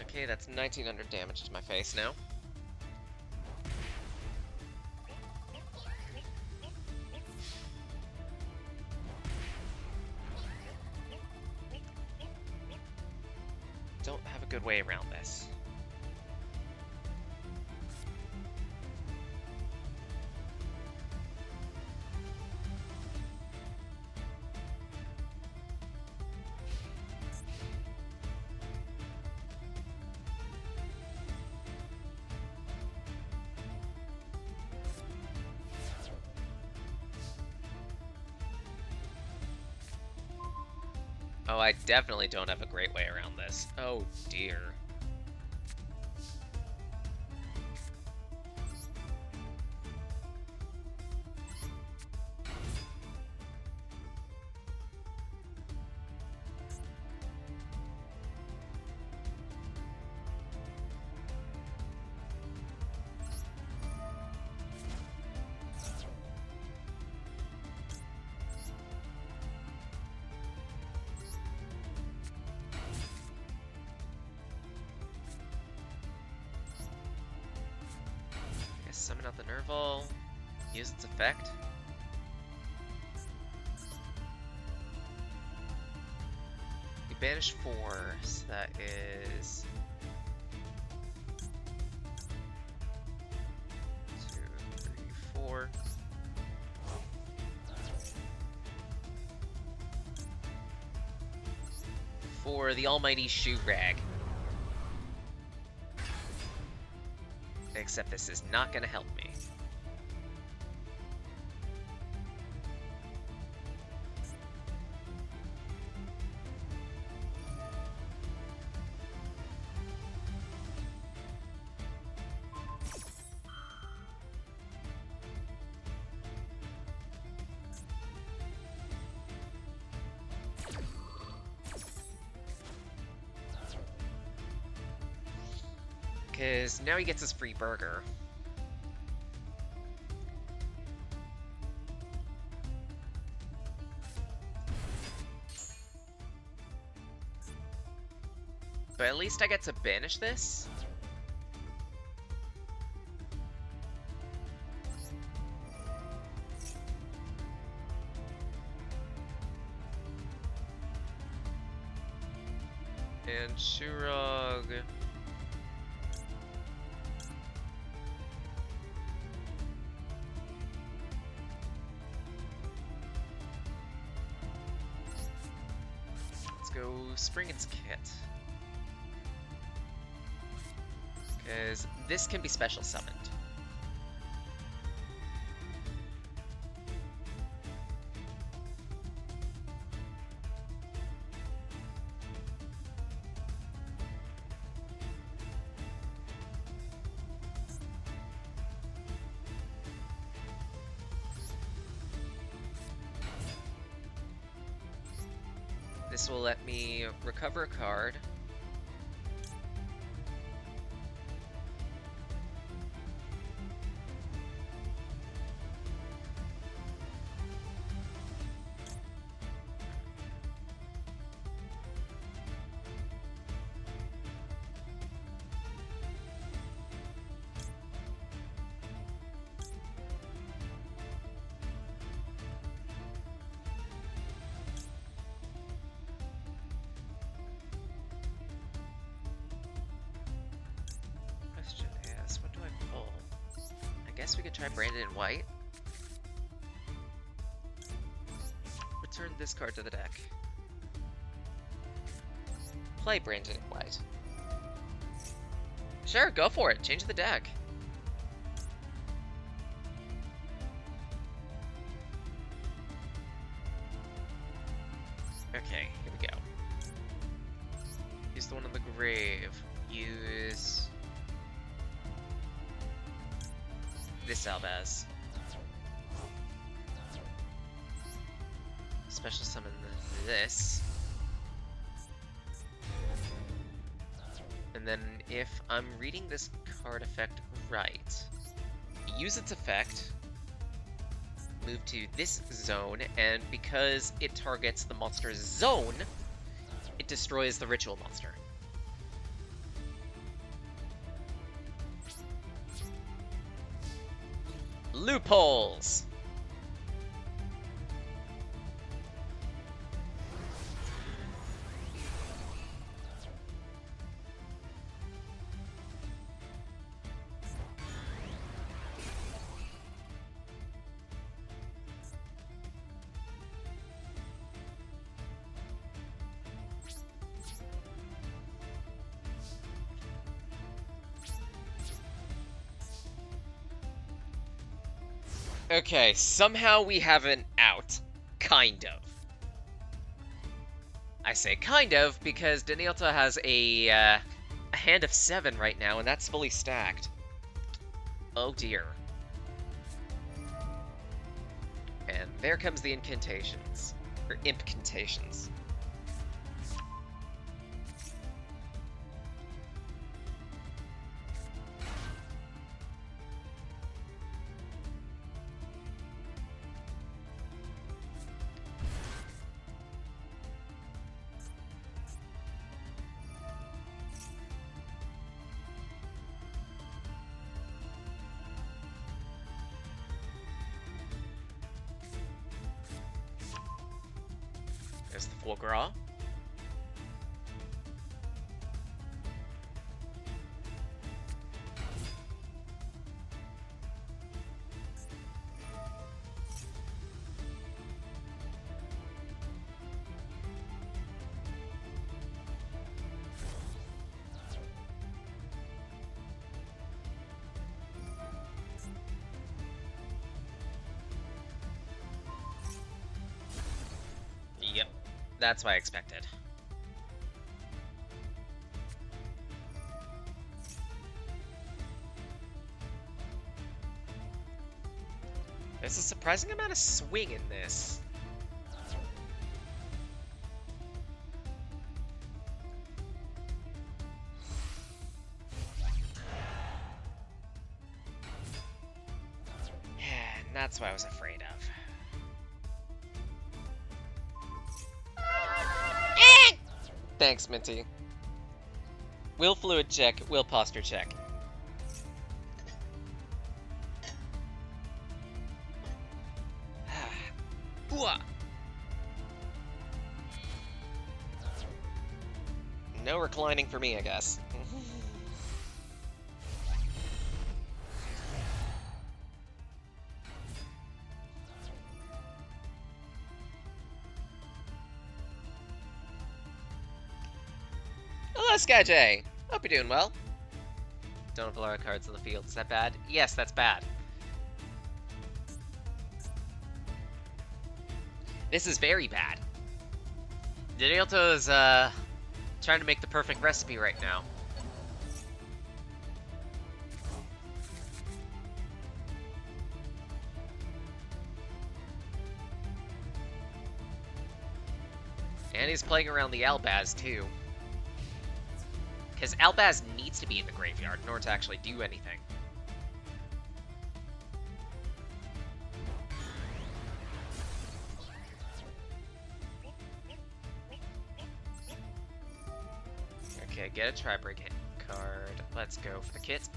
Okay, that's 1900 damage to my face now. don't have a good way around this. Oh, I definitely don't have a great way around this. Oh dear. Summon out the Nerval, use its effect. We banish 4, so that is 2, 3, 4. For the almighty Shoe Rag. Except this is not going to help me. Because now he gets his free burger. But at least I get to banish this. And Shurog. Let's go Springen's Kit. Because this can be special summoned. This will let me recover a card. Question is, what do I pull? I guess we could try Branded in White. Return this card to the deck. Play Branded in White. Sure, go for it. Change the deck. Okay, here we go. Use the one on the grave. Use this Albaz. Special summon this. And then if I'm reading this card effect right, use its effect, move to this zone, and because it targets the monster's zone, it destroys the ritual monster. Loopholes! Okay, somehow we have an out. Kind of. I say kind of because Danielta has a hand of 7 right now, and that's fully stacked. Oh dear. And there comes the incantations. Or impcantations. There's the foie gras. Yep, that's what I expected. There's a surprising amount of swing in this. And that's what I was afraid of. Thanks, Minty. Will fluid check, will posture check. No reclining for me, I guess. Hello, Sky J. Hope you're doing well. Don't have a lot of cards on the field. Is that bad? Yes, that's bad. This is very bad. Danielto is trying to make the perfect recipe right now. And he's playing around the Albaz too. Because Albaz needs to be in the graveyard in order to actually do anything. Okay, get a Tri-Break card. Let's go for the kit.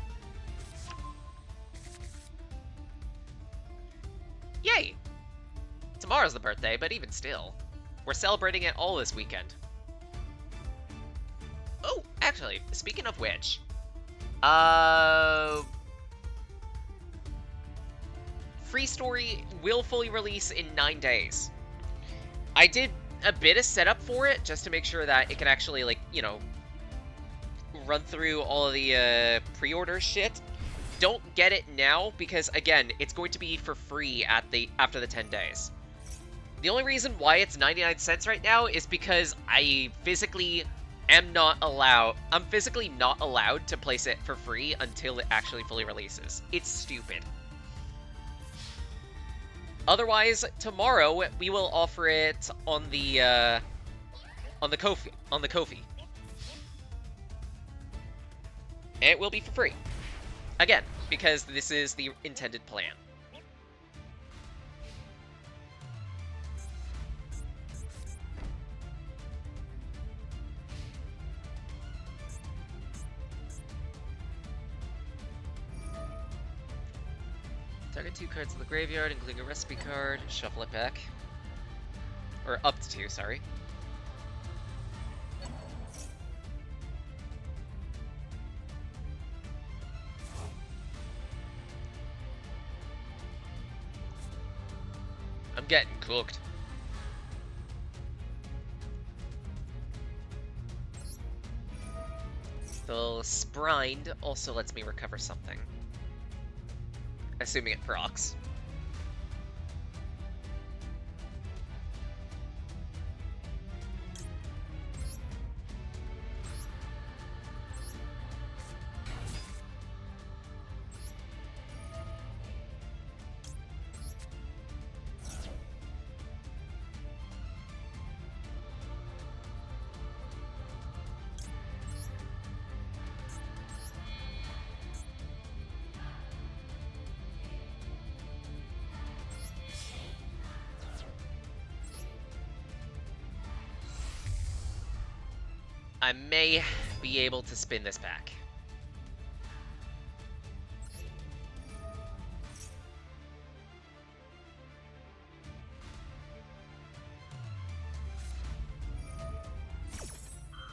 Yay! Tomorrow's the birthday, but even still. We're celebrating it all this weekend. Oh, actually, speaking of which, Free Story will fully release in 9 days. I did a bit of setup for it just to make sure that it could actually, like, you know, run through all of the pre-order shit. Don't get it now because, again, it's going to be for free after the 10 days. The only reason why it's 99 cents right now is because I'm physically not allowed to place it for free until it actually fully releases. It's stupid. Otherwise, tomorrow we will offer it on the Ko-fi. And it will be for free. Again, because this is the intended plan. Target 2 cards in the graveyard, including a recipe card. Shuffle it back. Or up to 2, sorry. I'm getting cooked. The Sprind also lets me recover something. Assuming it procs. I may be able to spin this back.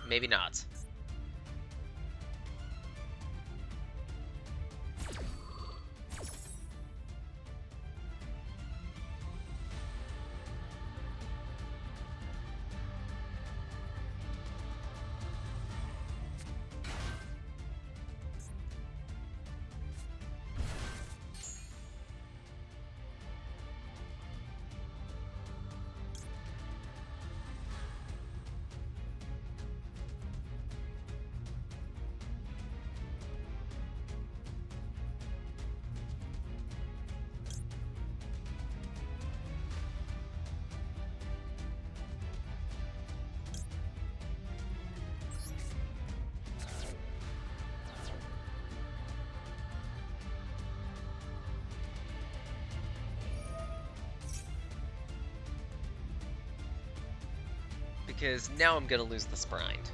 Maybe not. Because now I'm gonna lose the sprite.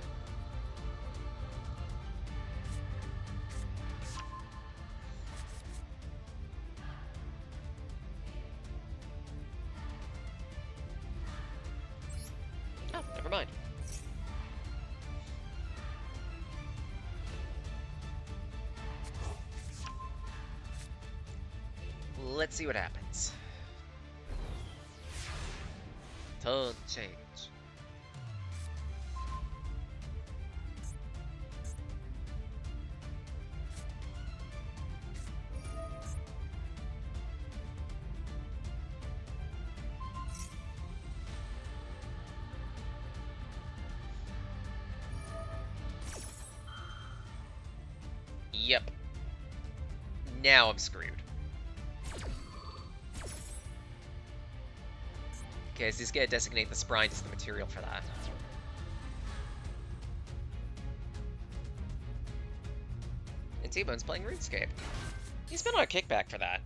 Oh, never mind. Let's see what happens. Turn change. Yep. Now I'm screwed. Okay, so he's gonna designate the sprite as the material for that. And T-Bone's playing RuneScape. He's been on a kickback for that.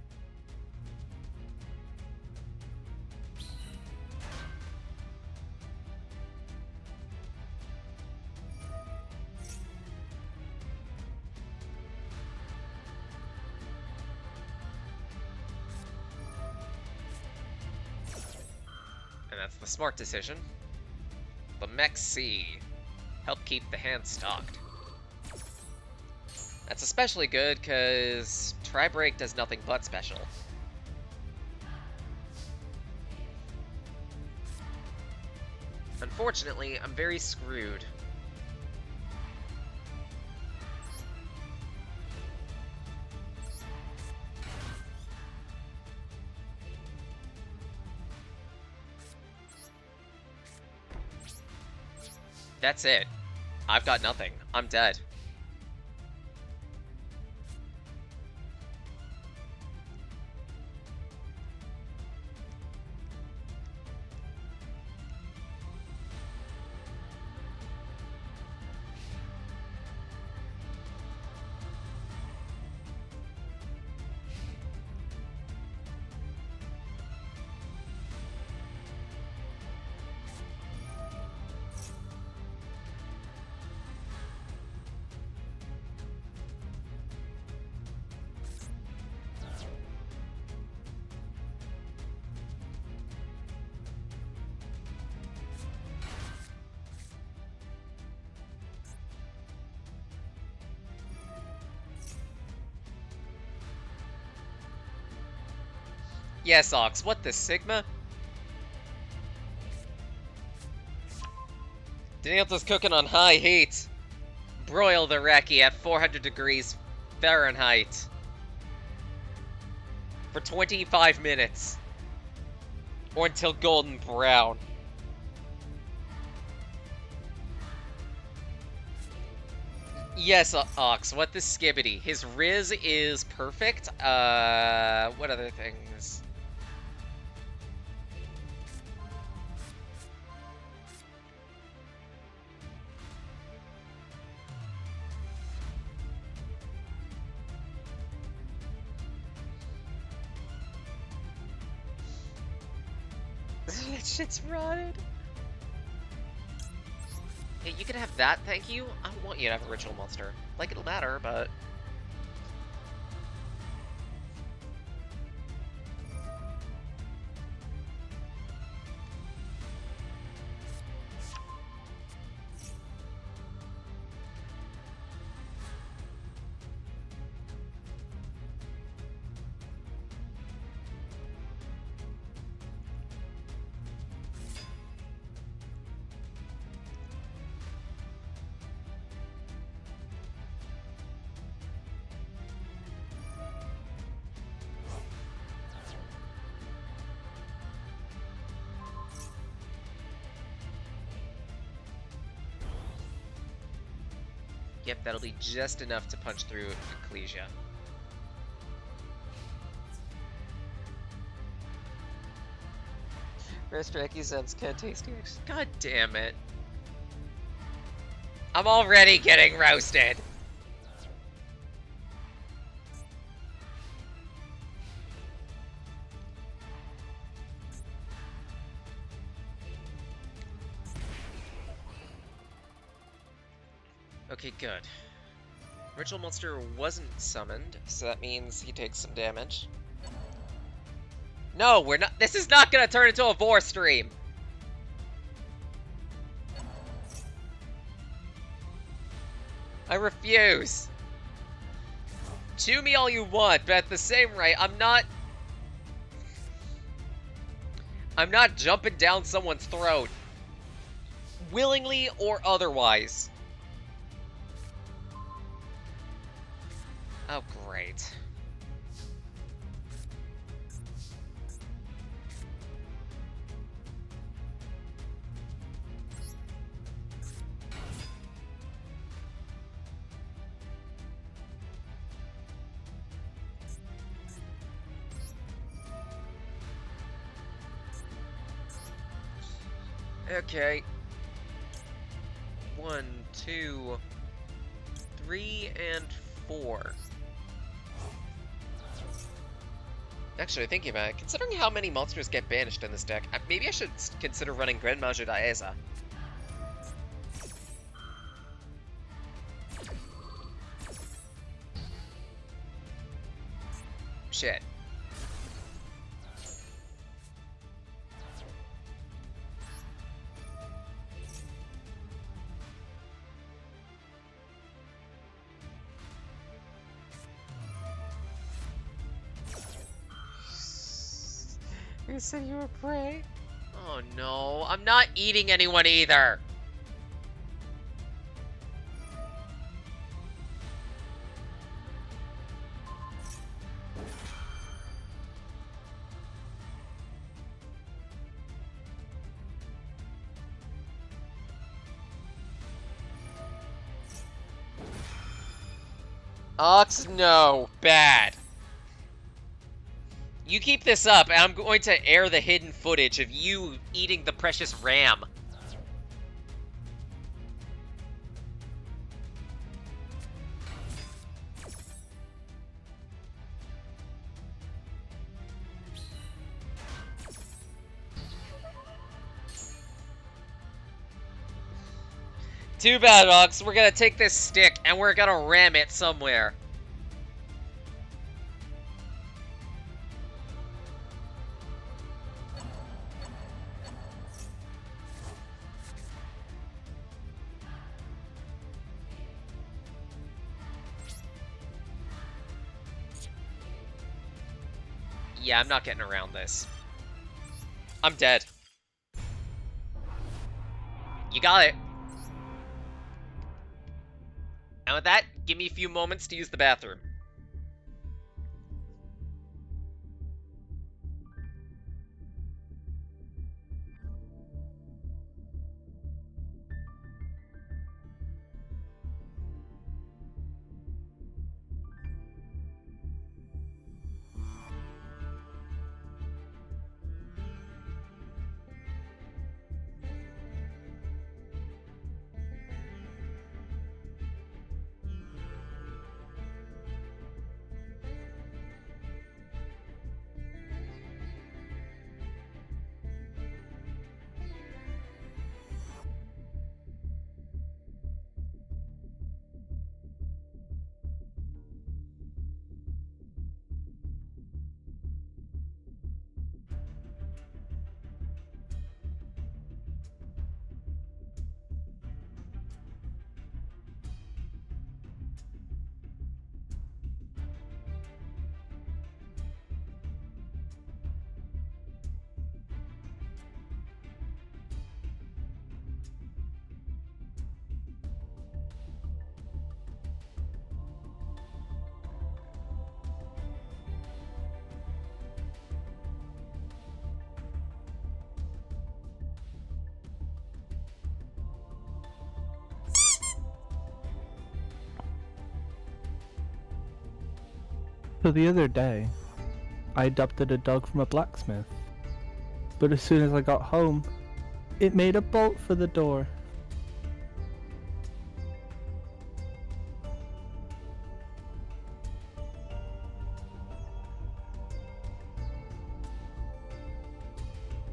And that's the smart decision. The Mech C. Help keep the hand stocked. That's especially good because Tri-Break does nothing but special. Unfortunately, I'm very screwed. That's it. I've got nothing. I'm dead. Yes, Ox, what the Sigma? Daniel's cooking on high heat. Broil the Reki at 400 degrees Fahrenheit for 25 minutes. Or until golden brown. Yes, Ox, what the skibbity? His Riz is perfect. What other things? That shit's rotted. Yeah, you can have that, thank you. I don't want you to have a ritual monster. Like, it'll matter, but... Yep, that'll be just enough to punch through Ecclesia. Restraki sounds kind of tasty. God damn it. I'm already getting roasted. Okay, good. Ritual monster wasn't summoned, so that means he takes some damage. No, we're not. This is not gonna turn into a Vor stream. I refuse. Chew me all you want, but at the same rate, I'm not jumping down someone's throat. Willingly or otherwise. Oh, great. Okay. 1, 2, 3, and 4. Actually, thinking about it, considering how many monsters get banished in this deck, maybe I should consider running Grand Majo Daeza. Shit. You said you were prey? Oh no, I'm not eating anyone either! Ox, no. Bad. You keep this up, and I'm going to air the hidden footage of you eating the precious ram. Too bad, Ox. We're gonna take this stick, and we're gonna ram it somewhere. Yeah, I'm not getting around this. I'm dead. You got it. And with that, give me a few moments to use the bathroom. So the other day, I adopted a dog from a blacksmith. But as soon as I got home, it made a bolt for the door.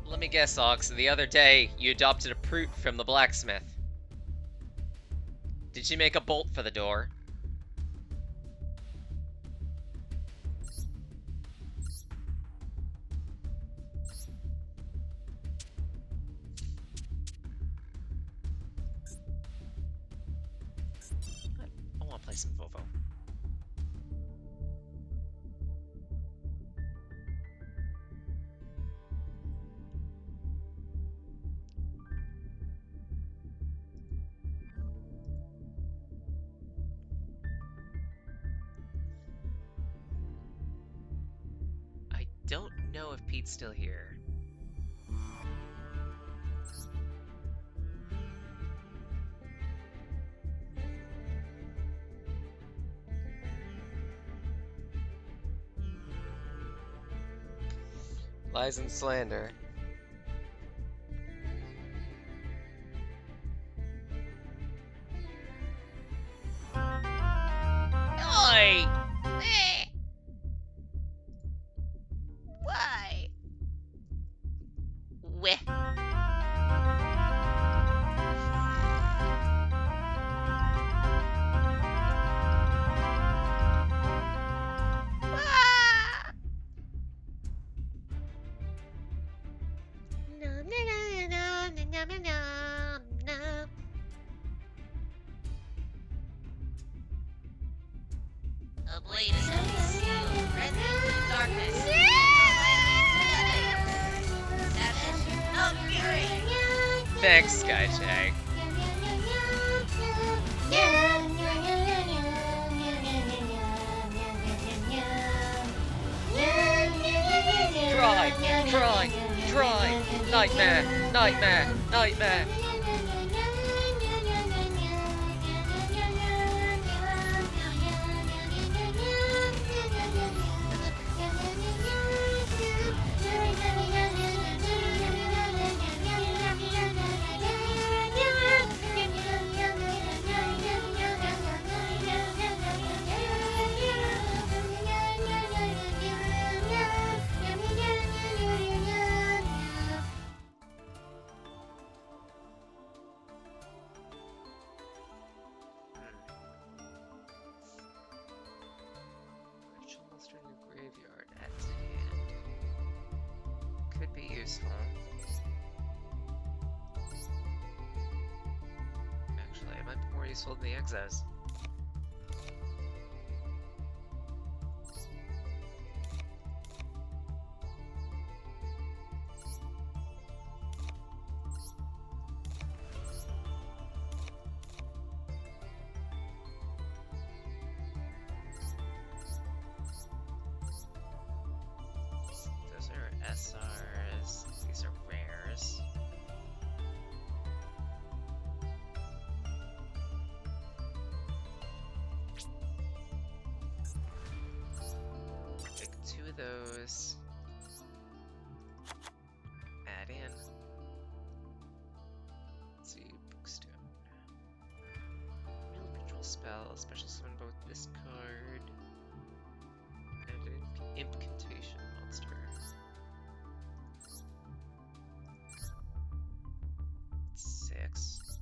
Let me guess, Ox. The other day, you adopted a Proot from the blacksmith. Did she make a bolt for the door? I want to play some Vovo. I don't know if Pete's still here. Lies and slander. Oi! Eh. Why? Weh. Ah! No, no, no, no, no, no, no, no, no. A blade is concealed, present in the darkness. Savage of fury. Thanks, Skyjay. Cry, cry, cry. Nightmare, nightmare, nightmare. Ritual in the graveyard at hand. Could be useful. Actually, it might be more useful than the Exos. Those are SRs. These are rares. Pick 2 of those. Add in. Let's see, bookstone. Real ritual spell, special summon both this card and an incantation monster. Six.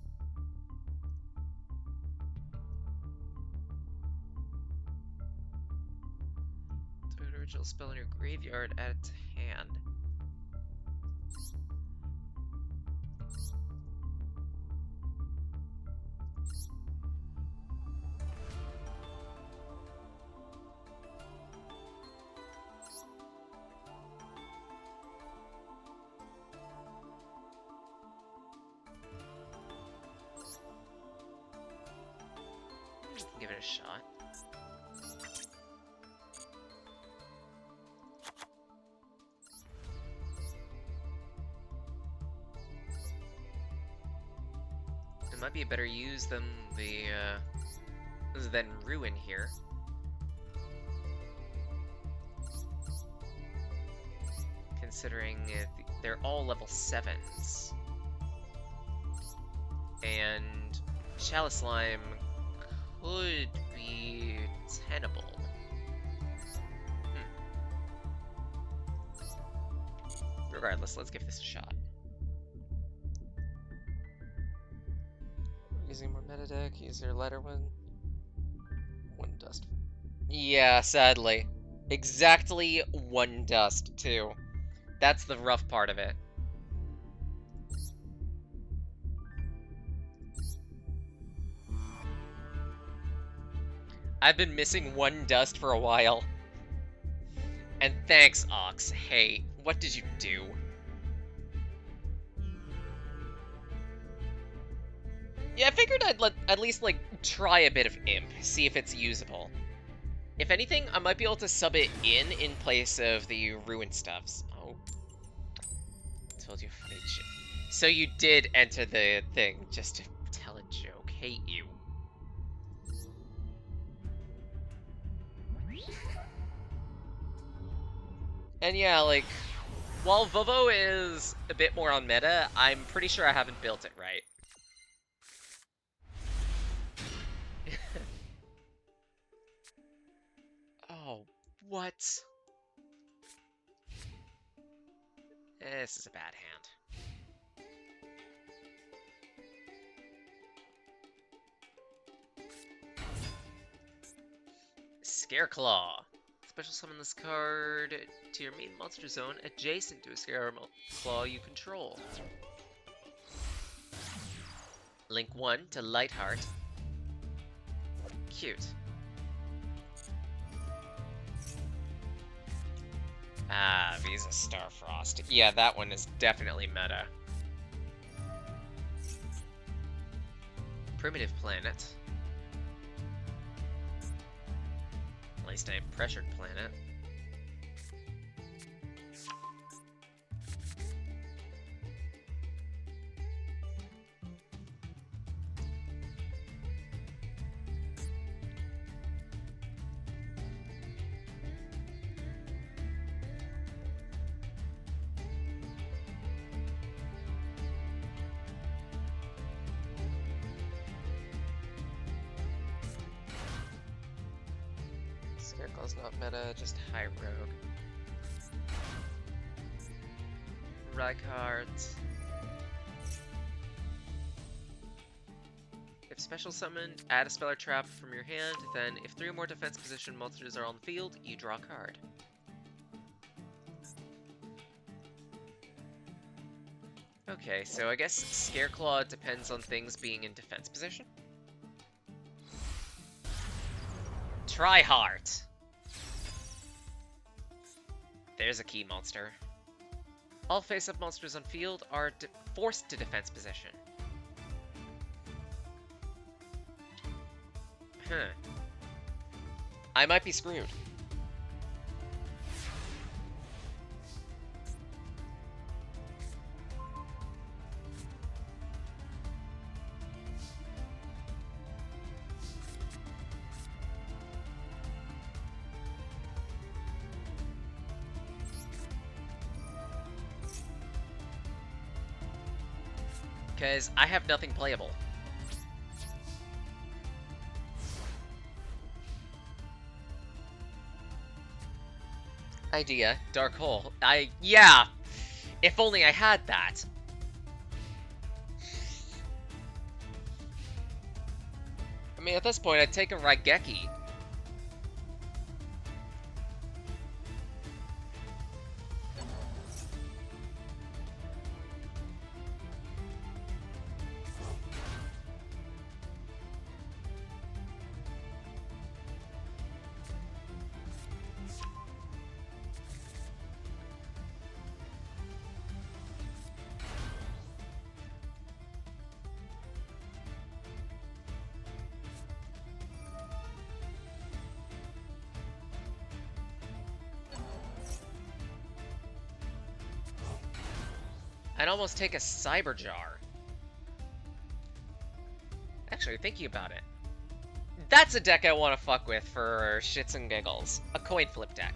Throw an original spell in your graveyard at hand. Give it a shot. It might be a better use than the than Ruin here. considering they're all level 7s. And Chalice Slime could be tenable. Regardless, let's give this a shot. Using more meta deck, use your lighter one. One dust. Yeah, sadly. Exactly one dust, too. That's the rough part of it. I've been missing one dust for a while. And thanks, Ox. Hey, what did you do? Yeah, I figured I'd at least, like, try a bit of Imp, see if it's usable. If anything, I might be able to sub it in place of the Ruined Stuffs. Oh. Told you funny joke. So you did enter the thing just to tell a joke. Hate you. And yeah, like, while Vovo is a bit more on meta, I'm pretty sure I haven't built it right. Oh, what? This is a bad hand. Scareclaw. Special summon this card to your main monster zone adjacent to a Scareclaw you control. Link 1 to Lightheart. Cute. Ah, Visa Starfrost. Yeah, that one is definitely meta. Primitive Planet. At least a pressured planet. Scareclaw's not meta, just high rogue. Rykart. If special summoned, add a spell or trap from your hand, then if 3 or more defense position monsters are on the field, you draw a card. Okay, so I guess Scareclaw depends on things being in defense position. Tryhard. There's a key monster. All face-up monsters on field are forced to defense position. Huh. I might be screwed. Because I have nothing playable. Idea, Dark Hole. Yeah! If only I had that. I mean, at this point, I'd take a Raigeki. I'd almost take a Cyber Jar. Actually, thinking about it, that's a deck I want to fuck with for shits and giggles. A coin flip deck.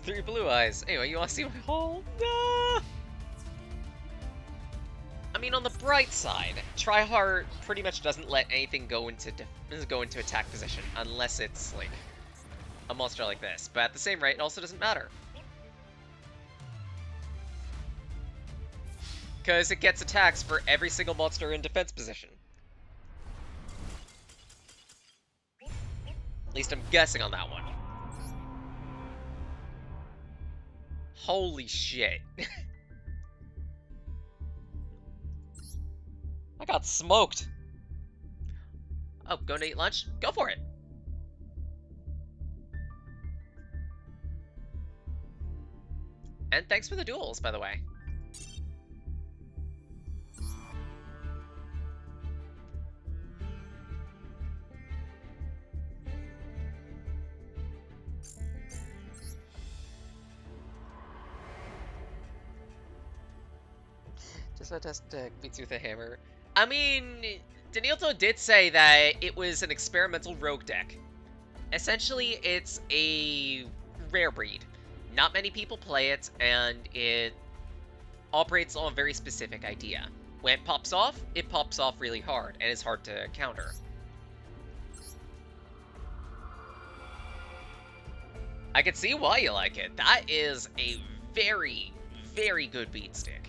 3 blue eyes. Anyway, you wanna see my haul? No! I mean, on the bright side, Tryhard pretty much doesn't let anything go into attack position unless it's like a monster like this. But at the same rate, it also doesn't matter. Because it gets attacks for every single monster in defense position. At least I'm guessing on that one. Holy shit. I got smoked. Oh, going to eat lunch? Go for it. And thanks for the duels, by the way. Just a test deck beats you with a hammer. I mean, Danielto did say that it was an experimental rogue deck. Essentially, it's a rare breed. Not many people play it, and it operates on a very specific idea. When it pops off really hard, and it's hard to counter. I can see why you like it. That is a very, very good beat stick.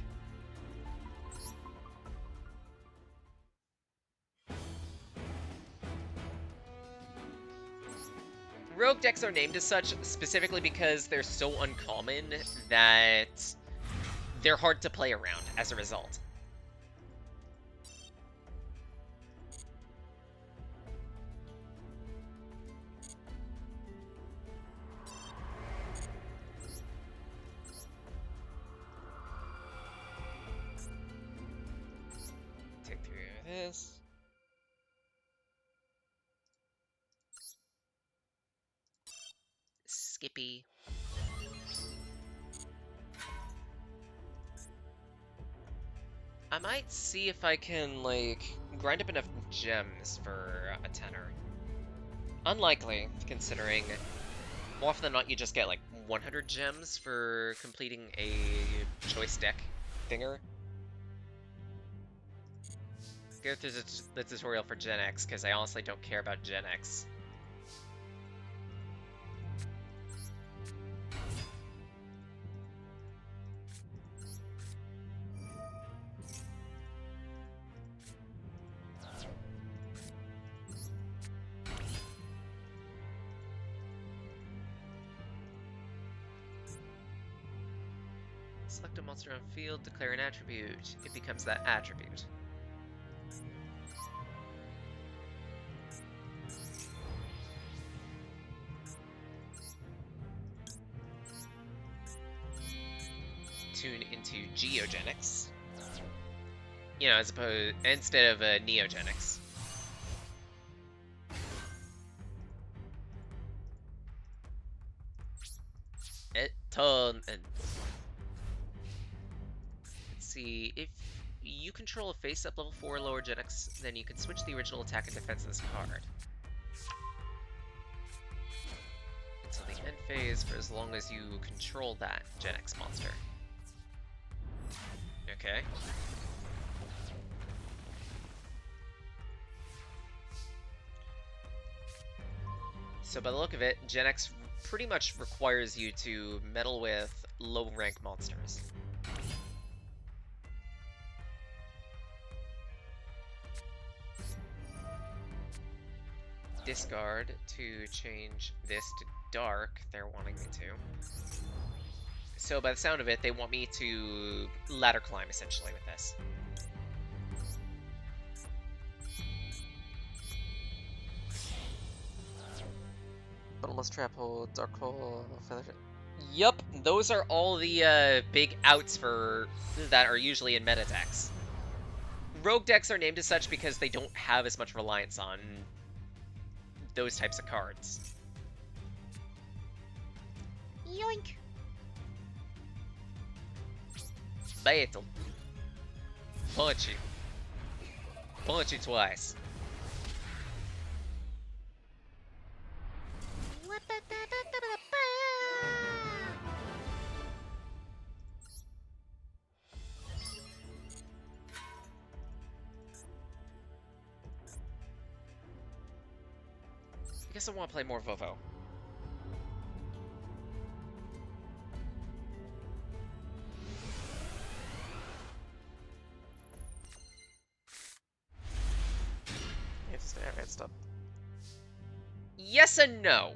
Rogue decks are named as such specifically because they're so uncommon that they're hard to play around as a result. Take 3 of this. Skippy. I might see if I can, like, grind up enough gems for a tenner. Unlikely, considering more often than not you just get, like, 100 gems for completing a choice deck thinger. Go through the tutorial for Gen X, because I honestly don't care about Gen X. Select a monster on field, declare an attribute. It becomes that attribute. Tune into Geogenics. You know, instead of Neogenics. Let's see, if you control a face-up level 4 lower Genix, then you can switch the original attack and defense of this card. Until the end phase for as long as you control that Genix monster. Okay. So by the look of it, Gen X pretty much requires you to meddle with low-rank monsters. Discard to change this to dark, they're wanting me to. So by the sound of it, they want me to ladder climb, essentially, with this. Bottomless Trap Hole, Dark Hole, Feather... Yup, those are all the big outs for that are usually in meta decks. Rogue decks are named as such because they don't have as much reliance on those types of cards. Yoink. Battle. Punch you. Punch you twice. I guess I want to play more Vovo. It's advanced up. Yes and no.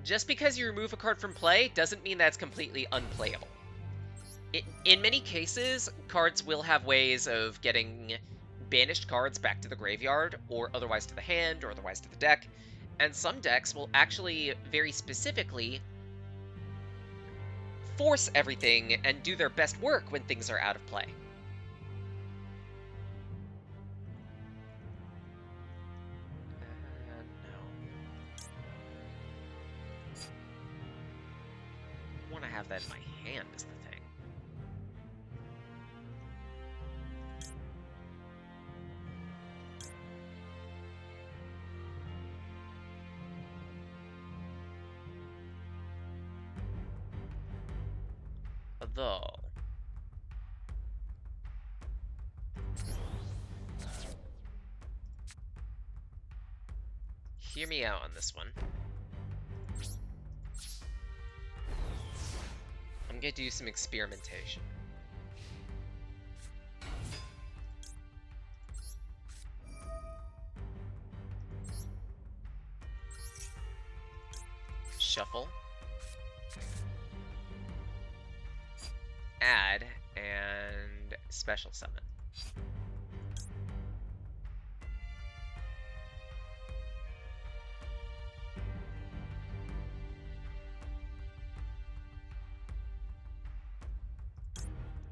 Just because you remove a card from play doesn't mean that's completely unplayable. In many cases, cards will have ways of getting banished cards back to the graveyard, or otherwise to the hand, or otherwise to the deck, and some decks will actually very specifically force everything and do their best work when things are out of play. No. I want to have that in my hand is the thing. Though. Hear me out on this one. I'm gonna do some experimentation. Shuffle. Add, and special summon.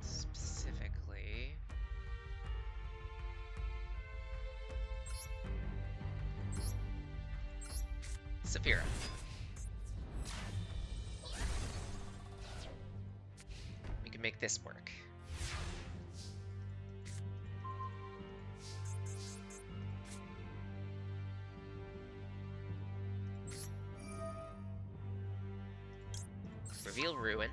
Specifically... Saphira. We can make this work. Reveal Ruin.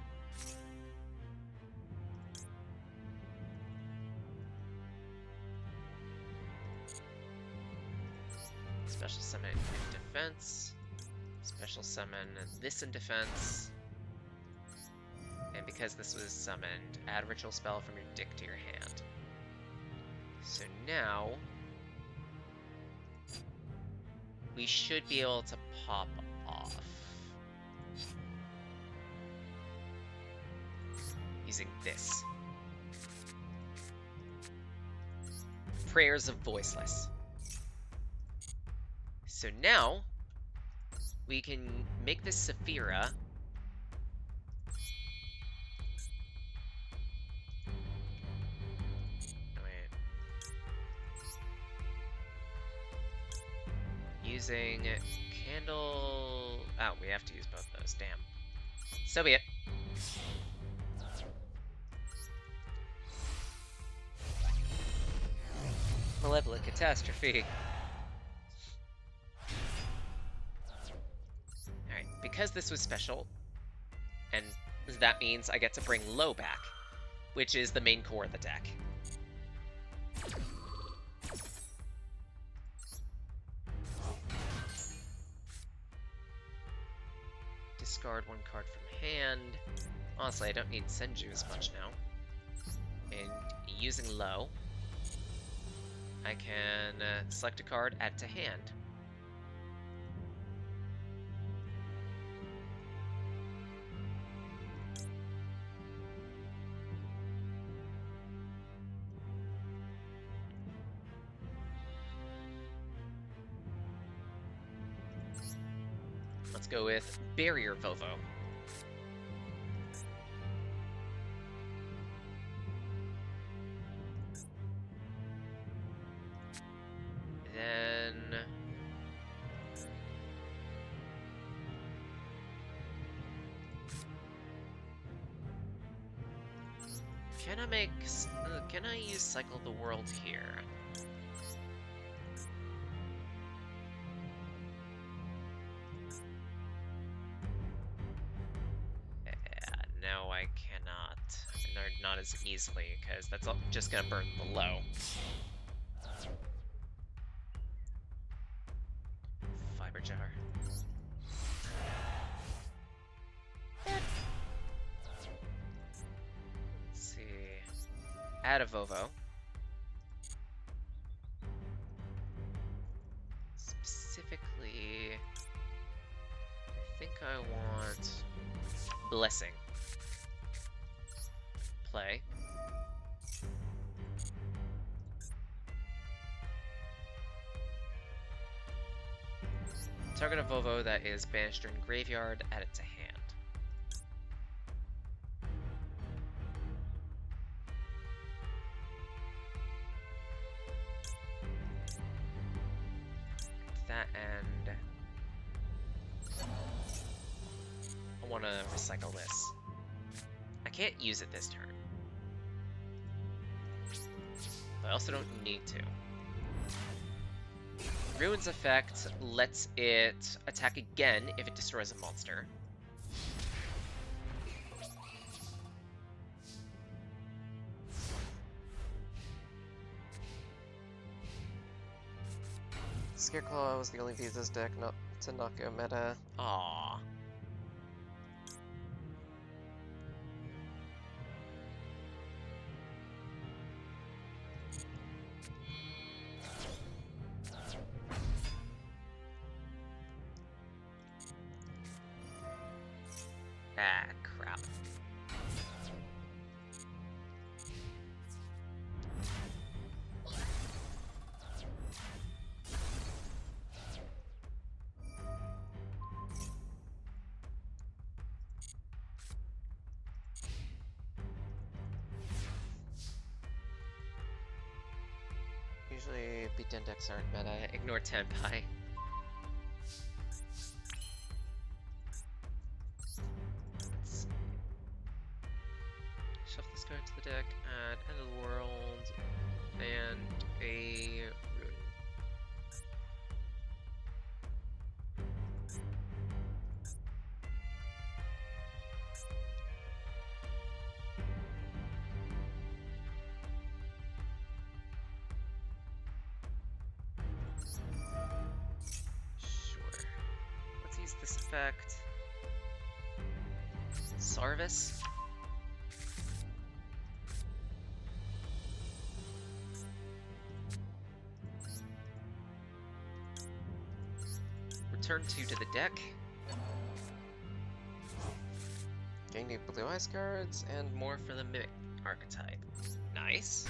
Special summon in defense. Special summon this in defense. And because this was summoned, add ritual spell from your deck to your hand. So now we should be able to pop off using this. Prayers of Voiceless. So now we can make this Saphira using candle. Oh, we have to use both those. Damn. So be it. Malevolent Catastrophe. Alright, because this was special, and that means I get to bring Low back, which is the main core of the deck. Discard one card from hand. Honestly, I don't need Senju as much now. And using Low, I can select a card, add to hand. Let's go with Barrier Vovo. Then... Can I use Cycle of the World here? No, I cannot. Not as easily, because that's just gonna burn the Low. jar. Let's see. Add a Vovo. Specifically, I think I want Blessing. Play. Target a Vovo that is banished during graveyard, add it to hand. To that end, I want to recycle this. I can't use it this turn. But I also don't need to. Ruin's effect lets it attack again if it destroys a monster. Scareclaw was the only V this deck not to knock out meta. Aww. Ah, crap. Usually beatdown decks aren't meta. Ignore Tenpai. Shuffle this card to the deck, add End of the World, and a Ruin. Sure. Let's use this effect. Sarvis. Return 2 to the deck. Gain new blue eyes cards and More for the Mimic archetype. Nice.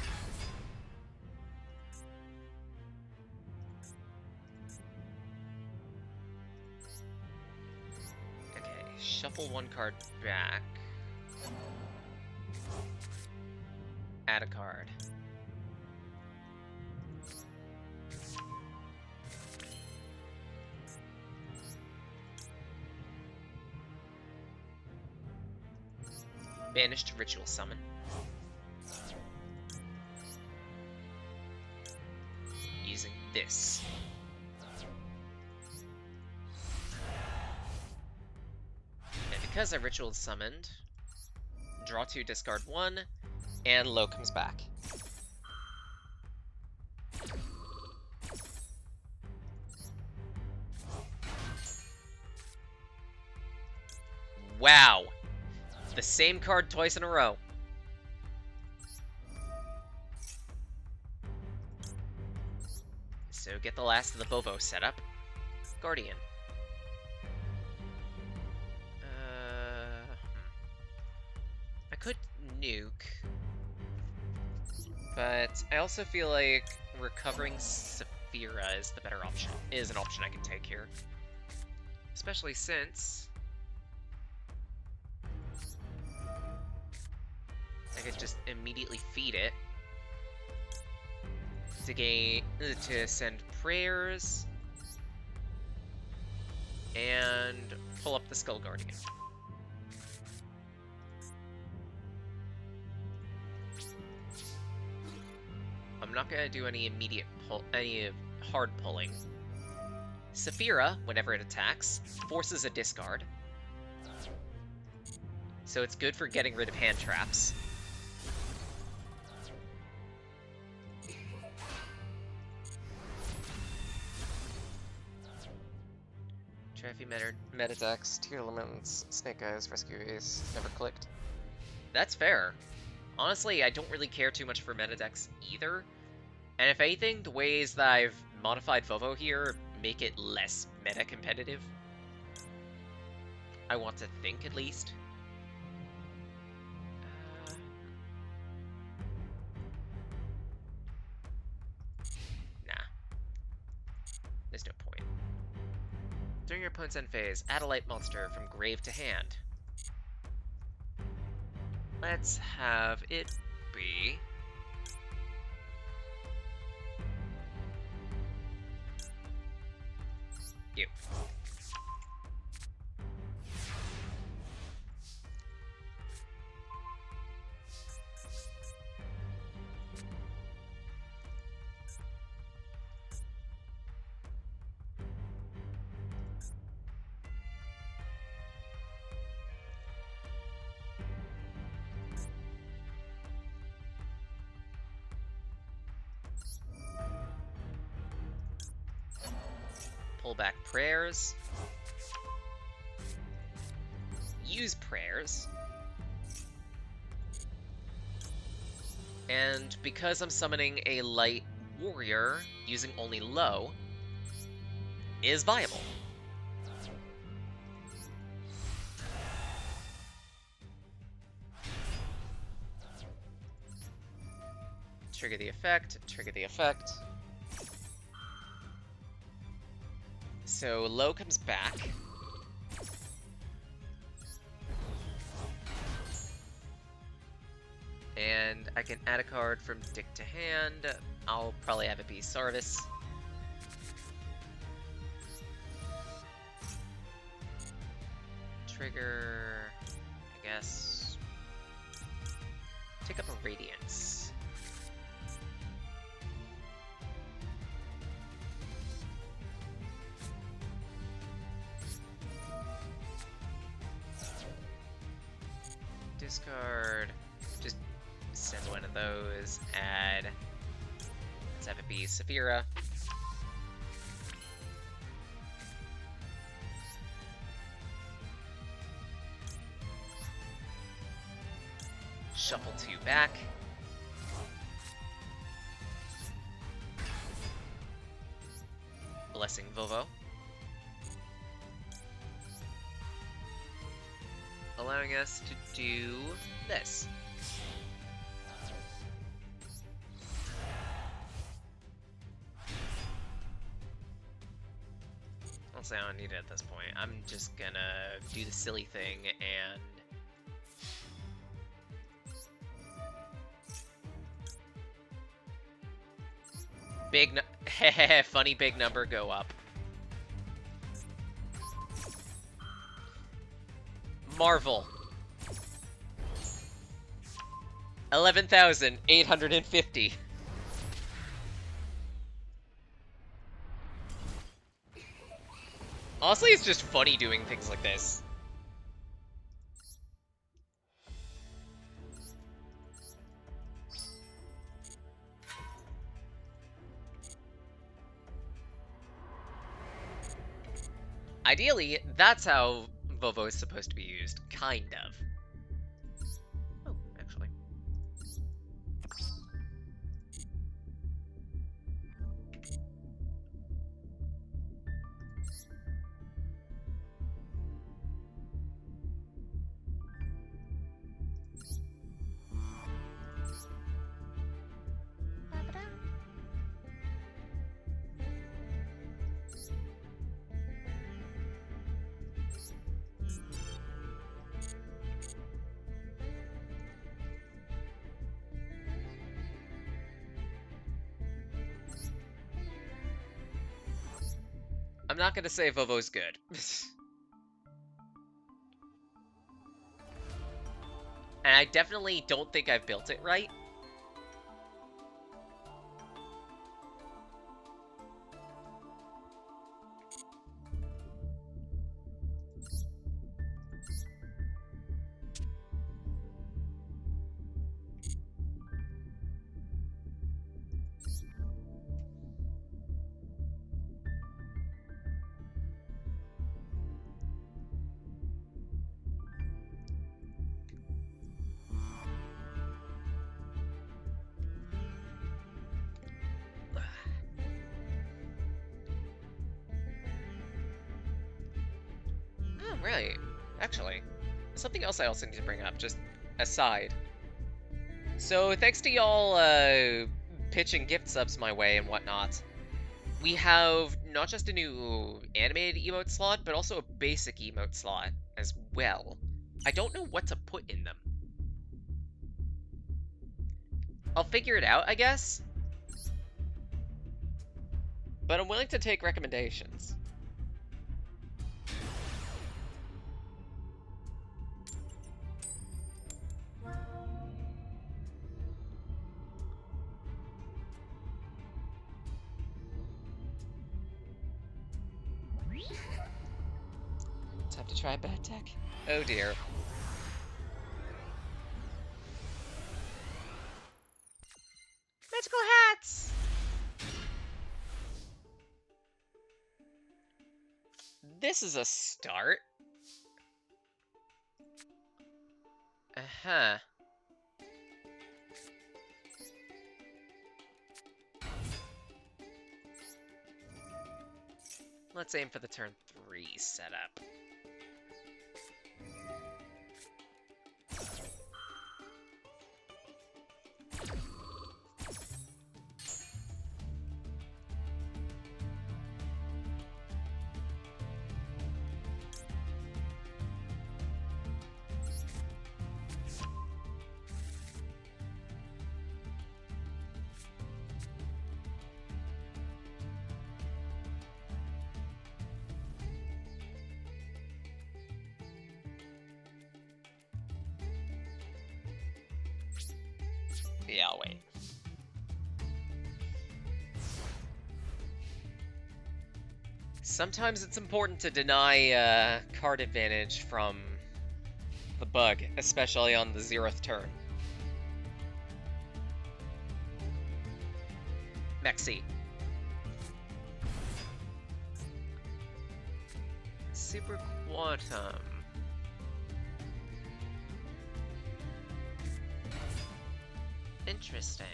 Okay, shuffle one card back. Add a card. Banished Ritual Summon. Using this. And because I Ritual Summoned, draw 2, discard 1, and Low comes back. Wow! The same card twice in a row. So get the last of the Vovo setup. Guardian. I could nuke, but I also feel like recovering Saphira is the better option. Is an option I can take here, especially since I could just immediately feed it to send prayers and pull up the Skull Guardian. I'm not gonna do any immediate hard pulling. Saphira, whenever it attacks, forces a discard, so it's good for getting rid of hand traps. Trophy Metadex, tier limits, Snake Eyes, Rescue Ace, never clicked. That's fair. Honestly, I don't really care too much for Metadex either. And if anything, the ways that I've modified Vovo here make it less meta-competitive. I want to think, at least. Nah. There's no point. During your opponent's end phase, add a light monster from grave to hand. Let's have it be... you. Pull back prayers. Use prayers. And because I'm summoning a light warrior using only low is viable. Trigger the effect, trigger the effect. So low comes back. And I can add a card from deck to hand. I'll probably have it be Sarvis. Trigger, I guess. Take up a Radiance. Discard. Just send one of those. Add. Let's have it be Saphira. Shuffle 2 back. Blessing Vovo. Allowing us to do this. Honestly, I don't need it at this point. I'm just gonna do the silly thing and... funny big number go up. Marvel. 11,850. Honestly, it's just funny doing things like this. Ideally, that's how Vovo is supposed to be used. Kind of. Oh, actually. I'm not gonna say Vovo's good. And I definitely don't think I've built it right. right. Actually, something else I also need to bring up, just aside. So, thanks to y'all pitching gift subs my way and whatnot, we have not just a new animated emote slot, but also a basic emote slot as well. I don't know what to put in them. I'll figure it out, I guess. But I'm willing to take recommendations. Time to try a bad tech. Oh dear. Magical hats! This is a start. Uh-huh. Let's aim for the turn 3 setup. Yeah, I'll wait. Sometimes it's important to deny card advantage from the bug, especially on the 0th turn. Mexi. Super Quantum. Interesting.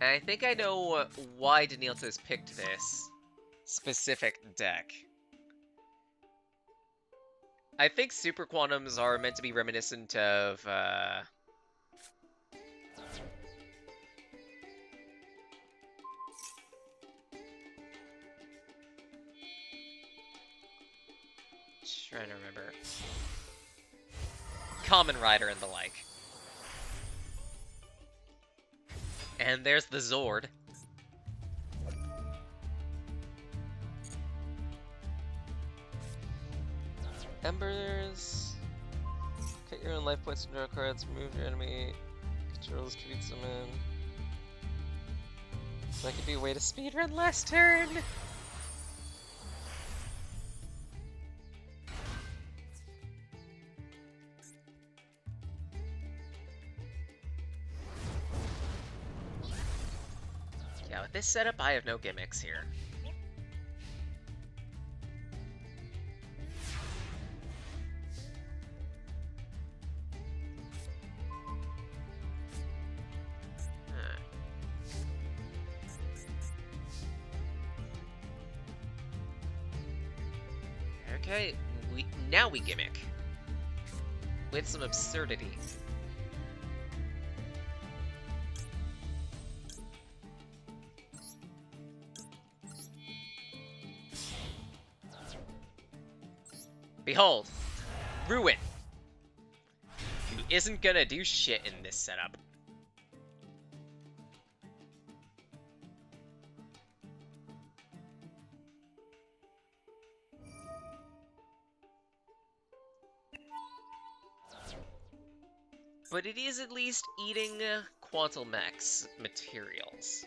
I think I know why Denilta's picked this specific deck. I think Super Quantums are meant to be reminiscent of, trying to remember. Kamen Rider and the like. And there's the Zord. Embers. Cut your own life points and draw cards, remove your enemy, controls, treats them in. That could be a way to speedrun last turn! Yeah, with this setup, I have no gimmicks here. Okay, now we gimmick. With some absurdity. Behold, Ruin, who isn't gonna do shit in this setup. But it is at least eating Quantalmax materials.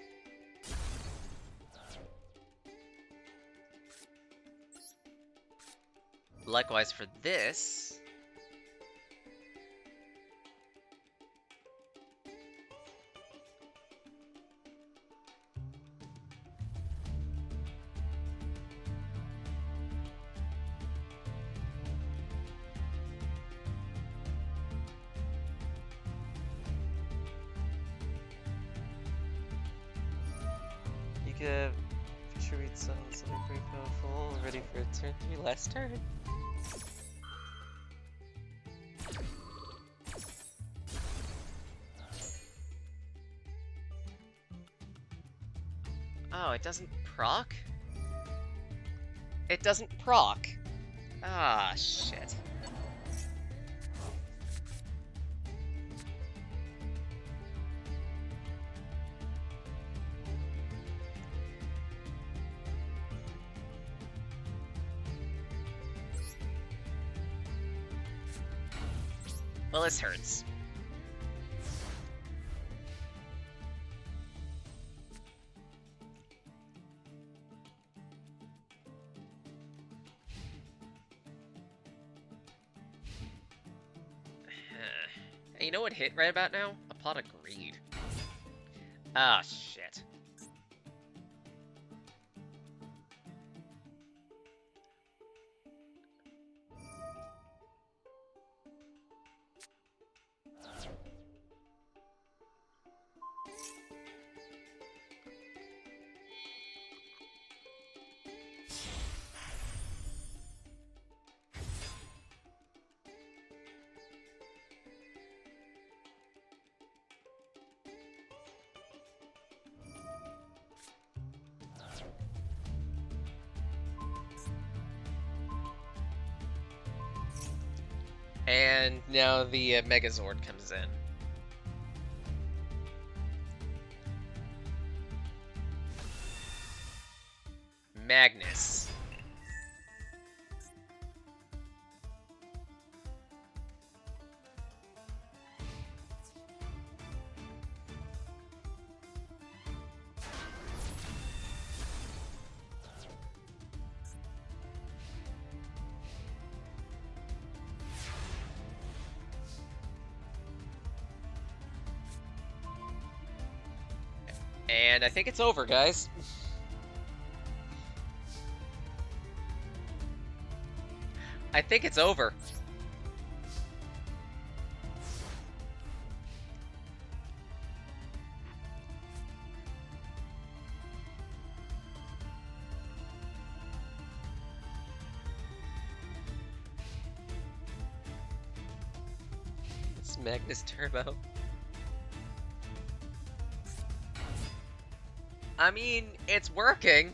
Likewise for this. get treat sounds like pretty powerful. Ready for turn 3 last turn. Oh, it doesn't proc? It doesn't proc. Ah, shit. Well, this hurts. Hey, you know what hit right about now? A pot of greed. Ah, shit. And now the Megazord comes in. Magnus. And I think it's over, guys. I think it's over. It's Magnus Turbo. I mean, it's working.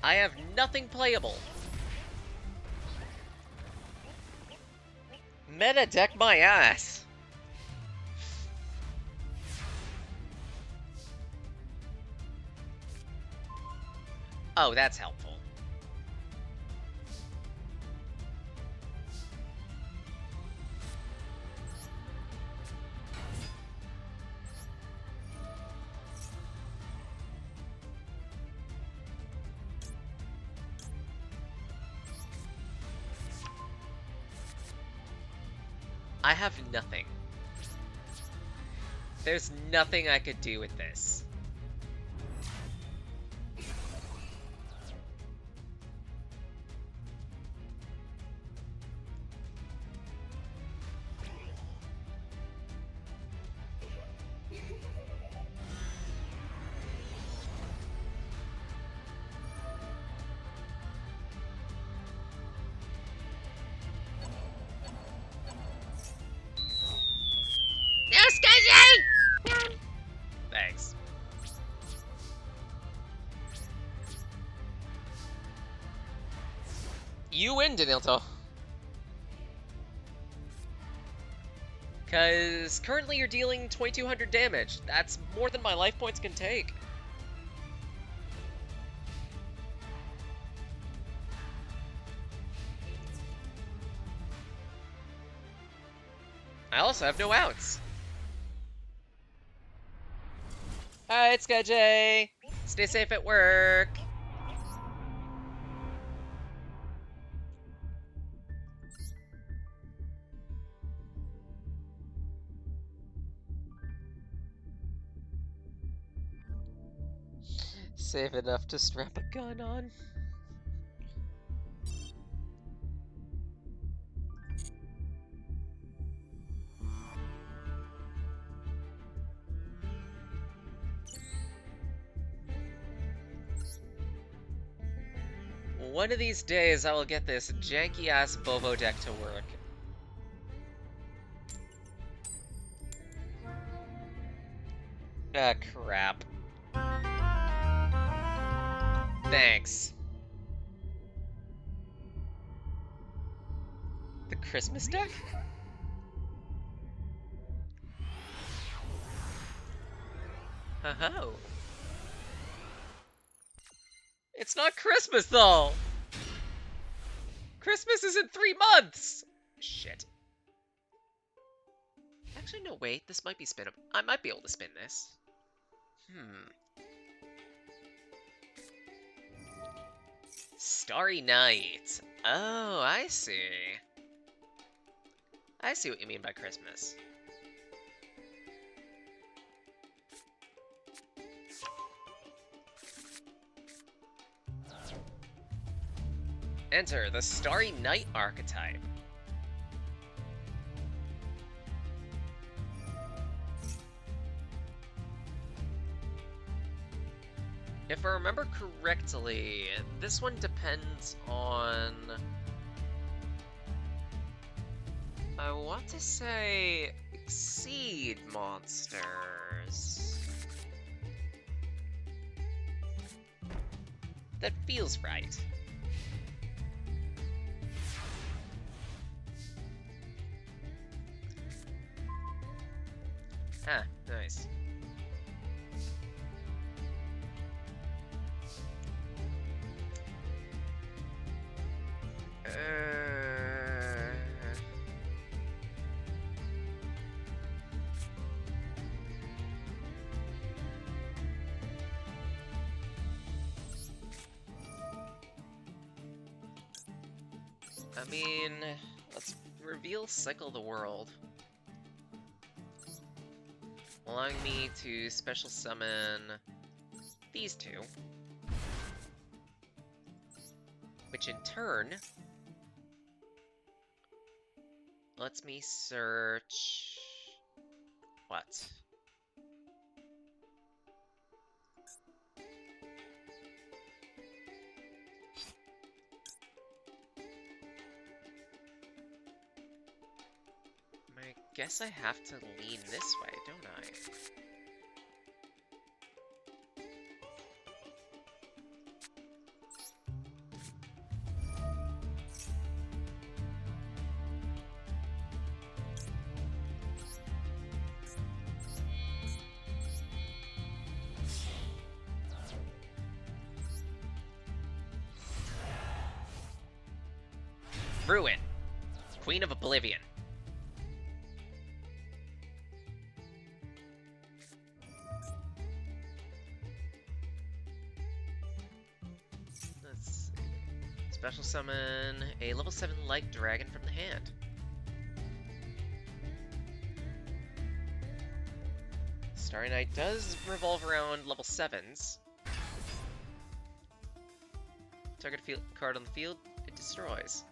I have nothing playable. Meta deck my ass. Oh, that's helpful. I have nothing. There's nothing I could do with this. No, Skizzy! Thanks. You win, Danilto. Because currently you're dealing 2200 damage. That's more than my life points can take. I also have no outs. Hi, it's Skij. Stay safe at work. Save enough to strap a gun on. One of these days, I will get this janky-ass Bovo deck to work. Ah, crap. Thanks. The Christmas deck? Oh. It's not Christmas, though! Christmas is in 3 months! Shit. Actually, no, wait. This might be spinnable. I might be able to spin this. Starry Night. Oh, I see. I see what you mean by Christmas. Enter the Starry Night archetype. If I remember correctly, this one depends on... I want to say... Exceed monsters. That feels right. Ah, nice. I mean, let's reveal Cycle the World, allowing me to special summon these two, which in turn lets me search... what? I guess I have to lean this way, don't I? Ruin, Queen of Oblivion. Let's see. Special summon a level 7 light dragon from the hand. Starry Night does revolve around level 7s. Target card on the field, it destroys.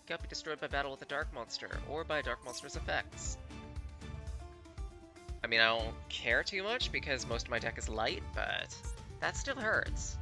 Cannot be destroyed by battle with a dark monster, or by a dark monster's effects. I mean, I don't care too much, because most of my deck is light, but that still hurts.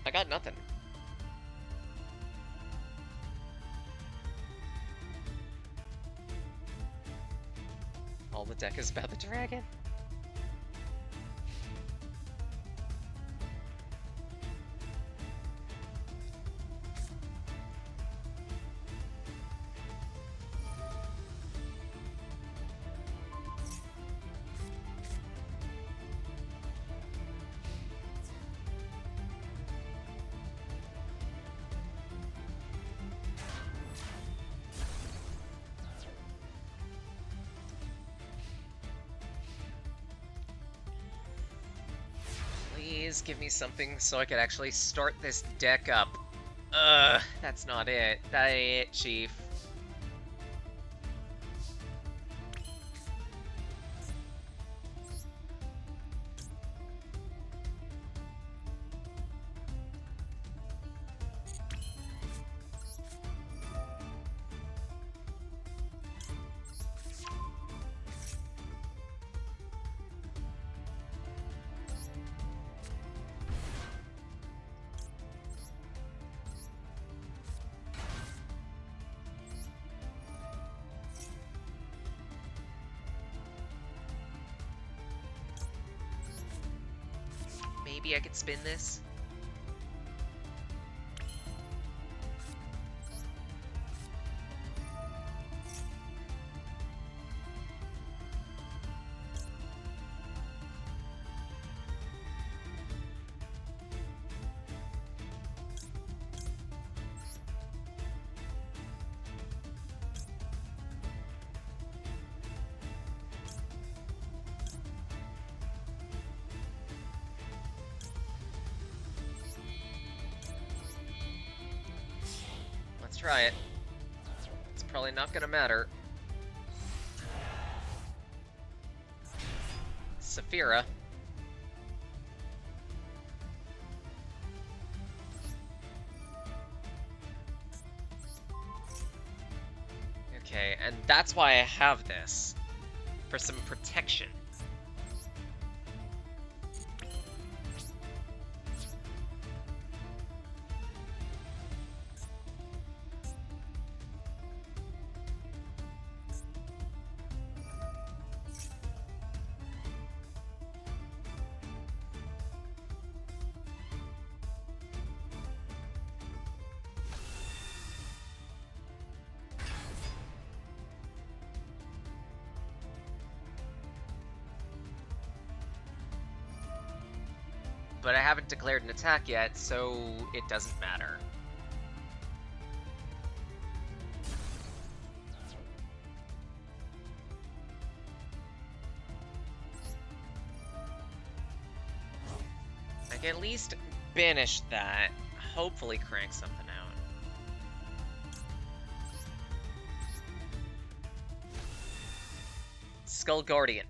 I got nothing. All the deck is about the dragon. please give me something so I could actually start this deck up. That's not it. That ain't it, Chief. Maybe I could spin this? Let's try it. It's probably not gonna matter. Saphira. Okay, and that's why I have this. For some protection. But I haven't declared an attack yet, so it doesn't matter. I can at least banish that, hopefully crank something out. Skull Guardian.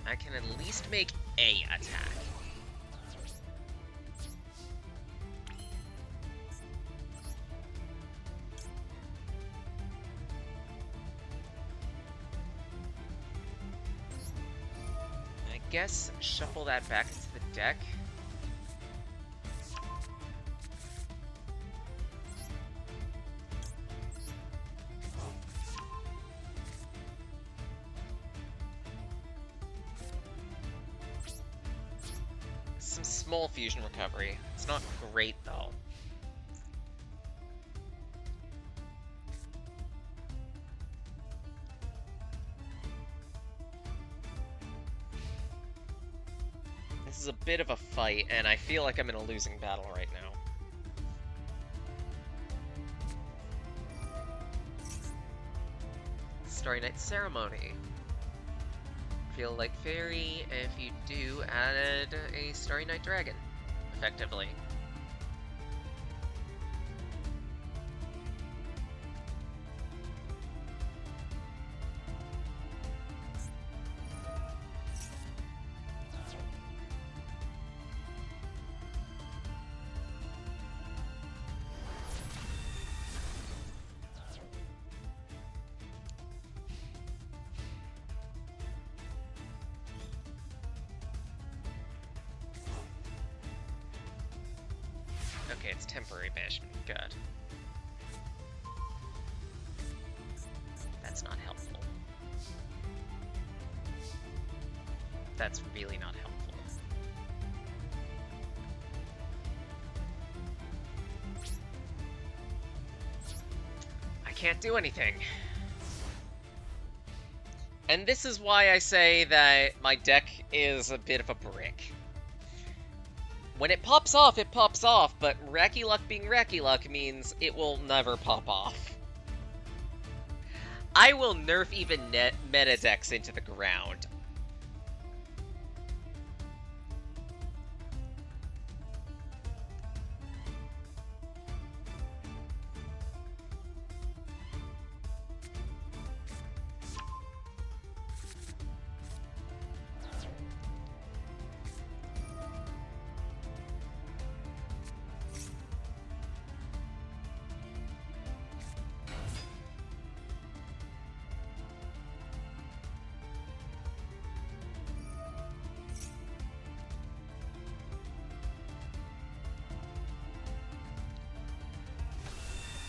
I can at least make a attack. I guess shuffle that back into the deck. Some small fusion recovery. It's not great though. This is a bit of a fight, and I feel like I'm in a losing battle right now. Starry Night Ceremony. Feel like fairy if you do add a Starry Night Dragon, effectively. Okay, it's temporary banishment. Good. That's not helpful. That's really not helpful. I can't do anything. And this is why I say that my deck is a bit of a brick. When it pops off, but Racky Luck being Racky Luck means it will never pop off. I will nerf even meta decks into the ground.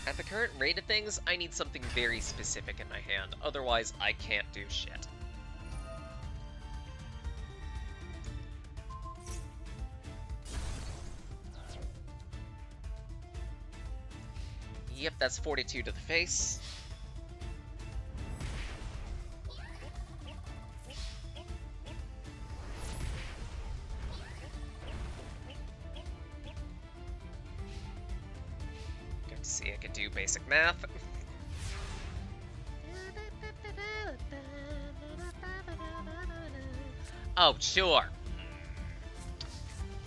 At the current rate of things, I need something very specific in my hand, otherwise I can't do shit. Yep, that's 42 to the face. Good to see I can do basic math. Oh, sure.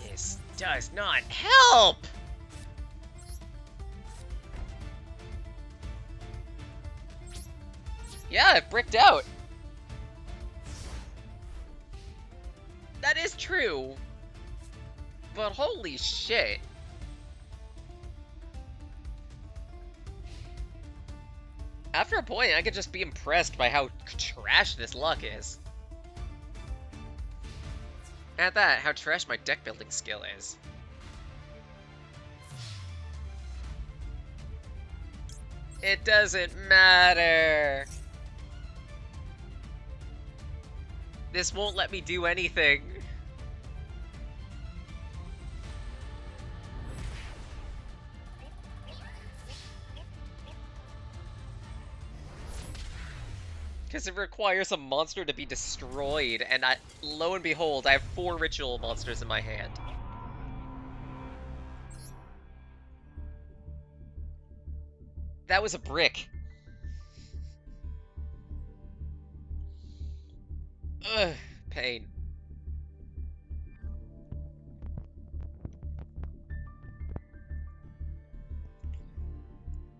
This does not help! Yeah, I've bricked out. That is true. But holy shit. After a point, I could just be impressed by how trash this luck is. At that, how trash my deck building skill is. It doesn't matter. This won't let me do anything. Because it requires a monster to be destroyed, and lo and behold, I have 4 ritual monsters in my hand. That was a brick. Ugh, pain.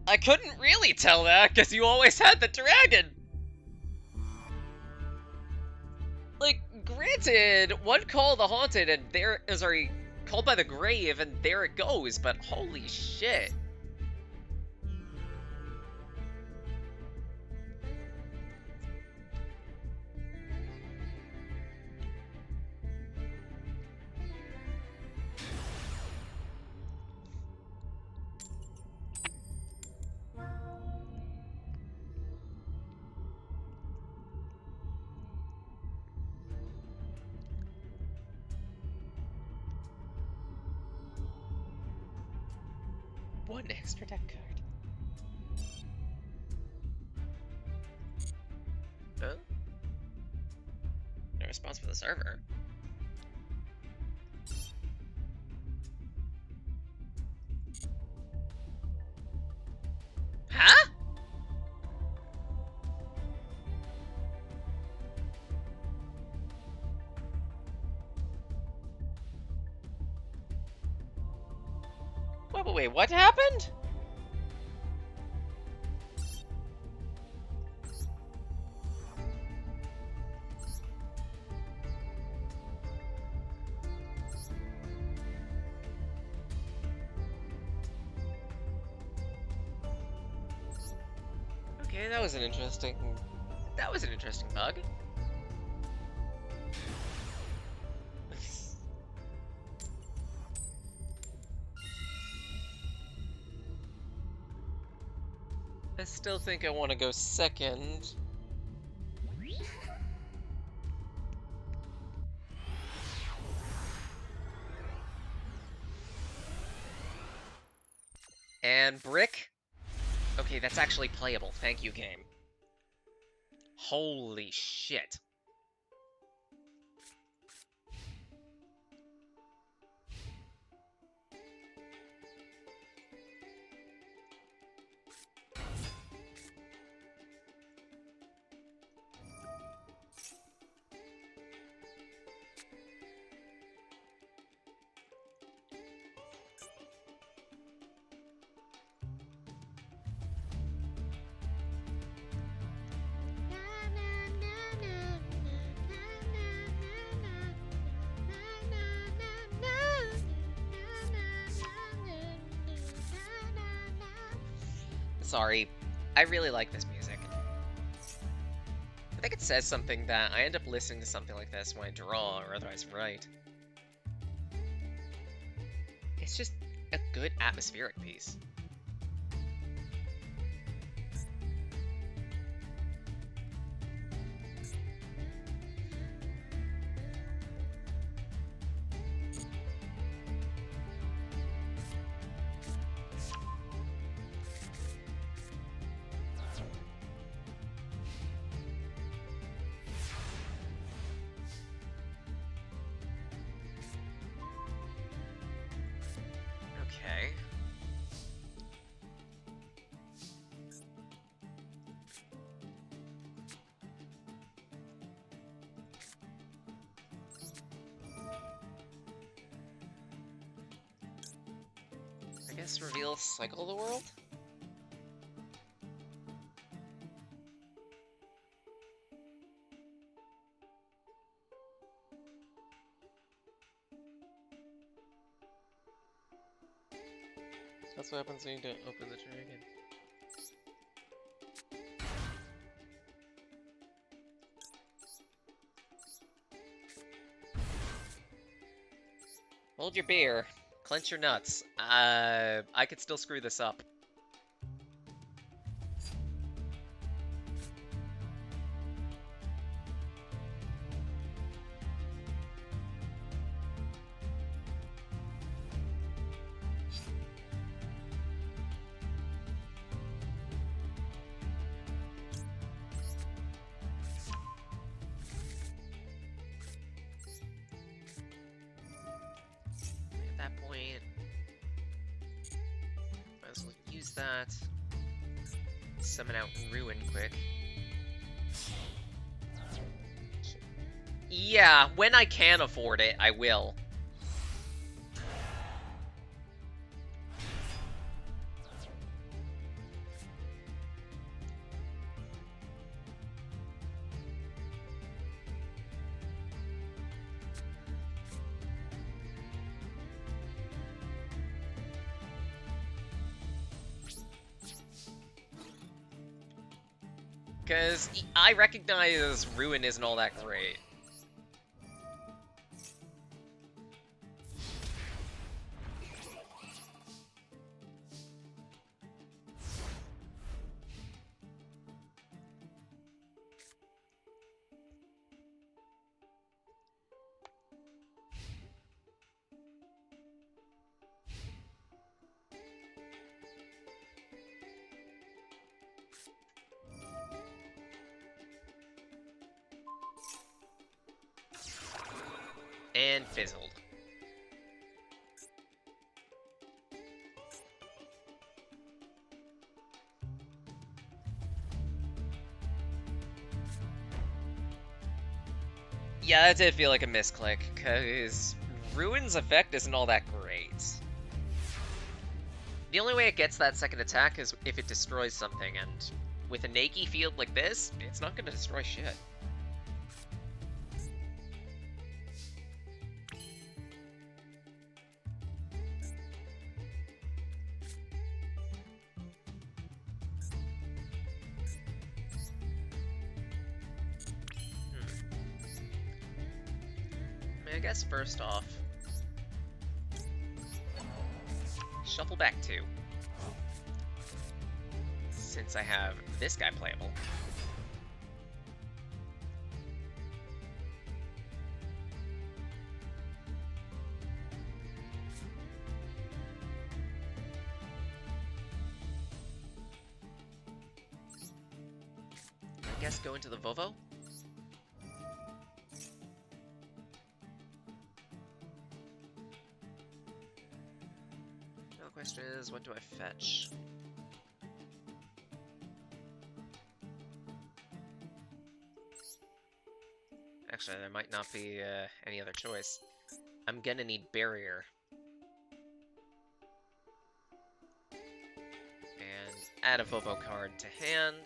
I couldn't really tell that, because you always had the dragon! Like, granted, one call the haunted, and there is sorry, called by the grave, and there it goes, but holy shit. One extra deck card. Huh? No response from the server. Huh? Wait, what happened? Okay, that was an interesting bug. I still think I want to go second. And brick? Okay, that's actually playable. Thank you, game. Holy shit. Sorry, I really like this music. I think it says something that I end up listening to something like this when I draw or otherwise write. It's just a good atmospheric piece. Okay. I guess reveal Cycle of the World? That's what happens when you don't open the dragon. Hold your beer. Clench your nuts. I could still screw this up. At that point, might as well use that. Summon out Ruin quick. Yeah, when I can afford it, I will. Because I recognize Ruin isn't all that great. And fizzled. Yeah, that did feel like a misclick, because Ruin's effect isn't all that great. The only way it gets that second attack is if it destroys something, and with a Nagi field like this, it's not going to destroy shit. I guess first off, shuffle back 2. Since I have this guy playable. I guess go into the Vovo? Now the question is, what do I fetch? Actually, there might not be any other choice. I'm gonna need Barrier. And add a Vovo card to hand.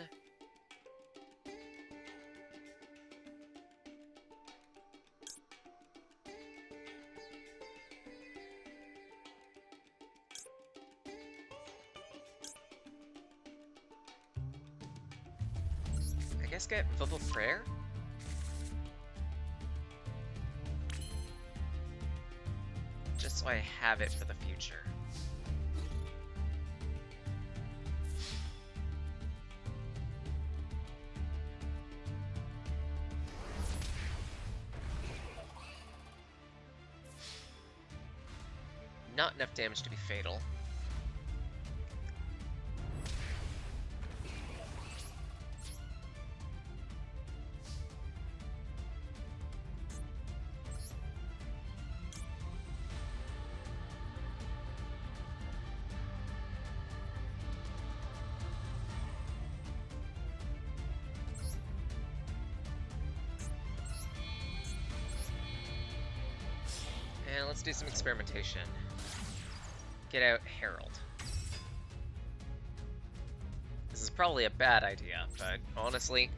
guess get Verbal Prayer? Just so I have it for the future. Not enough damage to be fatal. And let's do some experimentation. Get out Herald. This is probably a bad idea, but honestly...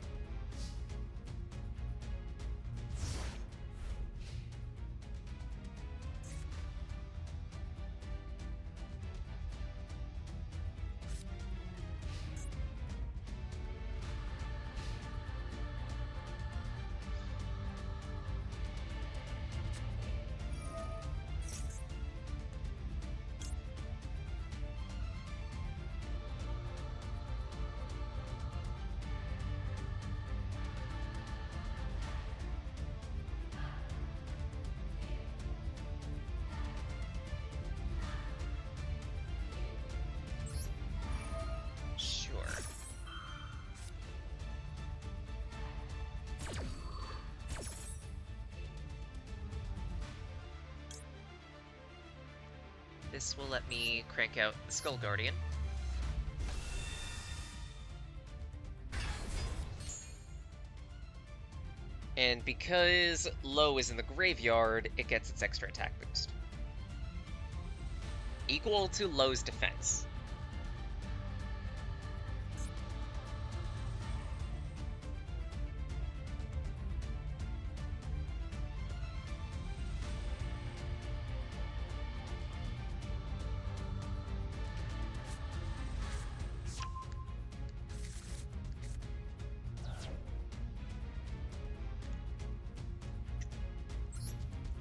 Sure. This will let me crank out the Skull Guardian. And because Low is in the graveyard, it gets its extra attack boost. Equal to Low's defense.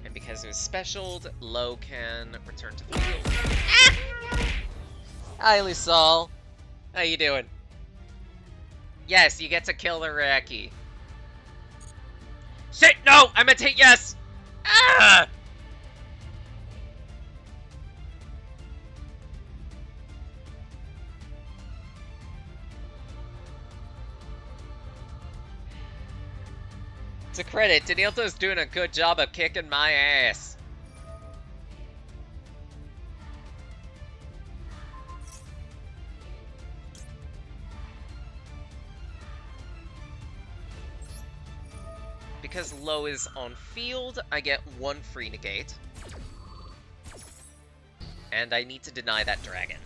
And because it was specialed, Low can return to the field. Hi, Lusal. How you doing? Yes, you get to kill the Raki. Shit, no! I meant to hit yes! Ah! To credit, Danielto's doing a good job of kicking my ass. Because Low is on field, I get one free negate. And I need to deny that dragon.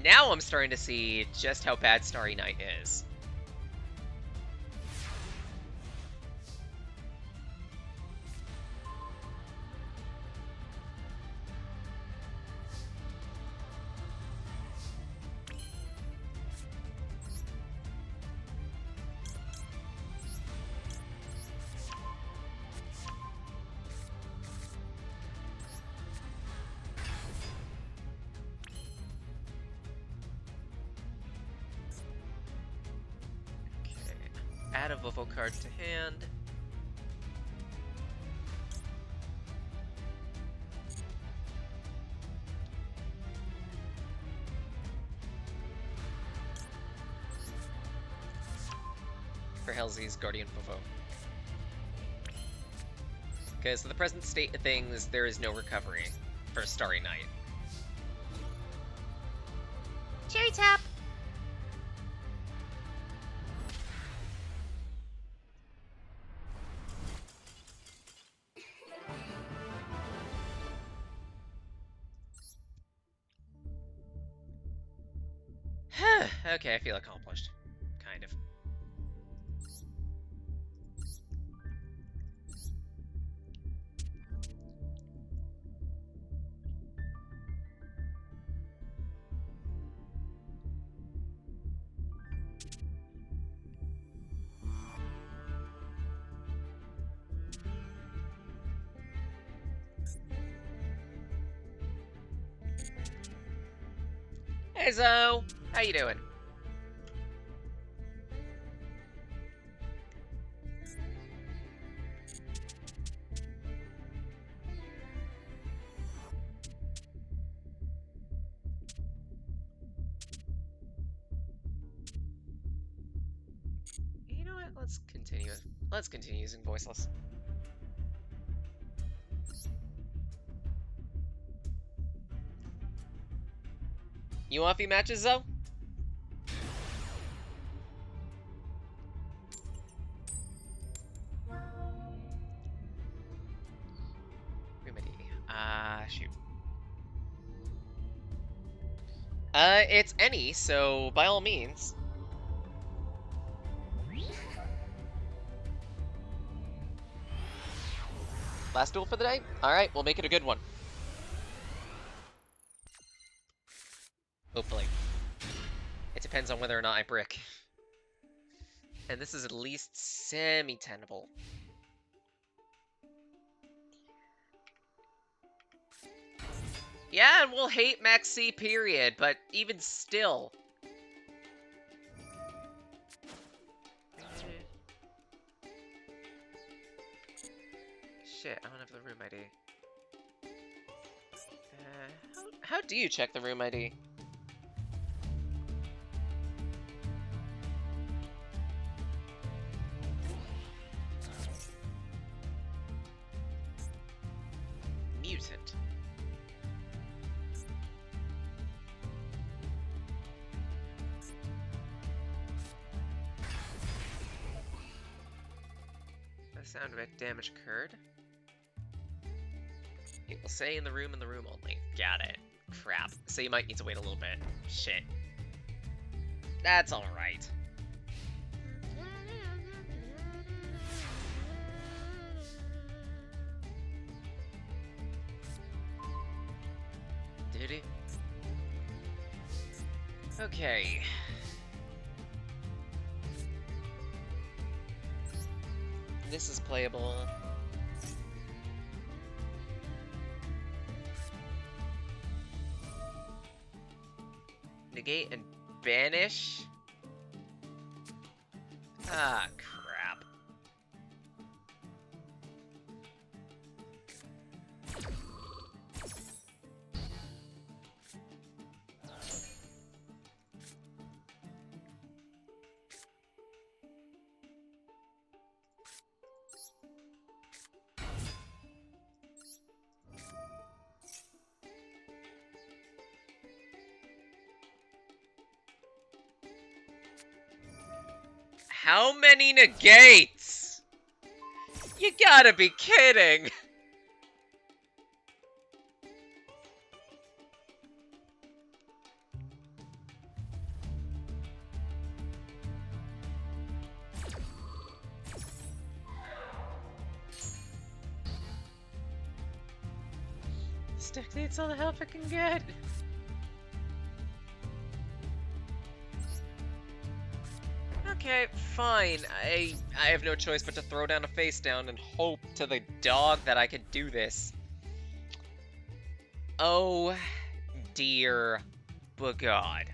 Now I'm starting to see just how bad Starry Night is. Add a Vovo card to hand. For Hellsy's Guardian Vovo. Because in the present state of things, there is no recovery for Starry Night. Cherry tap. Okay, I feel accomplished. Kind of. Hi, Zoe. How you doing? You know what? Let's continue. Let's continue using voiceless. You want a few matches, Zoe? Remedy. Shoot. It's any, so by all means. Last duel for the day? Alright, we'll make it a good one. Hopefully. It depends on whether or not I brick. And this is at least semi-tenable. Yeah, and we'll hate Max C, period, but even still. Shit, I don't have the room ID. How do you check the room ID? Mutant. The sound of damage occurred. It will say in the room only. Got it. Crap. So you might need to wait a little bit. Shit. That's alright. Did he? Okay. This is playable. Negate and banish? Ah, crap. How many negates? You gotta be kidding! This deck needs all the help it can get. Okay, fine. I have no choice but to throw down a face down and hope to the dog that I could do this. Oh, dear God.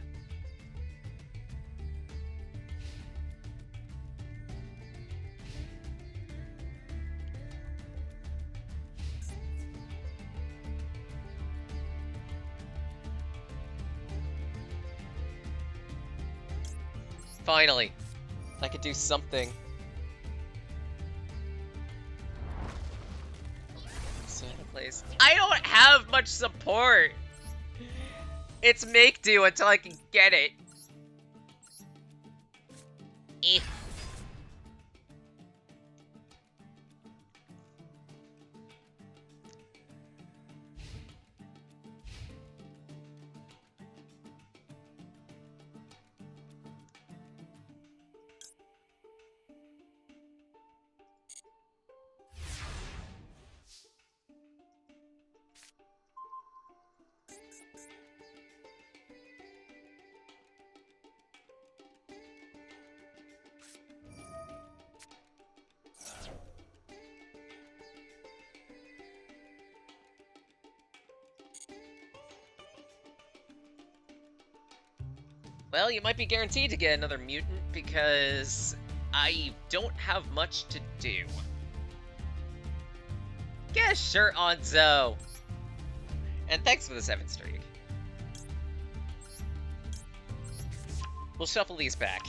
Finally, I could do something. Place. I don't have much support. It's make do until I can get it. Eh. Well, you might be guaranteed to get another mutant because I don't have much to do. Get a shirt on, Zoe! And thanks for the 7th streak. We'll shuffle these back.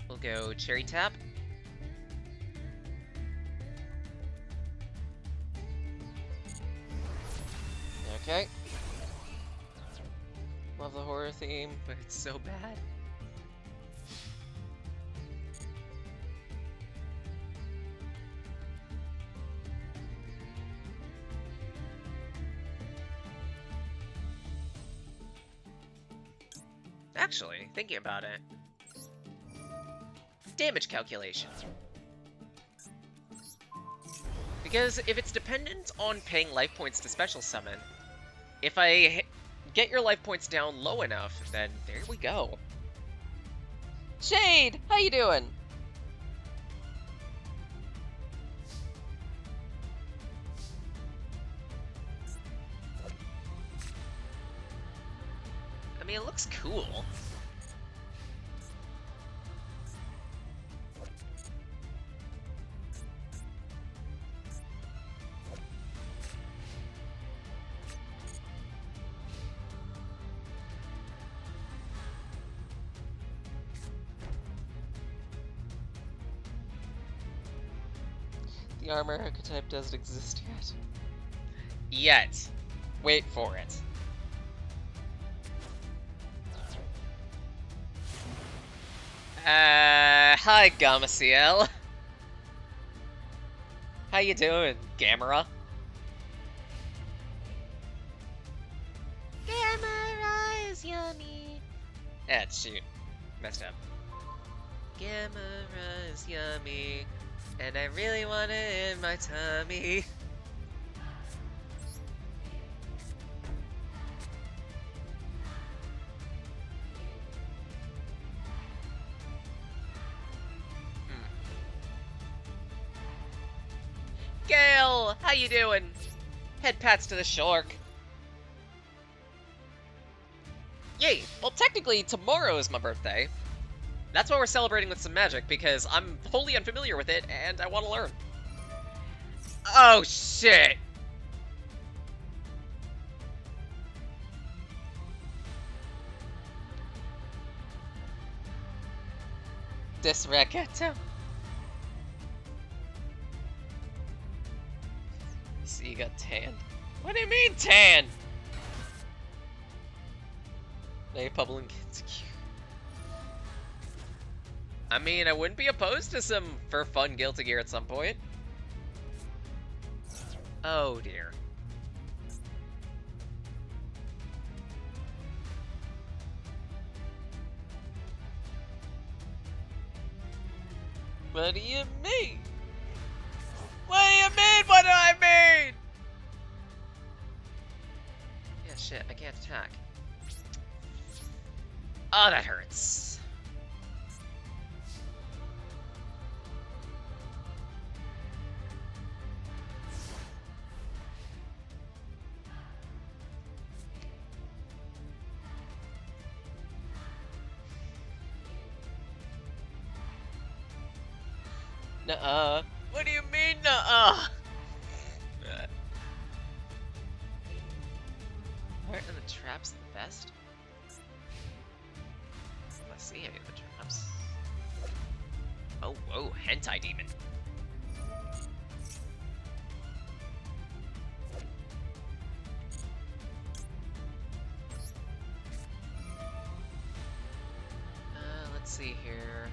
We'll go Cherry Tap. Okay. Love the horror theme, but it's so bad. Actually, thinking about it. Damage calculation. Because if it's dependent on paying life points to special summon, if I get your life points down low enough, then there we go. Shade, how you doing? I mean, it looks cool. The armor archetype doesn't exist yet. Yet. Wait for it. Hi, Gamasiel. How you doing, Gamera? Gamera is yummy. Shoot. Messed up. Gamera is yummy, and I really want it in my tummy. Gale, how you doing? Head pats to the shark. Yay! Well, technically, tomorrow is my birthday. That's why we're celebrating with some magic, because I'm wholly unfamiliar with it, and I want to learn. Oh, shit! Disregato. See, you got tan. What do you mean, tan? Hey, Publin Kids cute. I mean, I wouldn't be opposed to some for fun Guilty Gear at some point. Oh dear. What do you mean? What do you mean? What do I mean? Yeah, shit, I can't attack. Oh, that hurts. Nuh-uh. What do you mean, nuh-uh? Aren't the traps the best? Let's see any of the traps. Oh, whoa, hentai demon. Let's see here.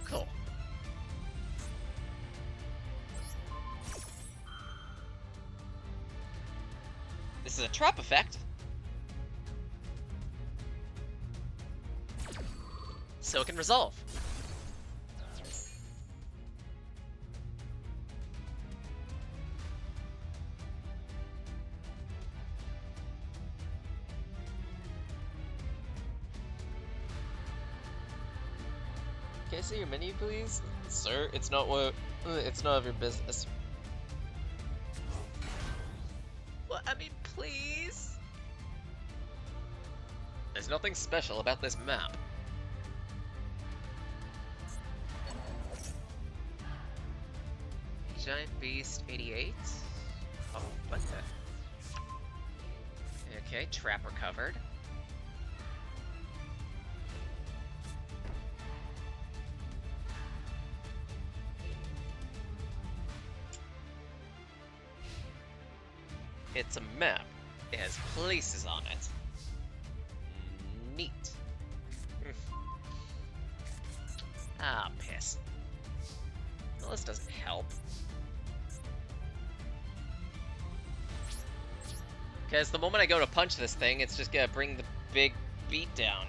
Cool. This is a trap effect. So it can resolve. Can I see your menu, please? Sir, it's not of your business. Well, I mean, please? There's nothing special about this map. Giant Beast 88? Oh, what the? Okay, trap recovered. It's a map. It has places on it. Neat. Ah, piss. Well, this doesn't help. Because the moment I go to punch this thing, it's just gonna bring the big beat down.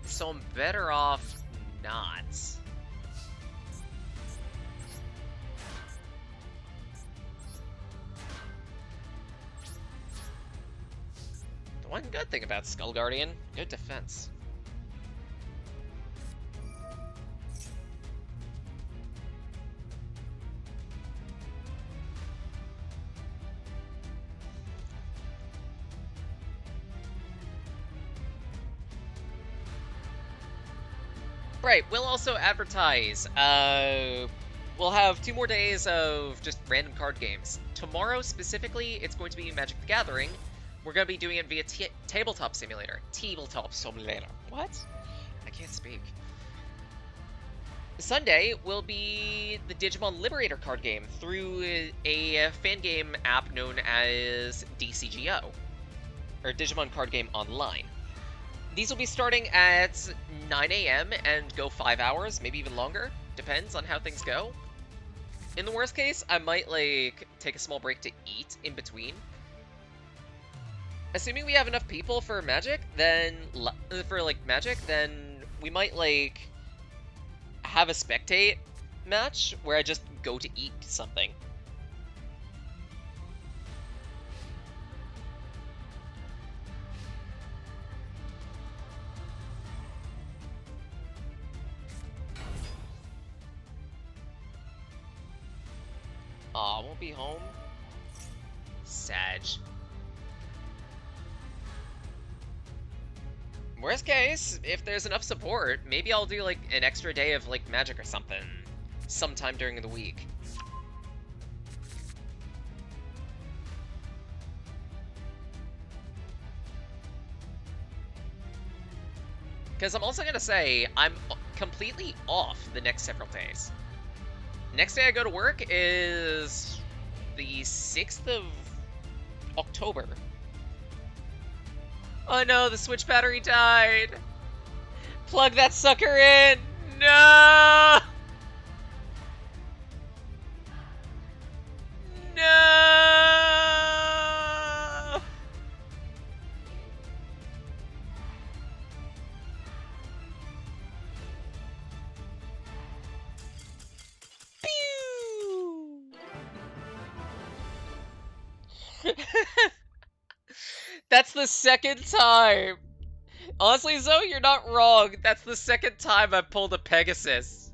So I'm better off not. The one good thing about Skull Guardian, good defense. Right, we'll also advertise. We'll have 2 more days of just random card games. Tomorrow, specifically, it's going to be Magic the Gathering. We're going to be doing it via Tabletop Simulator. Tabletop Simulator. What? I can't speak. Sunday will be the Digimon Liberator card game through a fan game app known as DCGO. Or Digimon Card Game Online. These will be starting at 9 a.m. and go 5 hours, maybe even longer. Depends on how things go. In the worst case, I might, like, take a small break to eat in between. Assuming we have enough people for Magic, then... then we might, like, have a spectate match where I just go to eat something. Aw, won't be home? Sag. Worst case, if there's enough support, maybe I'll do, like, an extra day of, like, Magic or something sometime during the week. Because I'm also gonna say, I'm completely off the next several days. Next day I go to work is the 6th of October. Oh no, the Switch battery died! Plug that sucker in! No! No! Pew! That's the second time. Honestly, Zoe, you're not wrong. That's the second time I've pulled a Pegasus.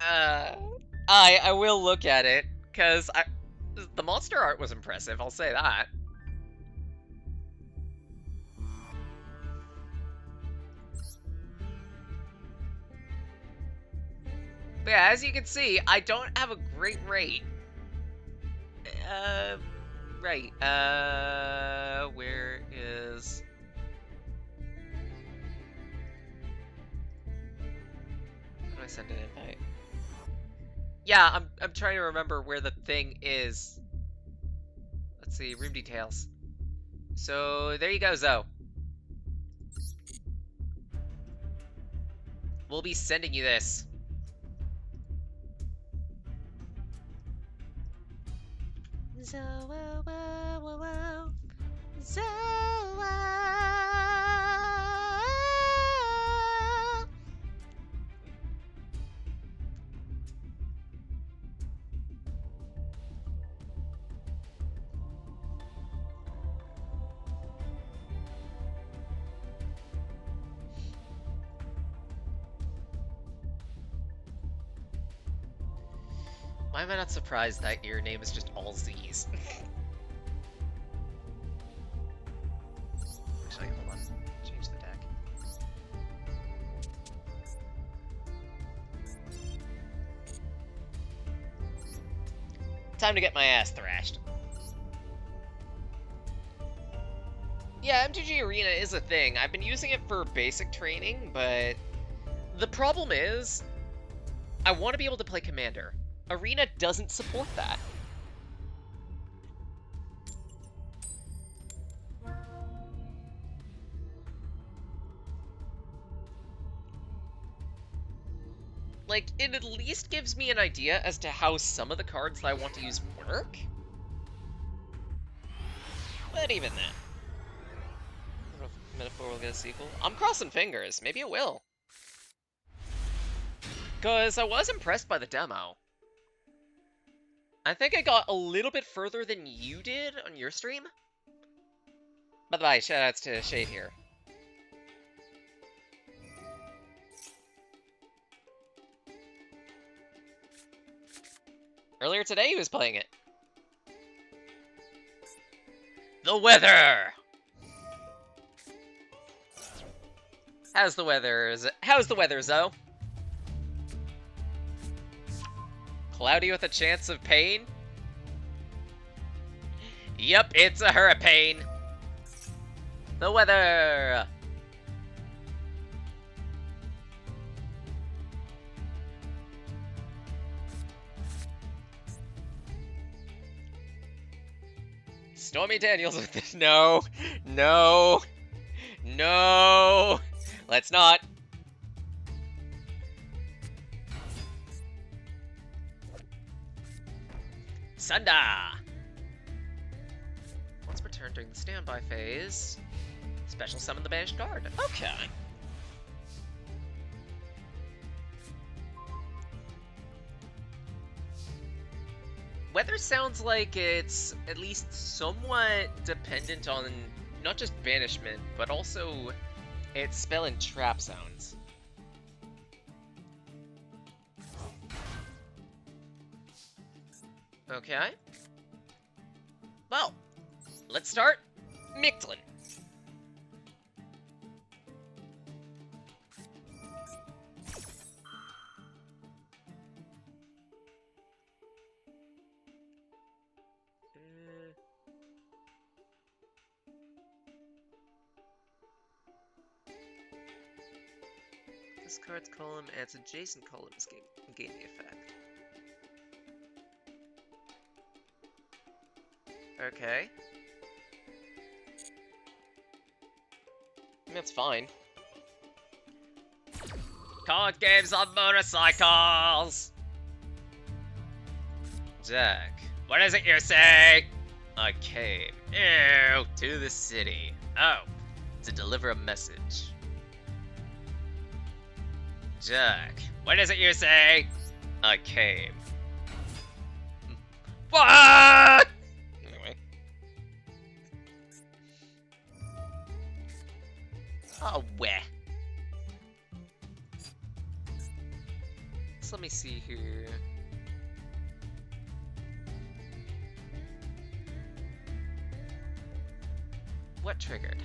I will look at it, because the monster art was impressive, I'll say that. But yeah, as you can see, I don't have a great rate. Right, where is... How do I send an invite? Yeah, I'm trying to remember where the thing is. Let's see, room details. So, there you go, Zoe. We'll be sending you this. Why am I not surprised that your name is just all Z's? Actually, hold on. Change the deck. Time to get my ass thrashed. Yeah, MTG Arena is a thing. I've been using it for basic training, but the problem is I want to be able to play Commander. Arena doesn't support that. Like, it at least gives me an idea as to how some of the cards that I want to use work. But even then. I don't know if Metaphor will get a sequel. I'm crossing fingers. Maybe it will. Because I was impressed by the demo. I think I got a little bit further than you did on your stream. By the way, shoutouts to Shade here. Earlier today, he was playing it. The weather! How's the weather, Zoe? Cloudy with a chance of pain? Yep, it's a hurricane. The weather! Stormy Daniels with this. No. No. No. Let's not. Sunda. Once per turn during the standby phase, special summon the banished card. Okay. Weather sounds like it's at least somewhat dependent on not just banishment, but also its spell and trap sounds. Okay. Well, let's start Mictlan. This card's column adds adjacent columns gain the effect. Okay. That's fine. Card games on motorcycles! Jack, what is it you say? I came, to the city. Oh, to deliver a message. Jack, what is it you say? I came. What? Anyway. Oh, where? So let me see here. What triggered?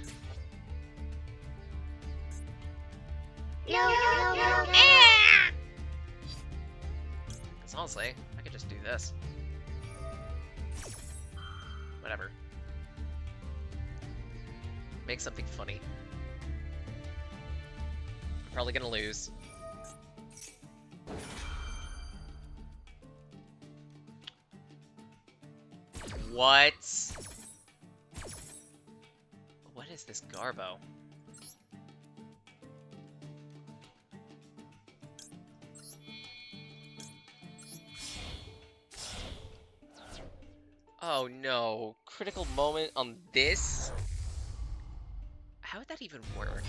Because honestly, I could just do this. Whatever. Make something funny. I'm probably gonna lose. What? What is this Garbo? Oh no, critical moment on this? How would that even work?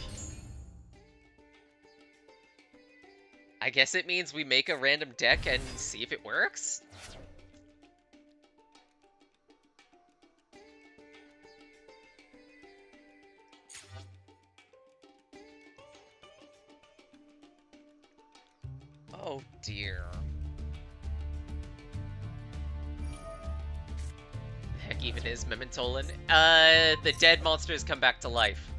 I guess it means we make a random deck and see if it works? Oh dear. heck even is Mementolan? The dead monsters come back to life.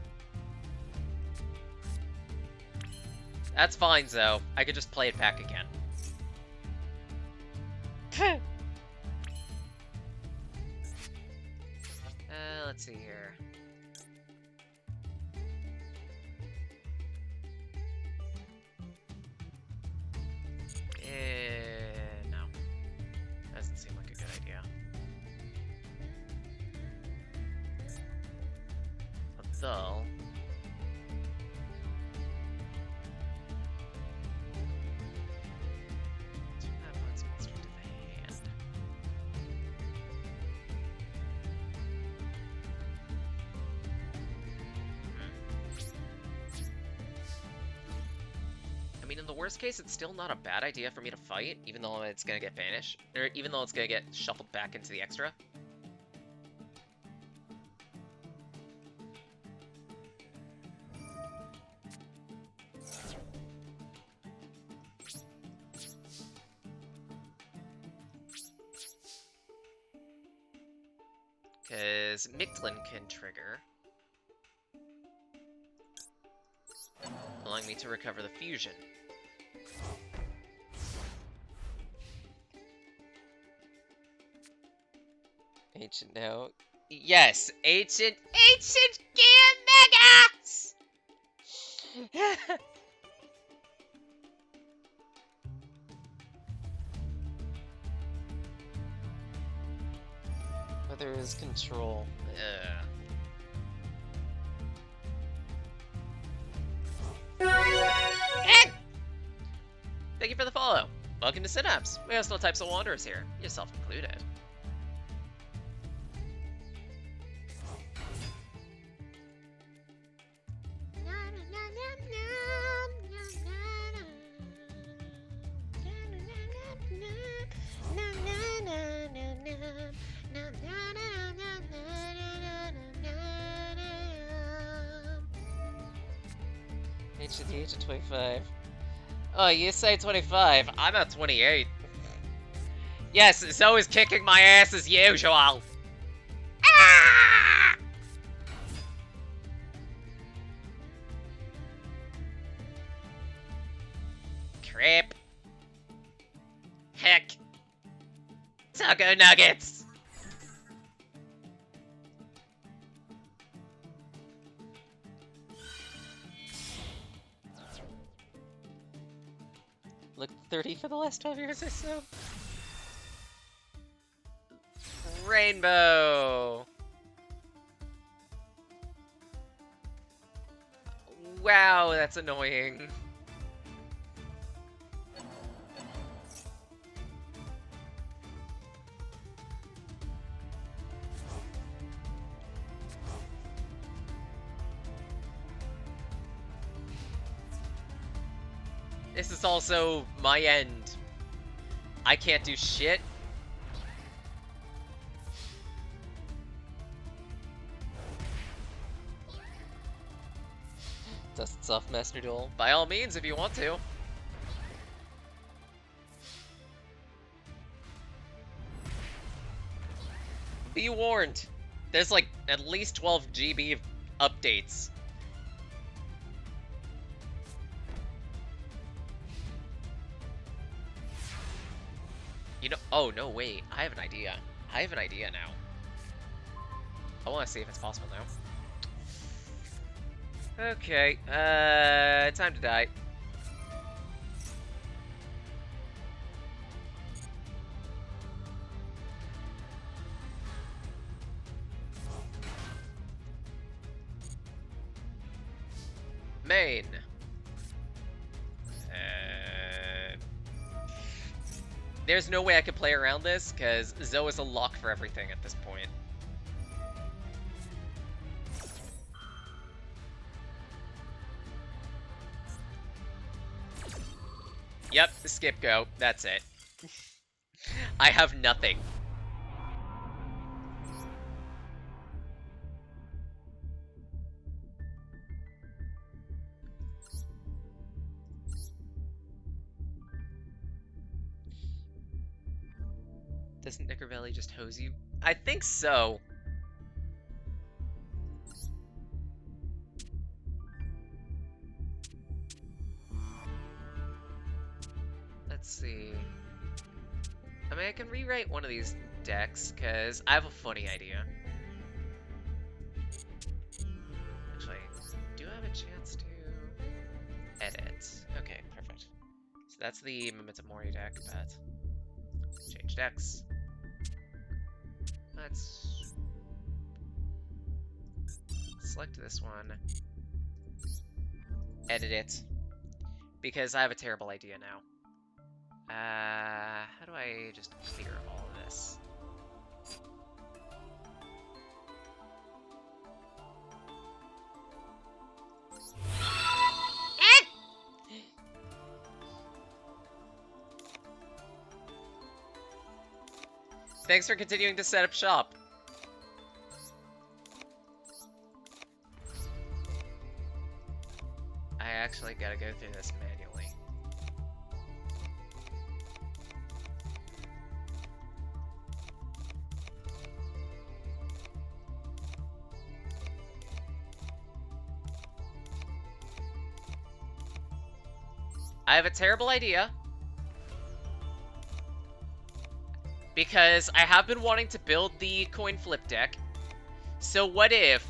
That's fine, though. I could just play it back again. Let's see here. No. Doesn't seem like a good idea. Although... that puts monster to the hand. I mean, in the worst case, it's still not a bad idea for me to fight, even though it's gonna get banished, or even though it's gonna get shuffled back into the extra. Because Mictlin can trigger, allowing me to recover the fusion. Ancient now. Yes, ancient Megas! Whether is control. Thank you for the follow. Welcome to Synapse. We host all types of wanderers here, yourself included. Age of the age of 25. Oh, you say 25. I'm at 28. Yes, Zoe's kicking my ass as usual. Ah! Crap. Heck. Taco nuggets. Look 30 for the last 12 years or so. Rainbow. Wow, that's annoying. This is also my end. I can't do shit. Dust off Master Duel. By all means, if you want to. Be warned. There's like at least 12 GB of updates. You know, oh no, wait, I have an idea. I have an idea now. I want to see if it's possible now. Okay, time to die. Main. There's no way I can play around this, because Zoe is a lock for everything at this point. Yep, skip go. That's it. I have nothing. Doesn't Nickervelli just hose you? I think so. Let's see. I mean, I can rewrite one of these decks, because I have a funny idea. Actually, do I have a chance to edit? Okay, perfect. So that's the Memento Mori deck, but change decks. Let's select this one, edit it, because I have a terrible idea now. How do I just clear all of this? Thanks for continuing to set up shop. I actually gotta go through this manually. I have a terrible idea. Because I have been wanting to build the coin flip deck. So what if,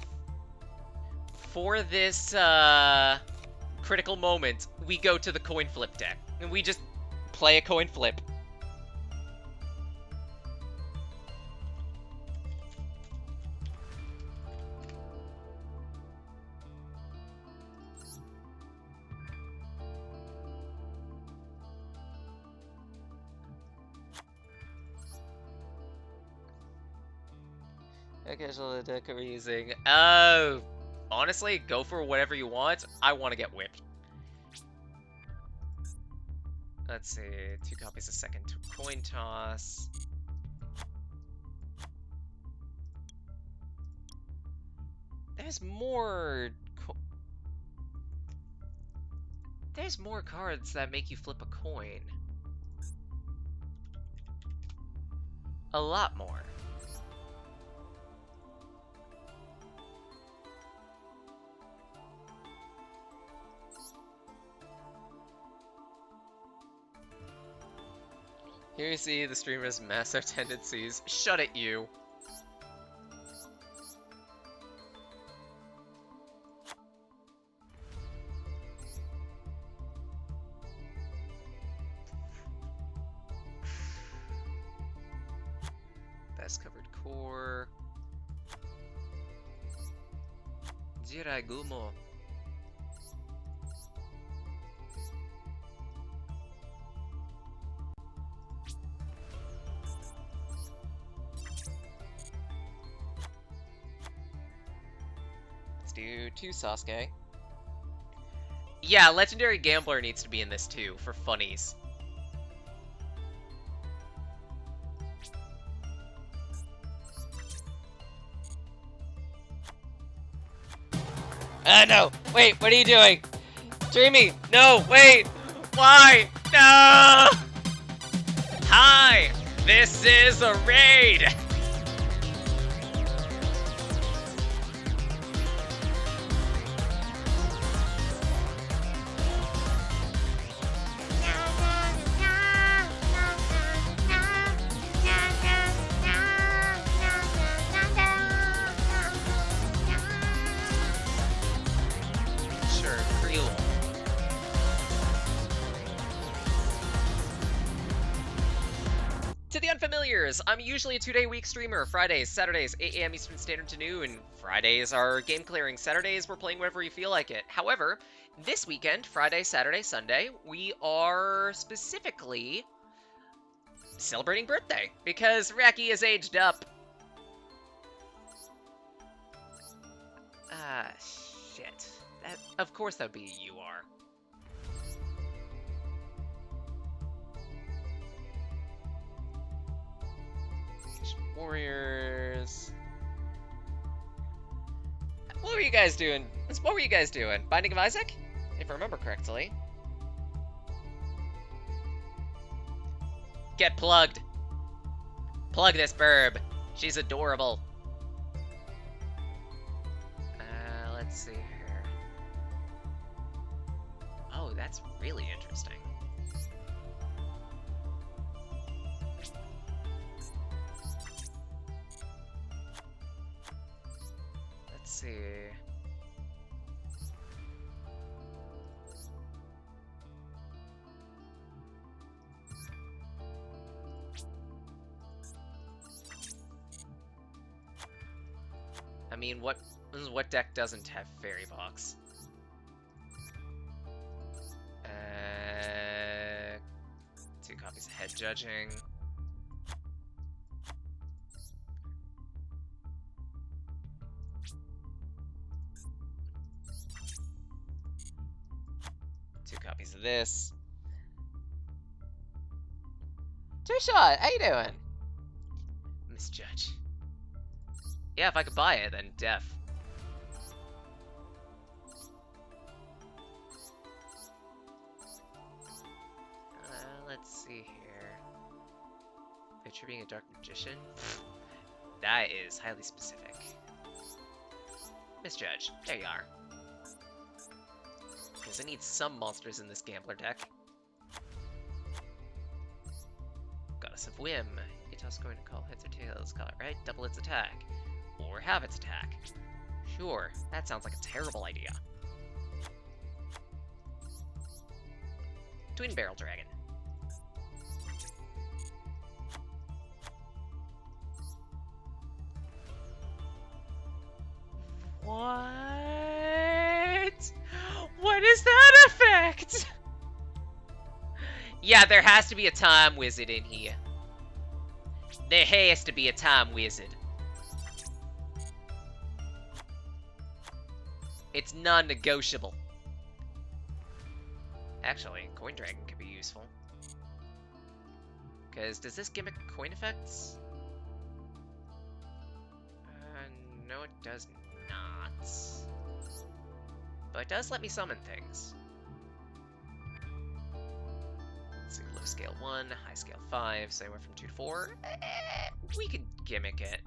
for this critical moment, we go to the coin flip deck and we just play a coin flip? Casual deck we're using. Oh, honestly, go for whatever you want. I want to get whipped. Let's see, 2 copies a second coin toss. There's more. There's more cards that make you flip a coin. A lot more. Here you see the streamer's massive tendencies. Shut it, you. Best covered core. Jiragumo. Do 2 Sasuke. Yeah, Legendary Gambler needs to be in this too, for funnies. No! Wait, what are you doing? Dreamy! No, wait! Why? No! Hi! This is a raid! I'm usually a 2-day-a-week streamer. Fridays, Saturdays, 8 a.m. Eastern Standard to noon. Fridays are game clearing. Saturdays, we're playing whenever you feel like it. However, this weekend, Friday, Saturday, Sunday, we are specifically celebrating birthday because Raki is aged up. Shit. Of course that would be a UR. Warriors. What were you guys doing? What were you guys doing? Binding of Isaac? If I remember correctly. Get plugged. Plug this burb. She's adorable. Let's see here. Oh, that's really interesting. Let's see. I mean, what deck doesn't have Fairy Box? Two copies of Head Judging. Two copies of this. Two-Shot, how you doing? Misjudge. Yeah, if I could buy it, then def. Let's see here. Picture being a dark magician? That is highly specific. Misjudge. There you are. Because I need some monsters in this gambler deck. Goddess of Whim. You toss a coin to call heads or tails. Call it right. Double its attack. Or have its attack. Sure, that sounds like a terrible idea. Twin Barrel Dragon. What? What is that effect? Yeah, there has to be a time wizard in here. There has to be a time wizard. It's non-negotiable. Actually, Coin Dragon could be useful. Because does this gimmick coin effects? No, it does not. But it does let me summon things. Let's see, low scale 1, high scale 5, so anywhere from 2 to 4. We could gimmick it.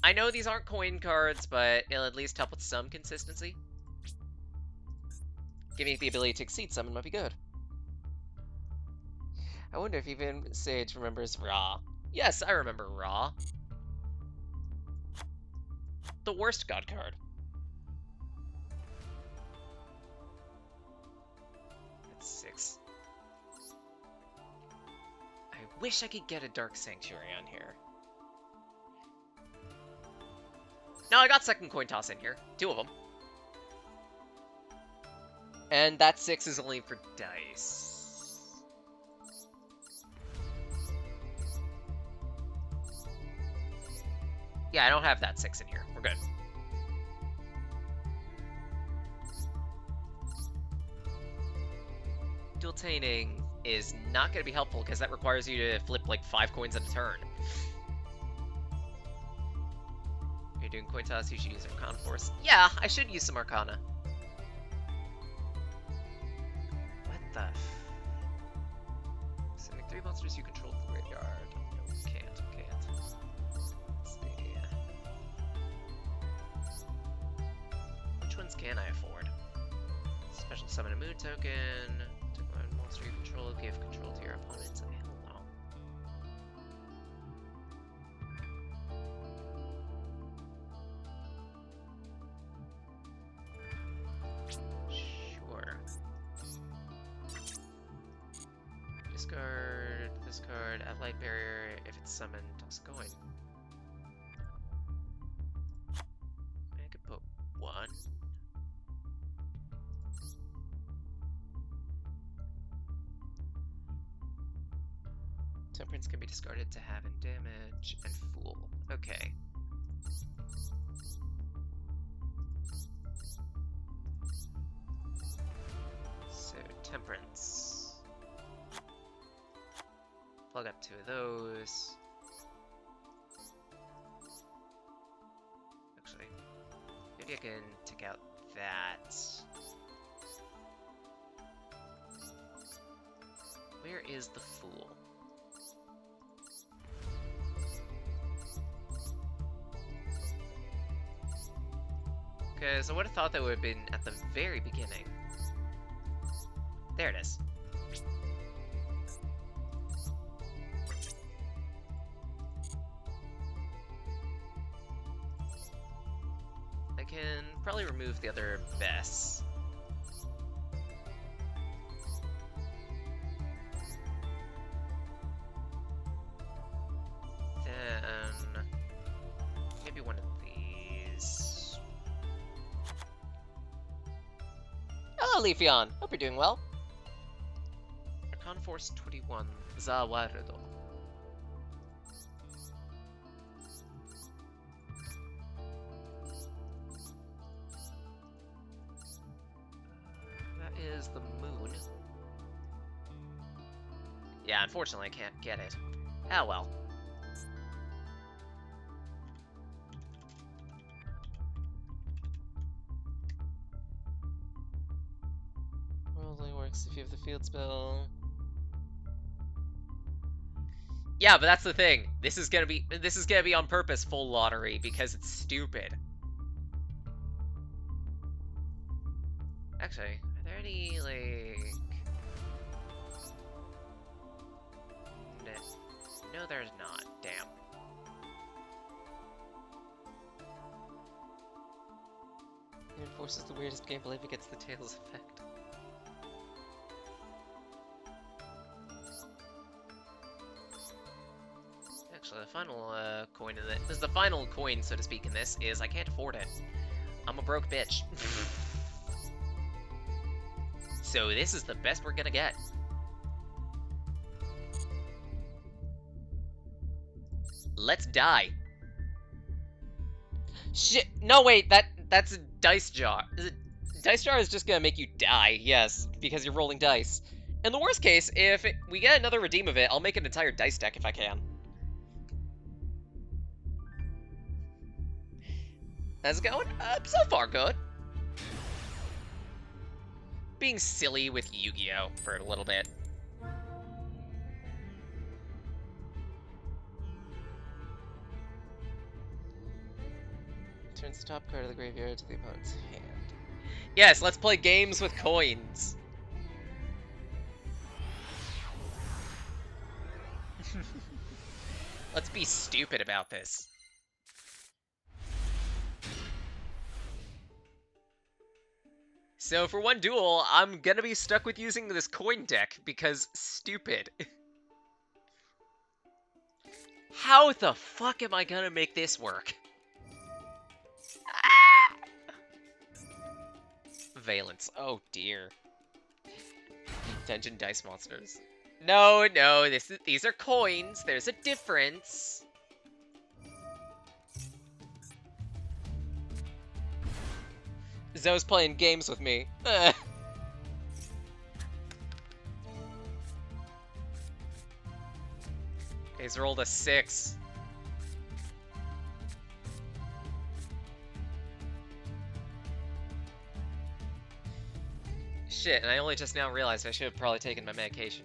I know these aren't coin cards, but it'll at least help with some consistency. Giving it the ability to exceed summon might be good. I wonder if even Sage remembers Ra. Yes, I remember Ra. The worst god card. That's 6. I wish I could get a Dark Sanctuary on here. No, I got second coin toss in here. 2 of them. And that 6 is only for dice. Yeah, I don't have that 6 in here. We're good. Dual-tainting is not going to be helpful because that requires you to flip like 5 coins at a turn. You're doing coin toss, you should use Arcana Force. Yeah, I should use some Arcana. What the Sending 3 monsters you control to the graveyard. No, can't. Let's see. Which ones can I afford? Special summon a mood token. Take one monster you control, give control to your opponents. Hell no. Sure. Discard this card, add light barrier. If it's summoned, toss a coin. I could put 1. Temperance can be discarded to have in damage, and Fool. Okay. So, Temperance. Plug up 2 of those. Actually, maybe I can take out that. Where is the Fool? Because I would have thought that would have been at the very beginning. There it is. I can probably remove the other vests. Then maybe one of these. Hello, Leafeon. Hope you're doing well. Arcana Force 21, Zawarudo. That is the moon. Yeah, unfortunately I can't get it. Ah well. Only works if you have the field spell. Yeah, but that's the thing. This is gonna be on purpose full lottery because it's stupid. Actually, are there any like no, there's not. Damn. It enforces the weirdest gameplay if it gets the Tails effect. Actually, the final coin in this is the final coin, so to speak, in this is I can't afford it. I'm a broke bitch. So this is the best we're gonna get. Let's die. Shit! No, wait. That's a dice jar. Dice jar is just gonna make you die. Yes, because you're rolling dice. In the worst case, if we get another redeem of it, I'll make an entire dice deck if I can. How's it going? So far, good. Being silly with Yu-Gi-Oh! For a little bit. Turns the top card of the graveyard to the opponent's hand. Yes, let's play games with coins. Let's be stupid about this. So for one duel, I'm gonna be stuck with using this coin deck because stupid. How the fuck am I gonna make this work? Ah! Valence. Oh dear. Dungeon dice monsters. No, these are coins. There's a difference. Zoe's playing games with me. He's rolled a 6. Shit, and I only just now realized I should have probably taken my medication.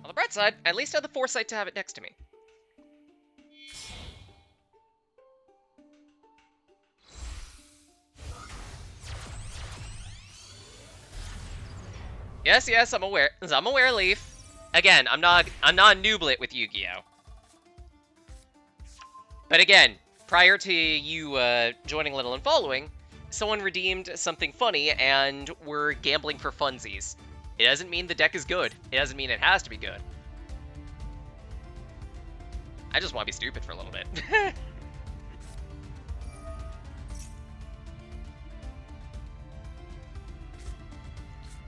On the bright side, I at least had the foresight to have it next to me. Yes, I'm aware. I'm aware, Leaf. Again, I'm not a nooblet with Yu-Gi-Oh! But again, prior to you joining Little and following, someone redeemed something funny and we're gambling for funsies. It doesn't mean the deck is good. It doesn't mean it has to be good. I just want to be stupid for a little bit.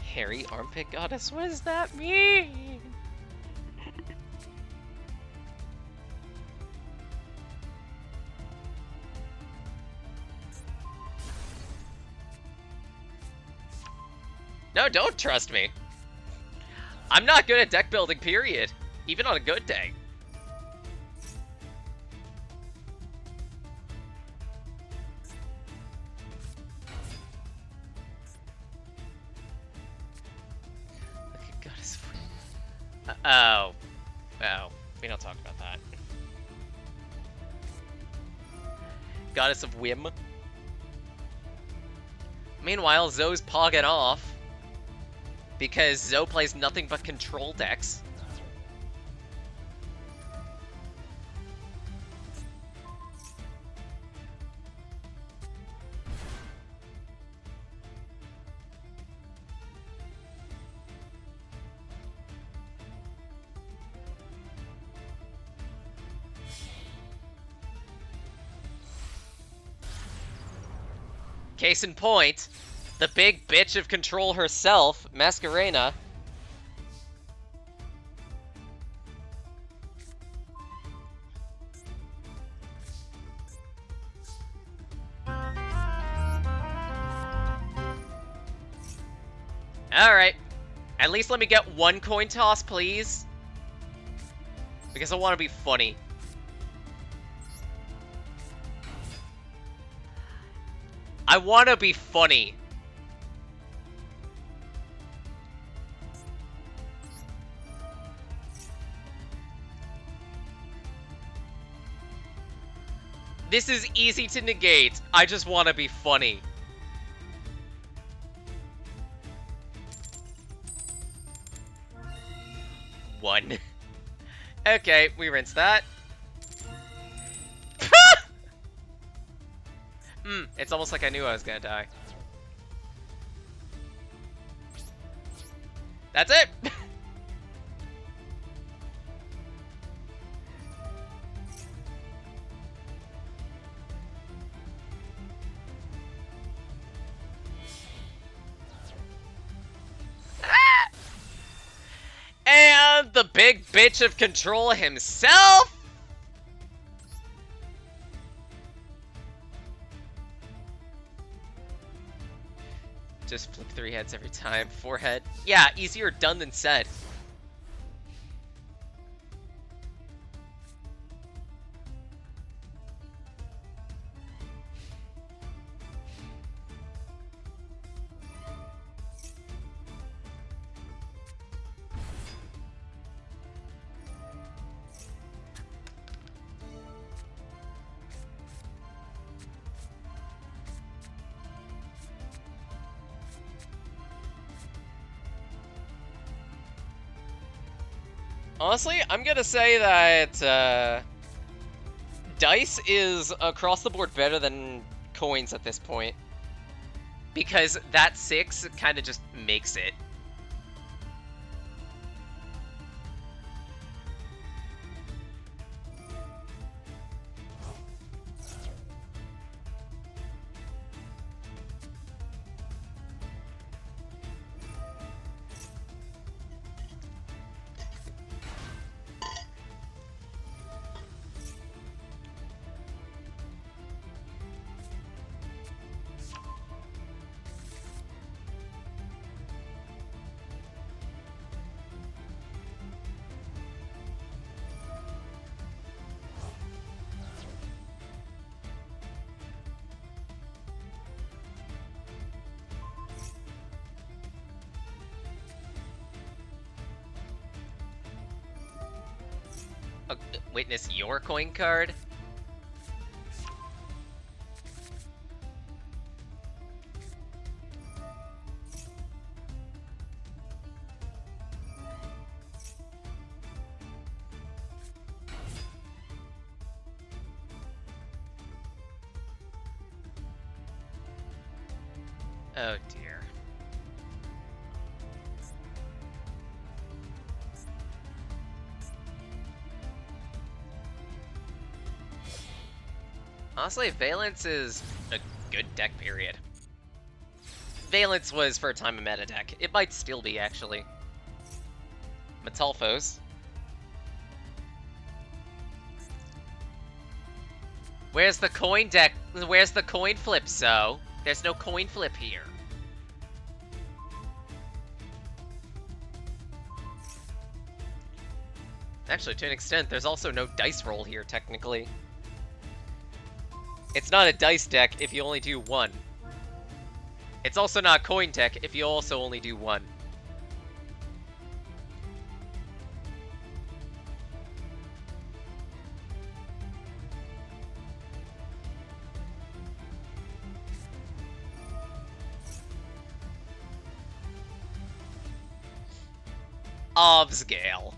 Hairy armpit goddess, what does that mean? No, don't trust me. I'm not good at deck building, period. Even on a good day. Look at Goddess. Oh. Oh. We don't talk about that. Goddess of Whim. Meanwhile, Zoe's pogging off. Because Zoe plays nothing but control decks. Case in point, the big bitch of control herself, Masquerena. Alright. At least let me get one coin toss, please. Because I want to be funny. I want to be funny. This is easy to negate. I just want to be funny. One. Okay, we rinse that. It's almost like I knew I was gonna die. That's it! And the big bitch of control himself! Just flip 3 heads every time. 4 head. Yeah, easier done than said. Honestly, I'm gonna say that dice is across the board better than coins at this point. Because that 6 kind of just makes it. Witness your coin card? Oh dear. Honestly, Valence is a good deck, period. Valence was, for a time, a meta deck. It might still be, actually. Metalphos. Where's the coin deck? Where's the coin flip, so? There's no coin flip here. Actually, to an extent, there's also no dice roll here, technically. It's not a dice deck if you only do one. It's also not a coin deck if you also only do one. Obsgale.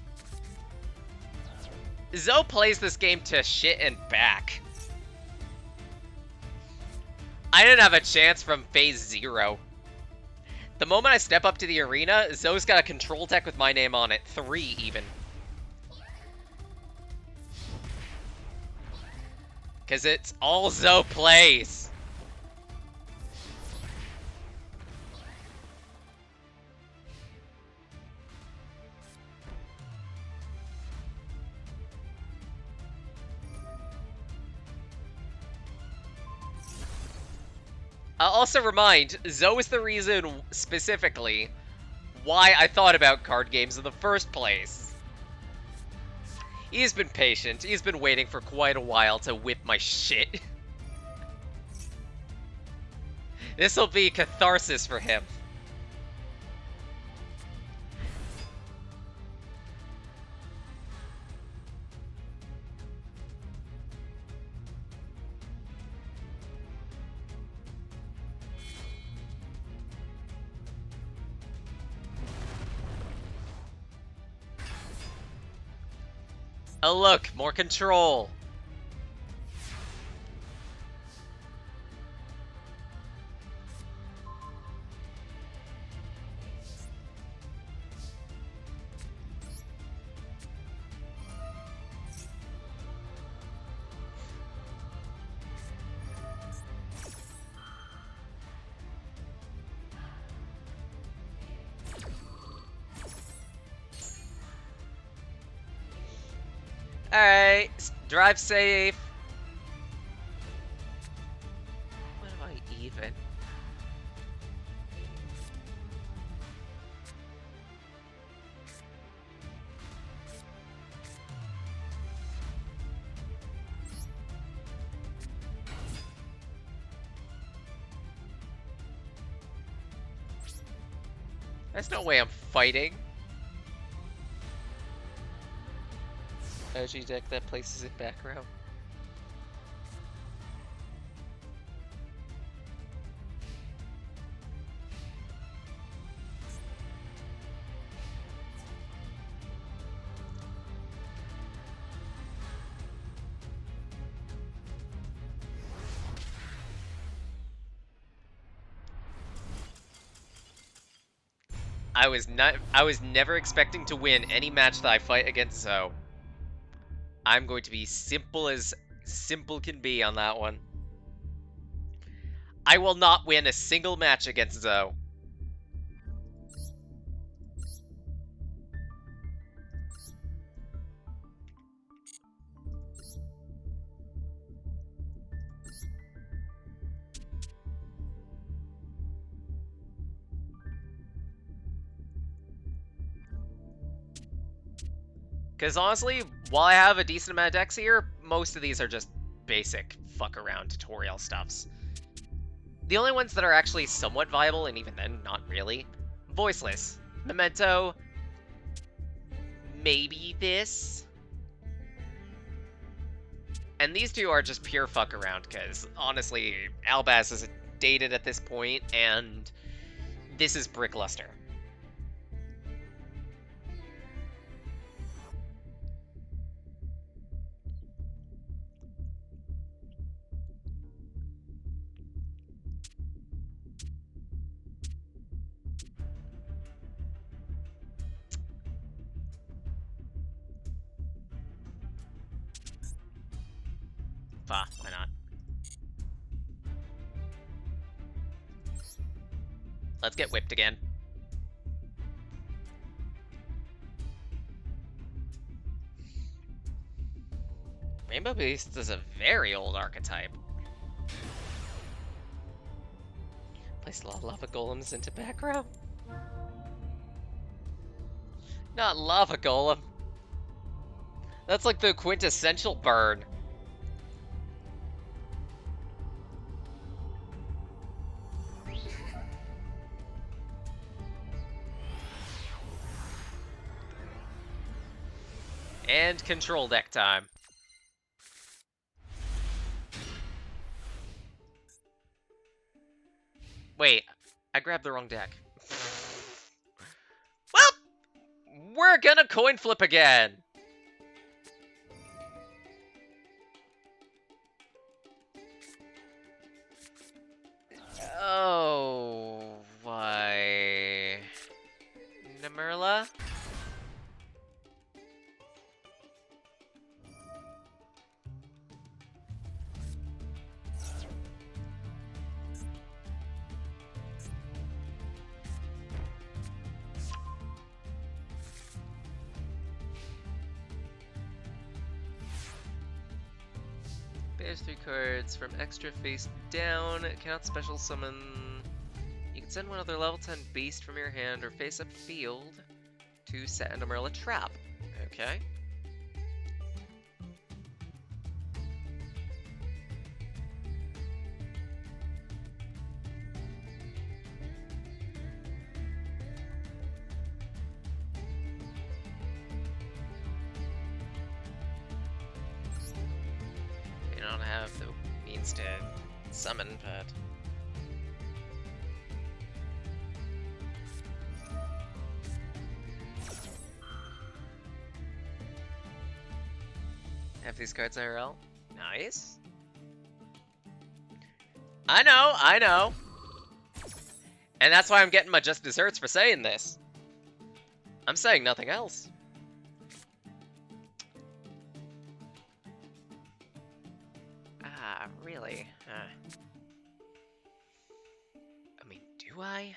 Zoe plays this game to shit and back. I didn't have a chance from phase 0. The moment I step up to the arena, Zoe's got a control deck with my name on it. 3, even. Because it's all Zoe plays. I'll also remind, Zoe is the reason, specifically, why I thought about card games in the first place. He's been patient. He's been waiting for quite a while to whip my shit. This'll be catharsis for him. Oh look, more control. Alright, drive safe. What am I even? There's no way I'm fighting. OG deck that places it back row. I was never expecting to win any match that I fight against Zoe. I'm going to be simple as simple can be on that one. I will not win a single match against Zoe. Because honestly, while I have a decent amount of decks here, most of these are just basic fuck-around tutorial stuffs. The only ones that are actually somewhat viable, and even then, not really, Voiceless, Memento, maybe this. And these two are just pure fuck-around, because honestly, Albaz is dated at this point, and this is Brickluster. Why not? Let's get whipped again. Rainbow Beast is a very old archetype. Place a lot of lava golems into back row. Not lava golem. That's like the quintessential burn. And control deck time. Wait, I grabbed the wrong deck. Well, we're gonna coin flip again. Oh, why? Namerla? There's 3 cards from extra face down. Cannot special summon. You can send one other level 10 beast from your hand or face up field to set an Umbrella trap. Okay. I don't have the means to summon, but... Have these cards IRL? Nice. I know! And that's why I'm getting my just desserts for saying this. I'm saying nothing else. Really? I mean, do I?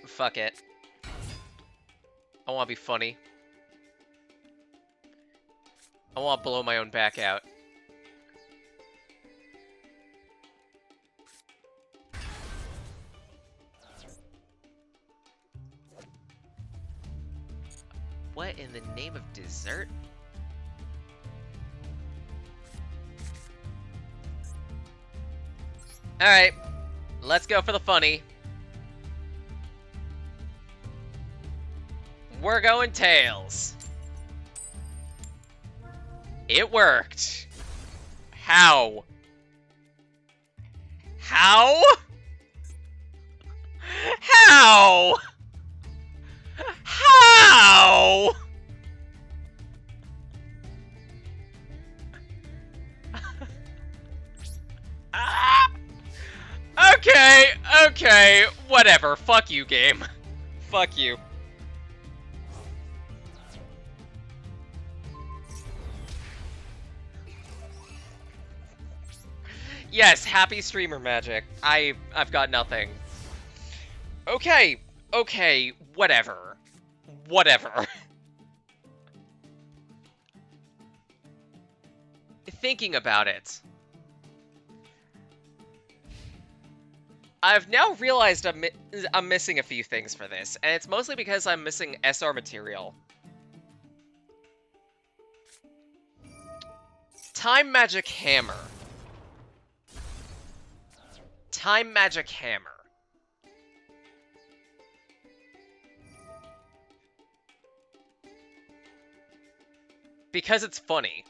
Fuck it. I want to be funny. I want to blow my own back out. What in the name of dessert? Alright, let's go for the funny. We're going tails. It worked. How? How? How? How? Okay, whatever. Fuck you, game. Fuck you. Yes, happy streamer magic. I've got nothing. Okay, whatever. Whatever. Thinking about it, I've now realized I'm missing a few things for this, and it's mostly because I'm missing SR material. Time Magic Hammer. Time Magic Hammer. Because it's funny.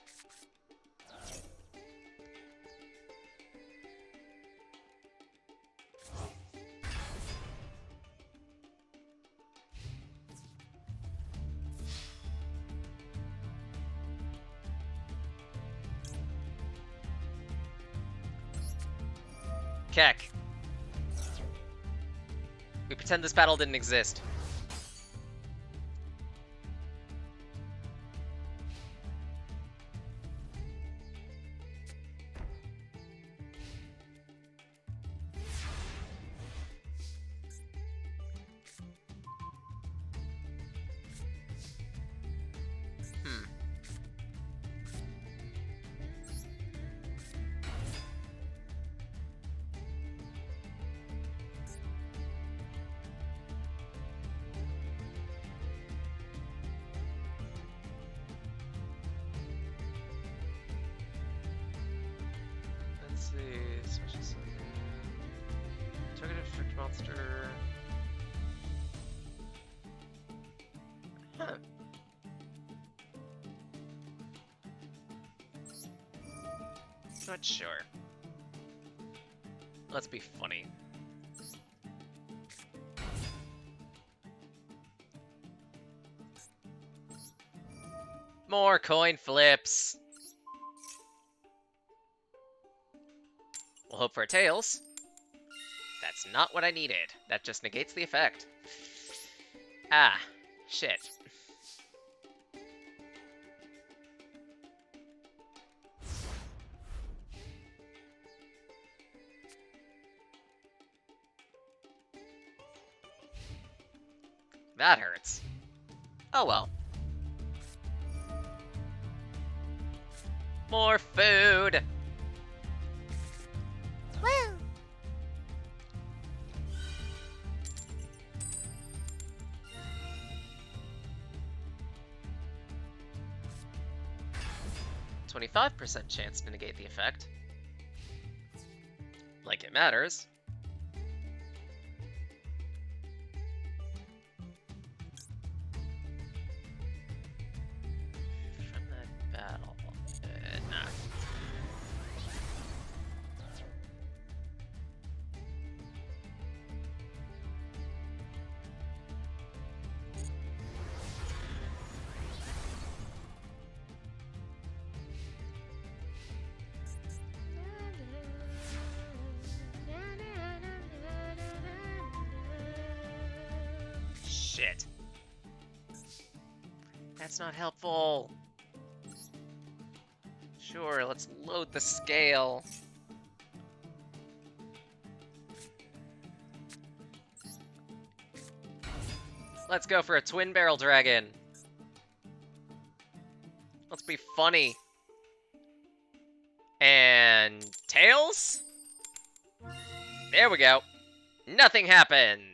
Keck. We pretend this battle didn't exist. monster. Huh. Not sure. Let's be funny. More coin flips. We'll hope for tails. That's not what I needed. That just negates the effect. Ah, shit. That hurts. Oh well. More food! Woo! %25% chance to negate the effect. Like it matters. From that battle. Nah. Shit. That's not helpful. Sure, let's load the scale. Let's go for a twin barrel dragon. Let's be funny. And tails? There we go. Nothing happens.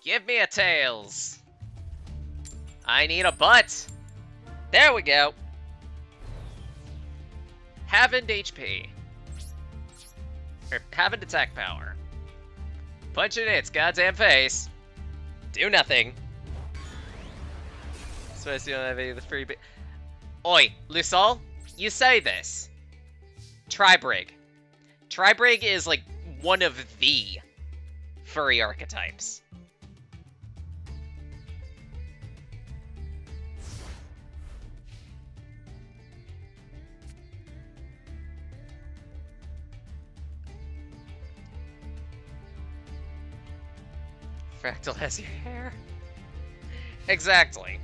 Give me a tails. I need a butt. There we go. Haven't HP. Or haven't attack power. Punch it in its goddamn face. Do nothing. Supposed to don't have any of the free Oi, Lusol, you say this. Tribrig. Tribrig is like one of the furry archetypes. Fractal has your hair. Exactly.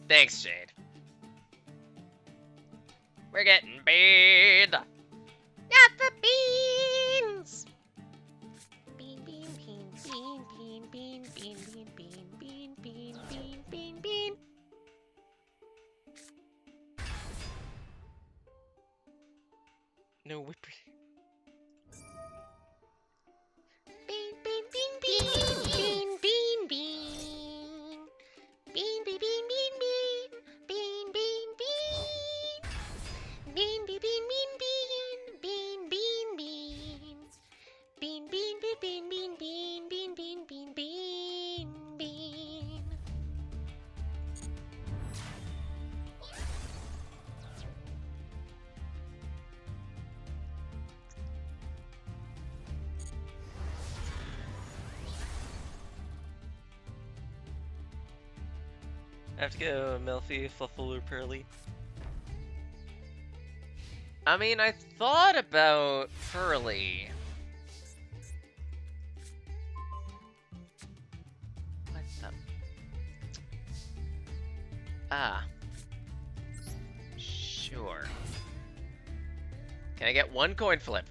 Thanks, Jade. We're getting paid. Not the beans! Bean, bean, bean, bean, bean, bean, bean, bean, bean, bean, bean, bean, bean. No whip. Bean, bean, bean, bean, bean, bean, bean. Bean, bean, bean, bean, bean. Bean, bean, bean. Bean, bean, bean, bean, bean. Bean, bean, bean. Bean, bean, bean, bean, bean, bean, bean, bean, bean, bean, bean. I have to go Melfi, Fluffaloo, Pearly. I mean, I thought about Furly. What the? Ah. Sure. Can I get one coin flip?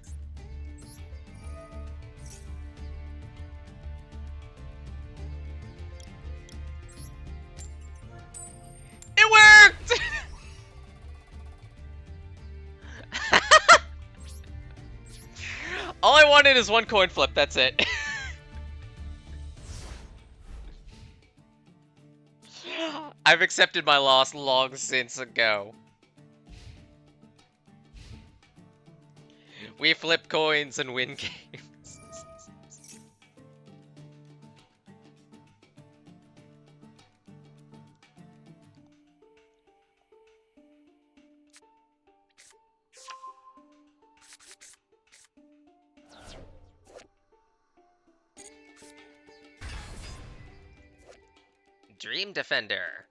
wanted is one coin flip, that's it. I've accepted my loss long since ago. We flip coins and win games. Dream Defender.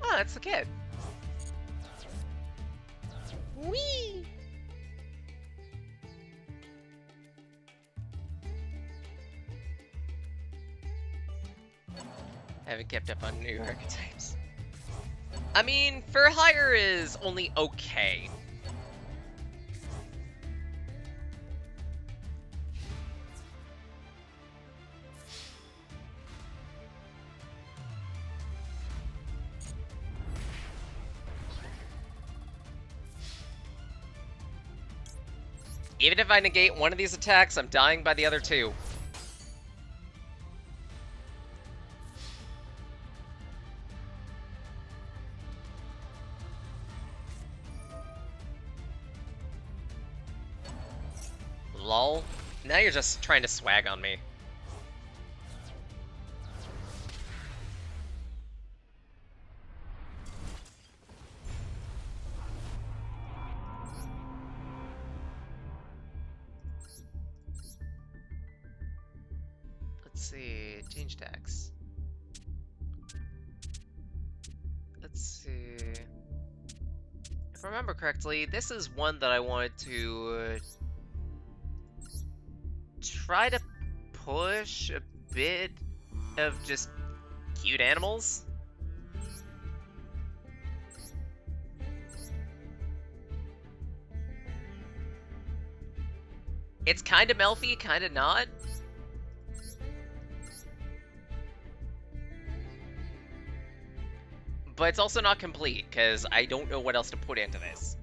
Oh, that's the kid. Wee! I haven't kept up on new archetypes. I mean, for hire is only okay. Even if I negate one of these attacks, I'm dying by the other two. Lol. Now you're just trying to swag on me. Let's see. Change tax. Let's see. If I remember correctly, this is one that I wanted to try to push a bit of just cute animals. It's kind of Melfy, kind of not. But it's also not complete, because I don't know what else to put into this.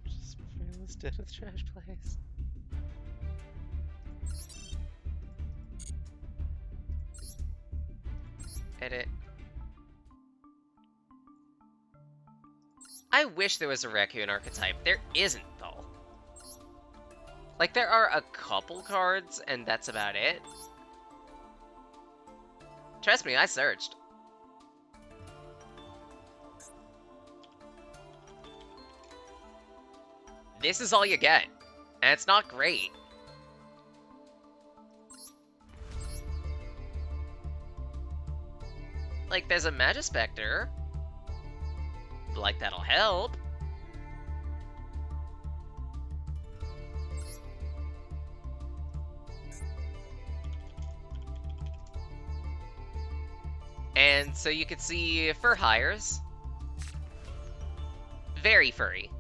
Just listed with trash plays. Edit. I wish there was a raccoon archetype. There isn't, though. Like, there are a couple cards, and that's about it. Trust me, I searched. This is all you get, and it's not great. Like, there's a Magispector. Like, that'll help. And so you could see fur hires. Very furry.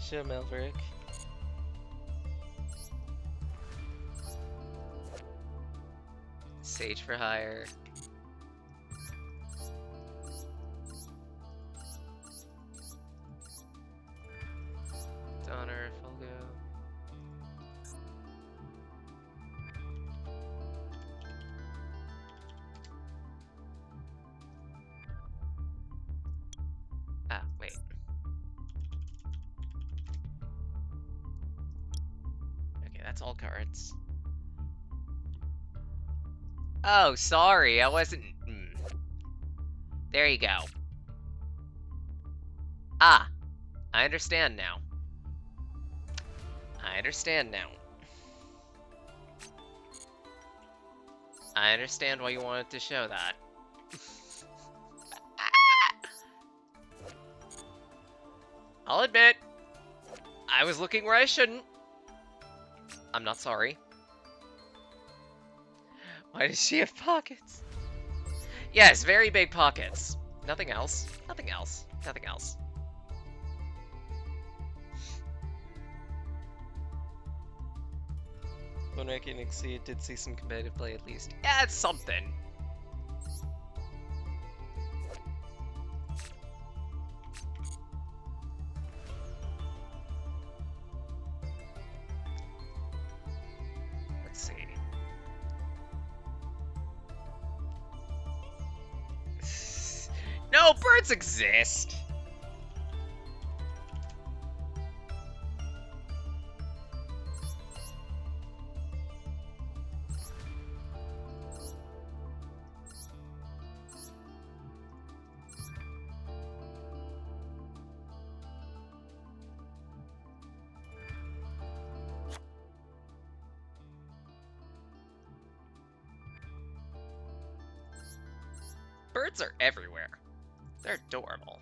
Show Melbrick. Sage for hire. Donner, Folgo. Ah, wait. That's all cards. Oh, sorry, I wasn't... There you go. Ah, I understand now. I understand now. I understand why you wanted to show that. I'll admit, I was looking where I shouldn't. I'm not sorry. Why does she have pockets? Yes, very big pockets. Nothing else. Nothing else. Nothing else. When I can exceed, did see some competitive play at least. Yeah, it's something. Let's see. No, birds exist. Birds are everywhere. They're adorable.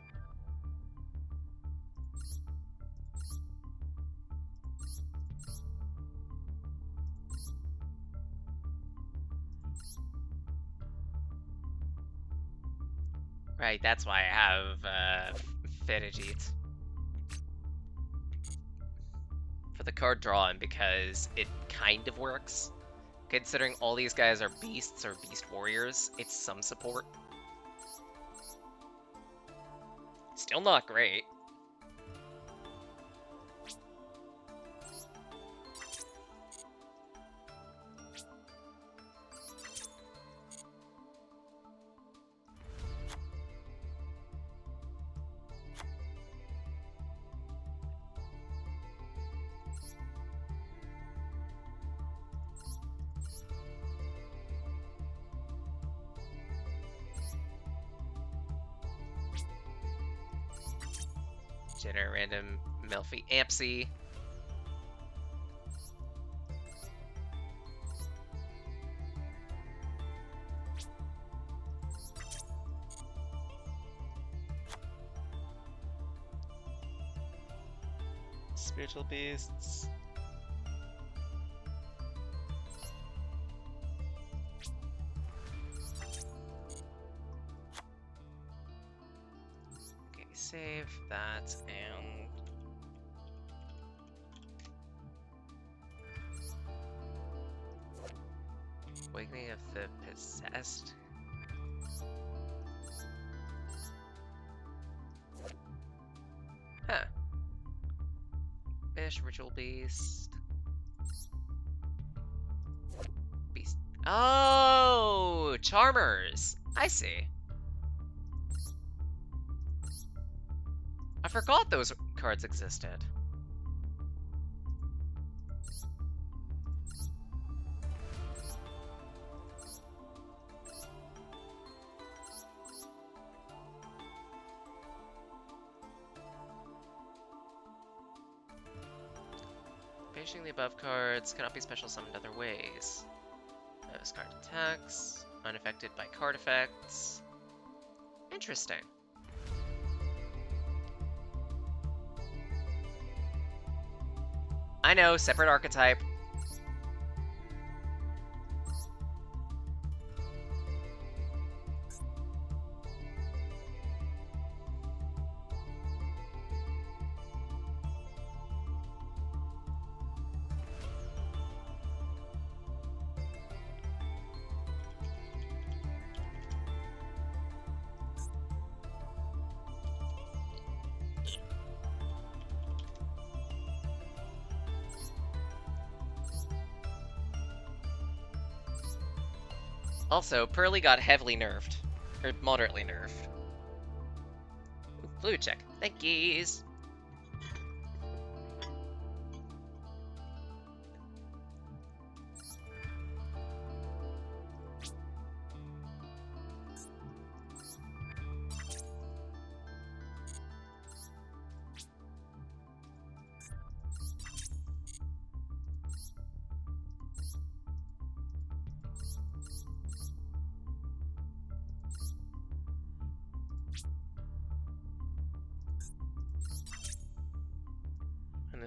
Right, that's why I have Fettuccine's. For the card drawing, because it kind of works. Considering all these guys are beasts or beast warriors, it's some support. Still not great. Generate random Melfi Ampsy. Spiritual beasts. Okay, save that and Awakening of the Possessed. Huh. Fish, Ritual Beast. Beast. Oh, Charmers. I see. I forgot those cards existed. Finishing the above cards cannot be special summoned other ways. This card attacks, unaffected by card effects. Interesting. I know, separate archetype. Also, Pearly got heavily nerfed. Or moderately nerfed. Ooh, fluid check. Thank yous.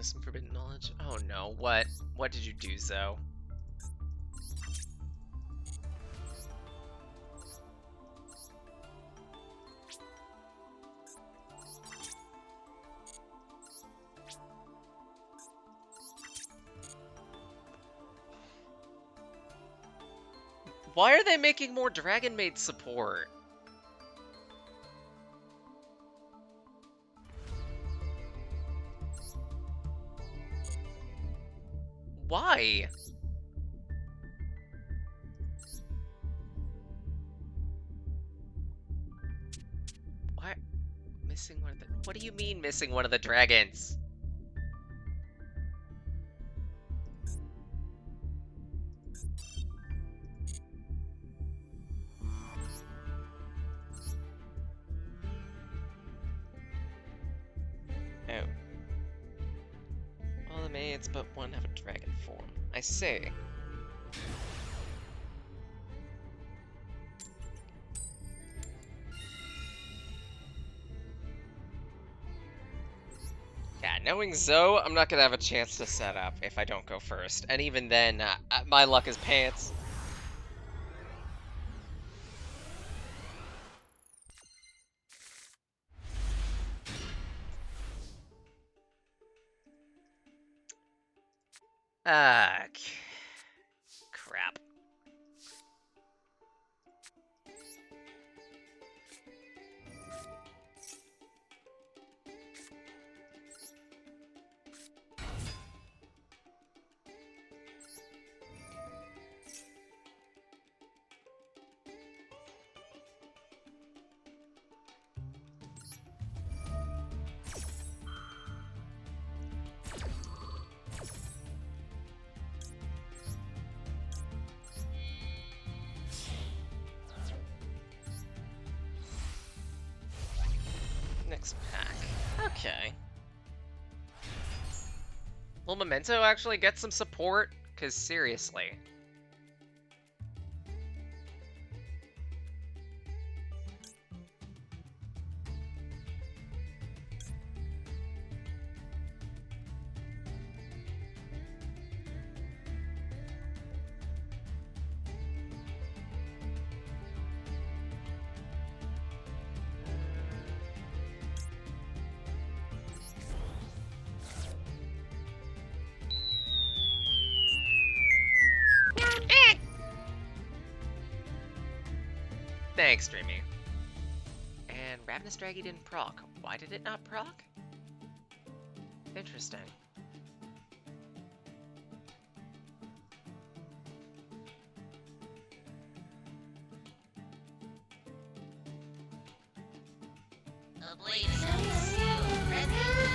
some forbidden knowledge. Oh no, what? What did you do, Zoe? Why are they making more Dragon Maid support? Why? Why? Missing one of the... What do you mean missing one of the dragons? Oh. All the maids but one have a dragon form. I see. Yeah, knowing Zoe, I'm not gonna have a chance to set up if I don't go first. And even then, my luck is pants. Ah, crap. Next pack. Okay. Will Memento actually get some support? Because seriously. Thanks, Dreamy. And Ravenous Draggy didn't proc. Why did it not proc? Interesting.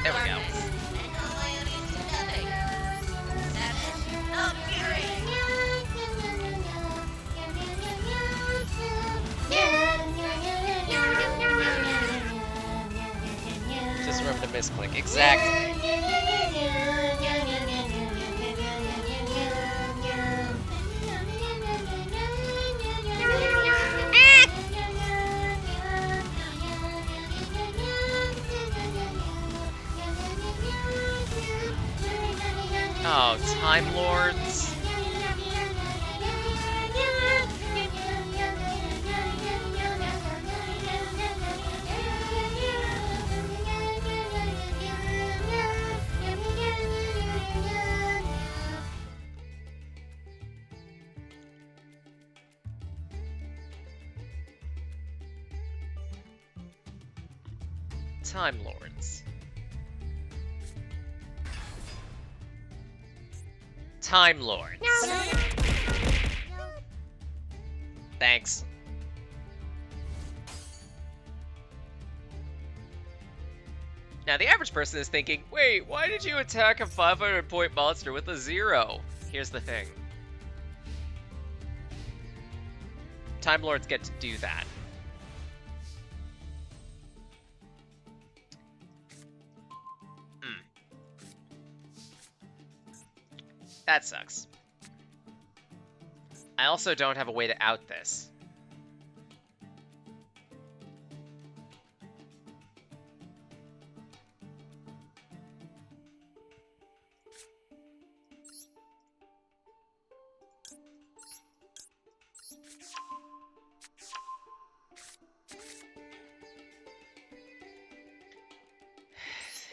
There we go. Just remember to misclick. Exactly. Oh, Time Lords. Time Lords. Time Lords. Thanks. Now, the average person is thinking, wait, why did you attack a 500-point monster with a 0? Here's the thing. Time Lords get to do that. That sucks. I also don't have a way to out this.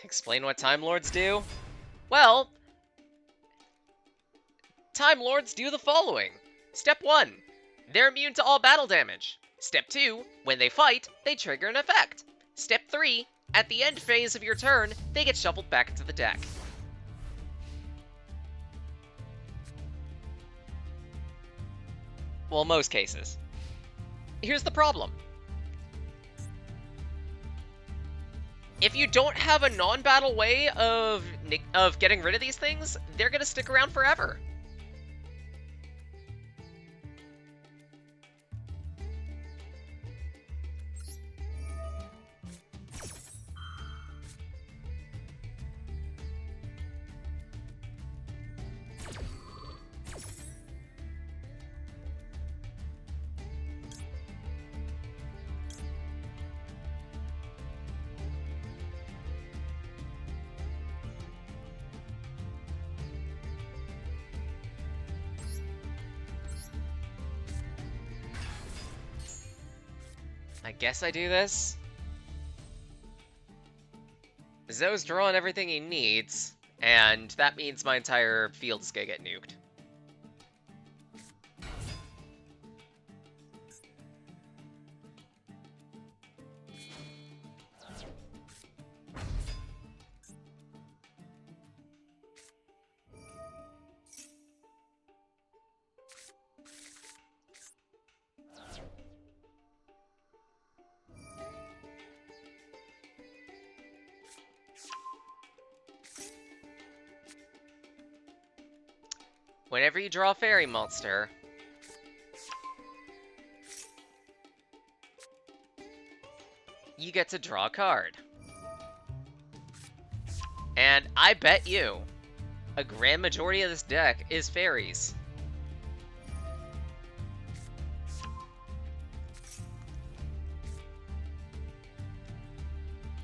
Explain what Time Lords do? Well, Time Lords do the following. Step 1. They're immune to all battle damage. Step 2. When they fight, they trigger an effect. Step 3. At the end phase of your turn, they get shuffled back into the deck. Well, most cases. Here's the problem. If you don't have a non-battle way of getting rid of these things, they're gonna stick around forever. I guess I do this. Zoe's drawing everything he needs, and that means my entire field is gonna get nuked. Whenever you draw a fairy monster, you get to draw a card. And I bet you, a grand majority of this deck is fairies.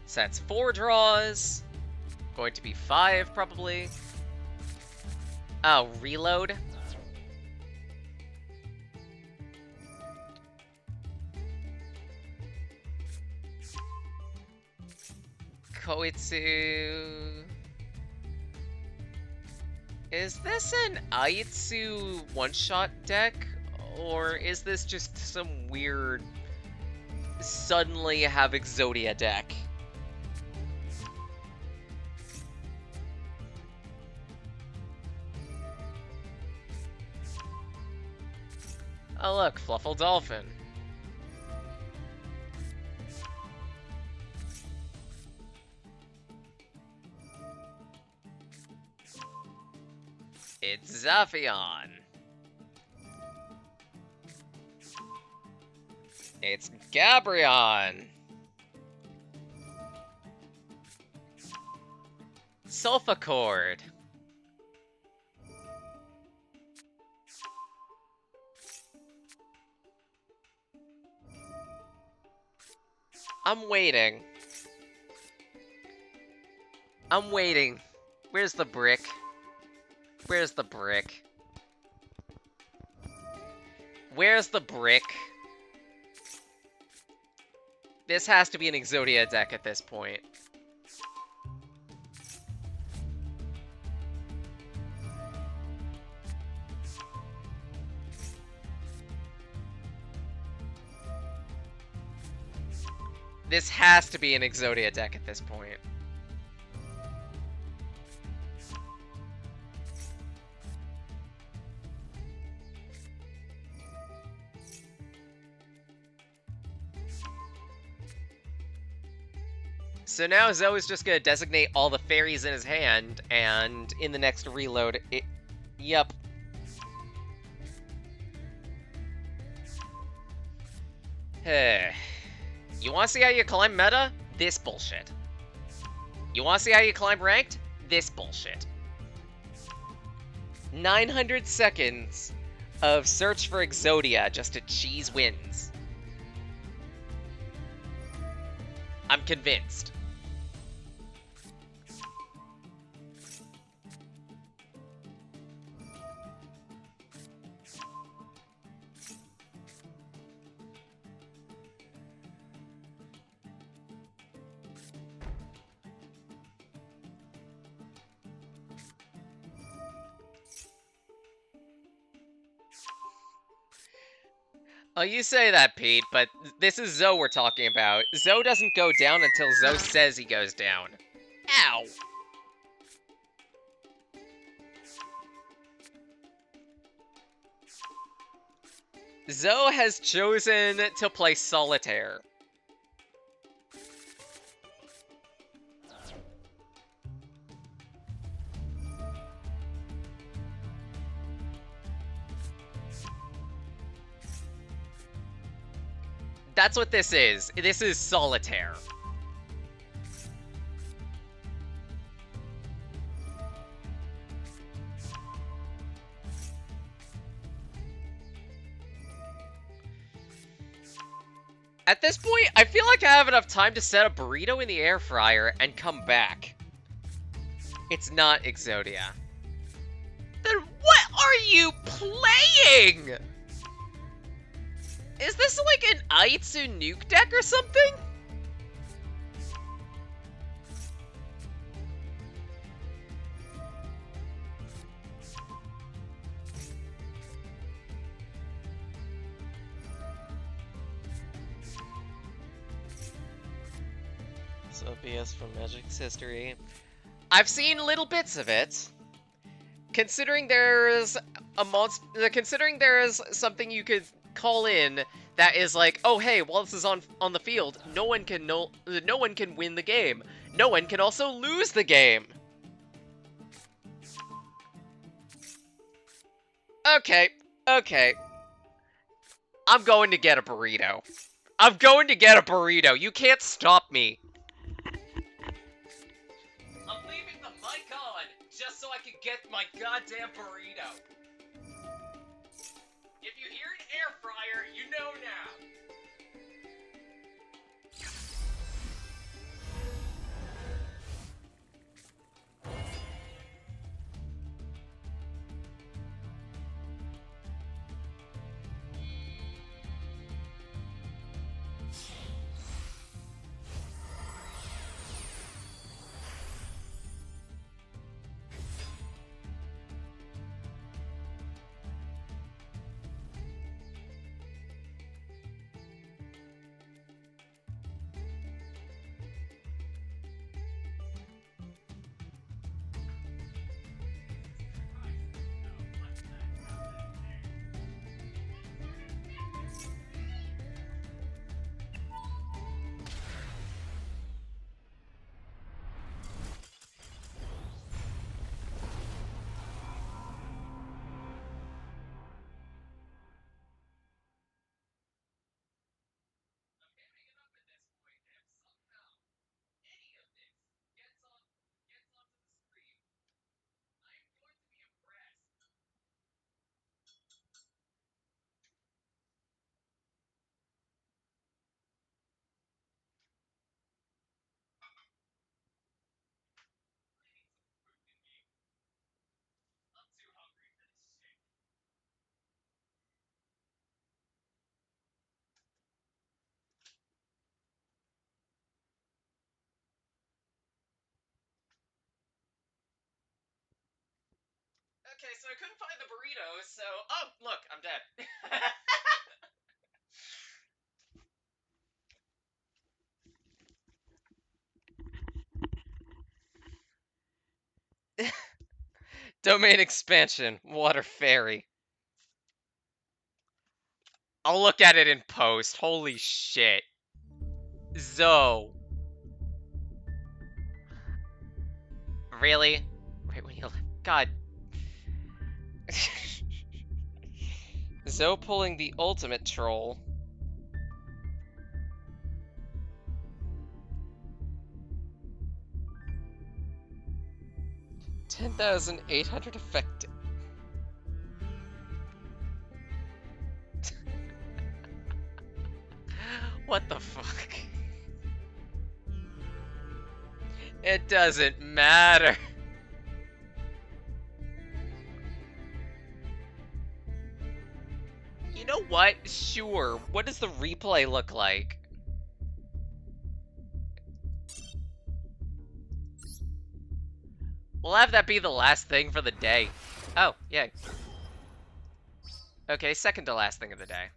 So that's 4 draws. Going to be 5, probably. Oh, reload? Koitsu... Is this an Aitsu one-shot deck? Or is this just some weird... suddenly have Exodia deck? Oh look, Fluffle Dolphin. It's Zaphion. It's Gabrion. Sulfacord. I'm waiting. I'm waiting. Where's the brick? Where's the brick? Where's the brick? This has to be an Exodia deck at this point. This has to be an Exodia deck at this point. So now Zoe's just gonna designate all the fairies in his hand, and in the next reload, it... Yep. You wanna see how you climb meta? This bullshit. You wanna see how you climb ranked? This bullshit. 900 seconds of search for Exodia just to cheese wins. I'm convinced. Oh, you say that, Pete, but this is Zoe we're talking about. Zoe doesn't go down until Zoe says he goes down. Ow! Zoe has chosen to play solitaire. That's what this is. This is solitaire. At this point, I feel like I have enough time to set a burrito in the air fryer and come back. It's not Exodia. Then what are you playing? Is this like an Aitsu nuke deck or something? So BS from Magic's history. I've seen little bits of it. Considering there's a considering there is something you could call in that is like, oh hey, while this is on the field, no one can win the game. No one can also lose the game. Okay, okay. I'm going to get a burrito. I'm going to get a burrito. You can't stop me. I'm leaving the mic on just so I can get my goddamn burrito. If you hear an air fryer, you know now. Okay, so I couldn't find the burritos, so... Oh, look, I'm dead. Domain expansion, water fairy. I'll look at it in post. Holy shit. Zoe. Really? Right when you... God. Zoe pulling the ultimate troll. $10,800 effective. What the fuck? It doesn't matter. You know what? Sure. What does the replay look like? We'll have that be the last thing for the day. Oh, yay. Okay, second to last thing of the day.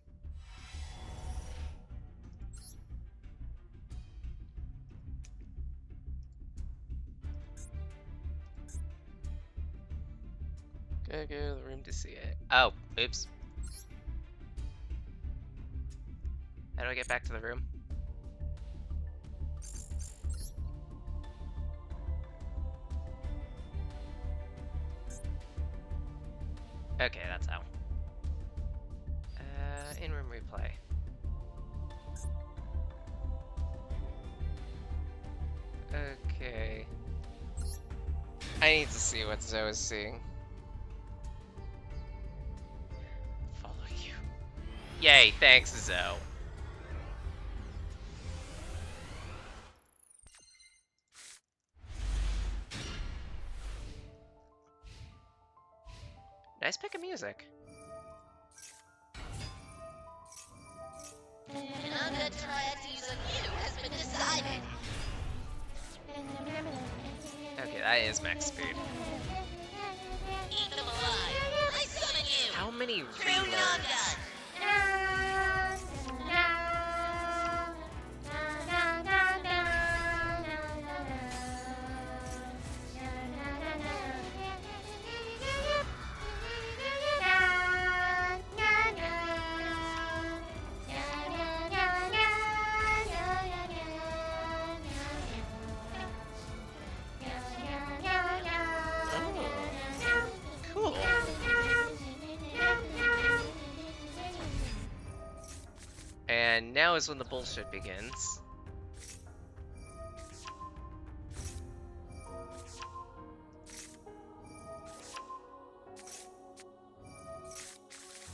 Gotta go to the room to see it. Oh, oops. How do I get back to the room? Okay, that's how. In-room replay. Okay. I need to see what Zoe is seeing. Follow you. Yay, thanks, Zoe. Nice pick of music. How good try to use on you has been decided. Okay, that is max speed. Eat them alive. I summon you. How many True reloads? Naga. Cool. And now is when the bullshit begins.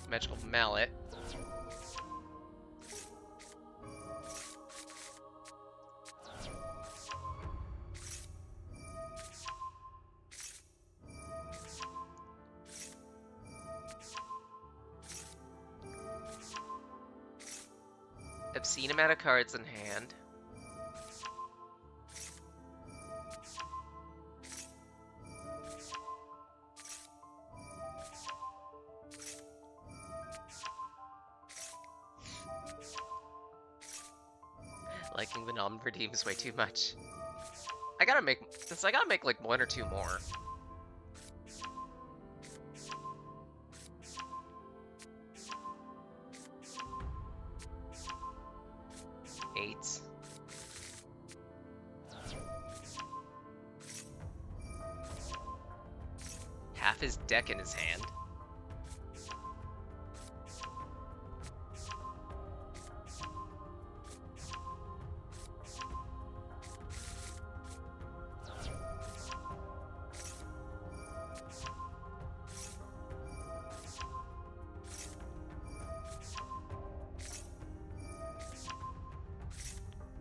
Magical mallet. Obscene amount of cards in hand. Liking the non-redeems way too much. I gotta make like one or two more. Eight. Half his deck in his hand.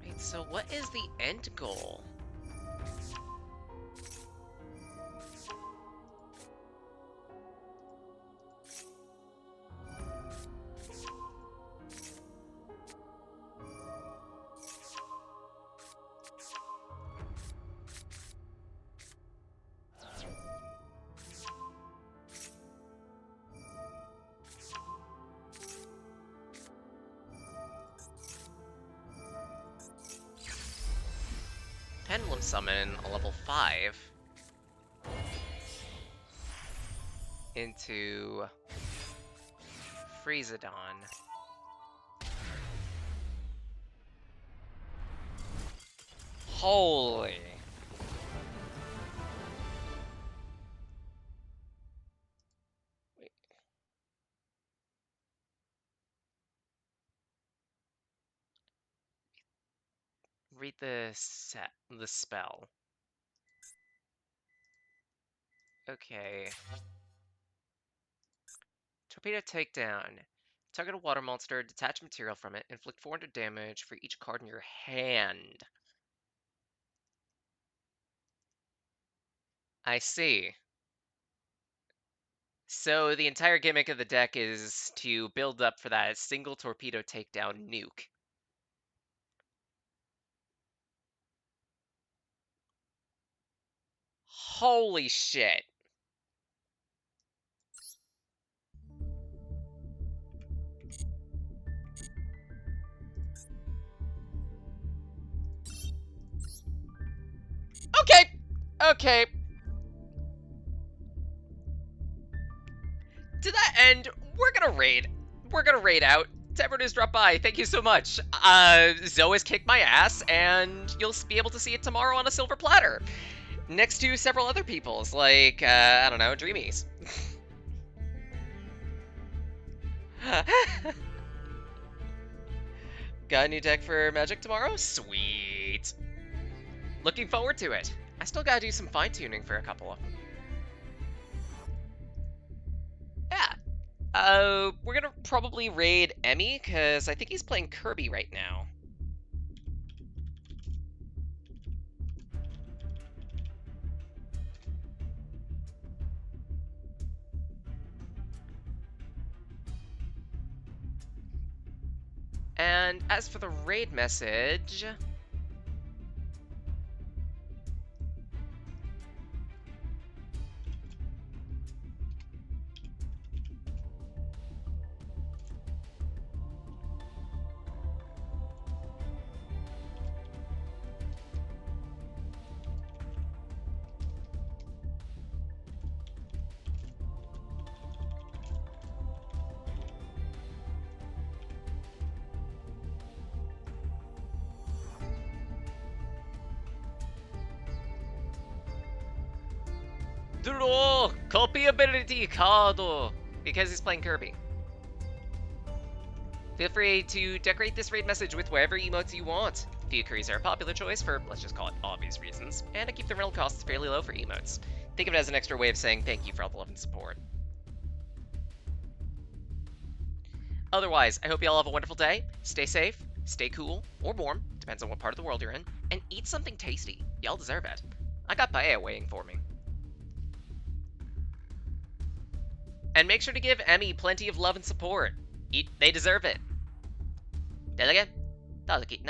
Wait, so what is the end goal? Pendulum Summon a level 5 into Freezadon. Holy. Wait. Read the spell. Okay. Torpedo Takedown. Target a water monster, detach material from it, inflict 400 damage for each card in your hand. I see. So the entire gimmick of the deck is to build up for that single torpedo takedown nuke. Holy shit. Okay. Okay. And we're gonna raid. We're gonna raid out. To everyone who's dropped by, thank you so much. Zoe has kicked my ass, and you'll be able to see it tomorrow on a silver platter. Next to several other people's, like, I don't know, Dreamies. Got a new deck for Magic tomorrow? Sweet. Looking forward to it. I still gotta do some fine-tuning for a couple of them. Yeah. We're gonna probably raid Emmy, because I think he's playing Kirby right now. And as for the raid message... Draw copy ability card because he's playing Kirby. Feel free to decorate this raid message with whatever emotes you want. Fukuris are a popular choice for, let's just call it, obvious reasons, and I keep the rental costs fairly low for emotes. Think of it as an extra way of saying thank you for all the love and support. Otherwise, I hope you all have a wonderful day. Stay safe, stay cool, or warm, depends on what part of the world you're in, and eat something tasty. Y'all deserve it. I got paella waiting for me. And make sure to give Emmy plenty of love and support. They deserve it. Talaga? Talaga,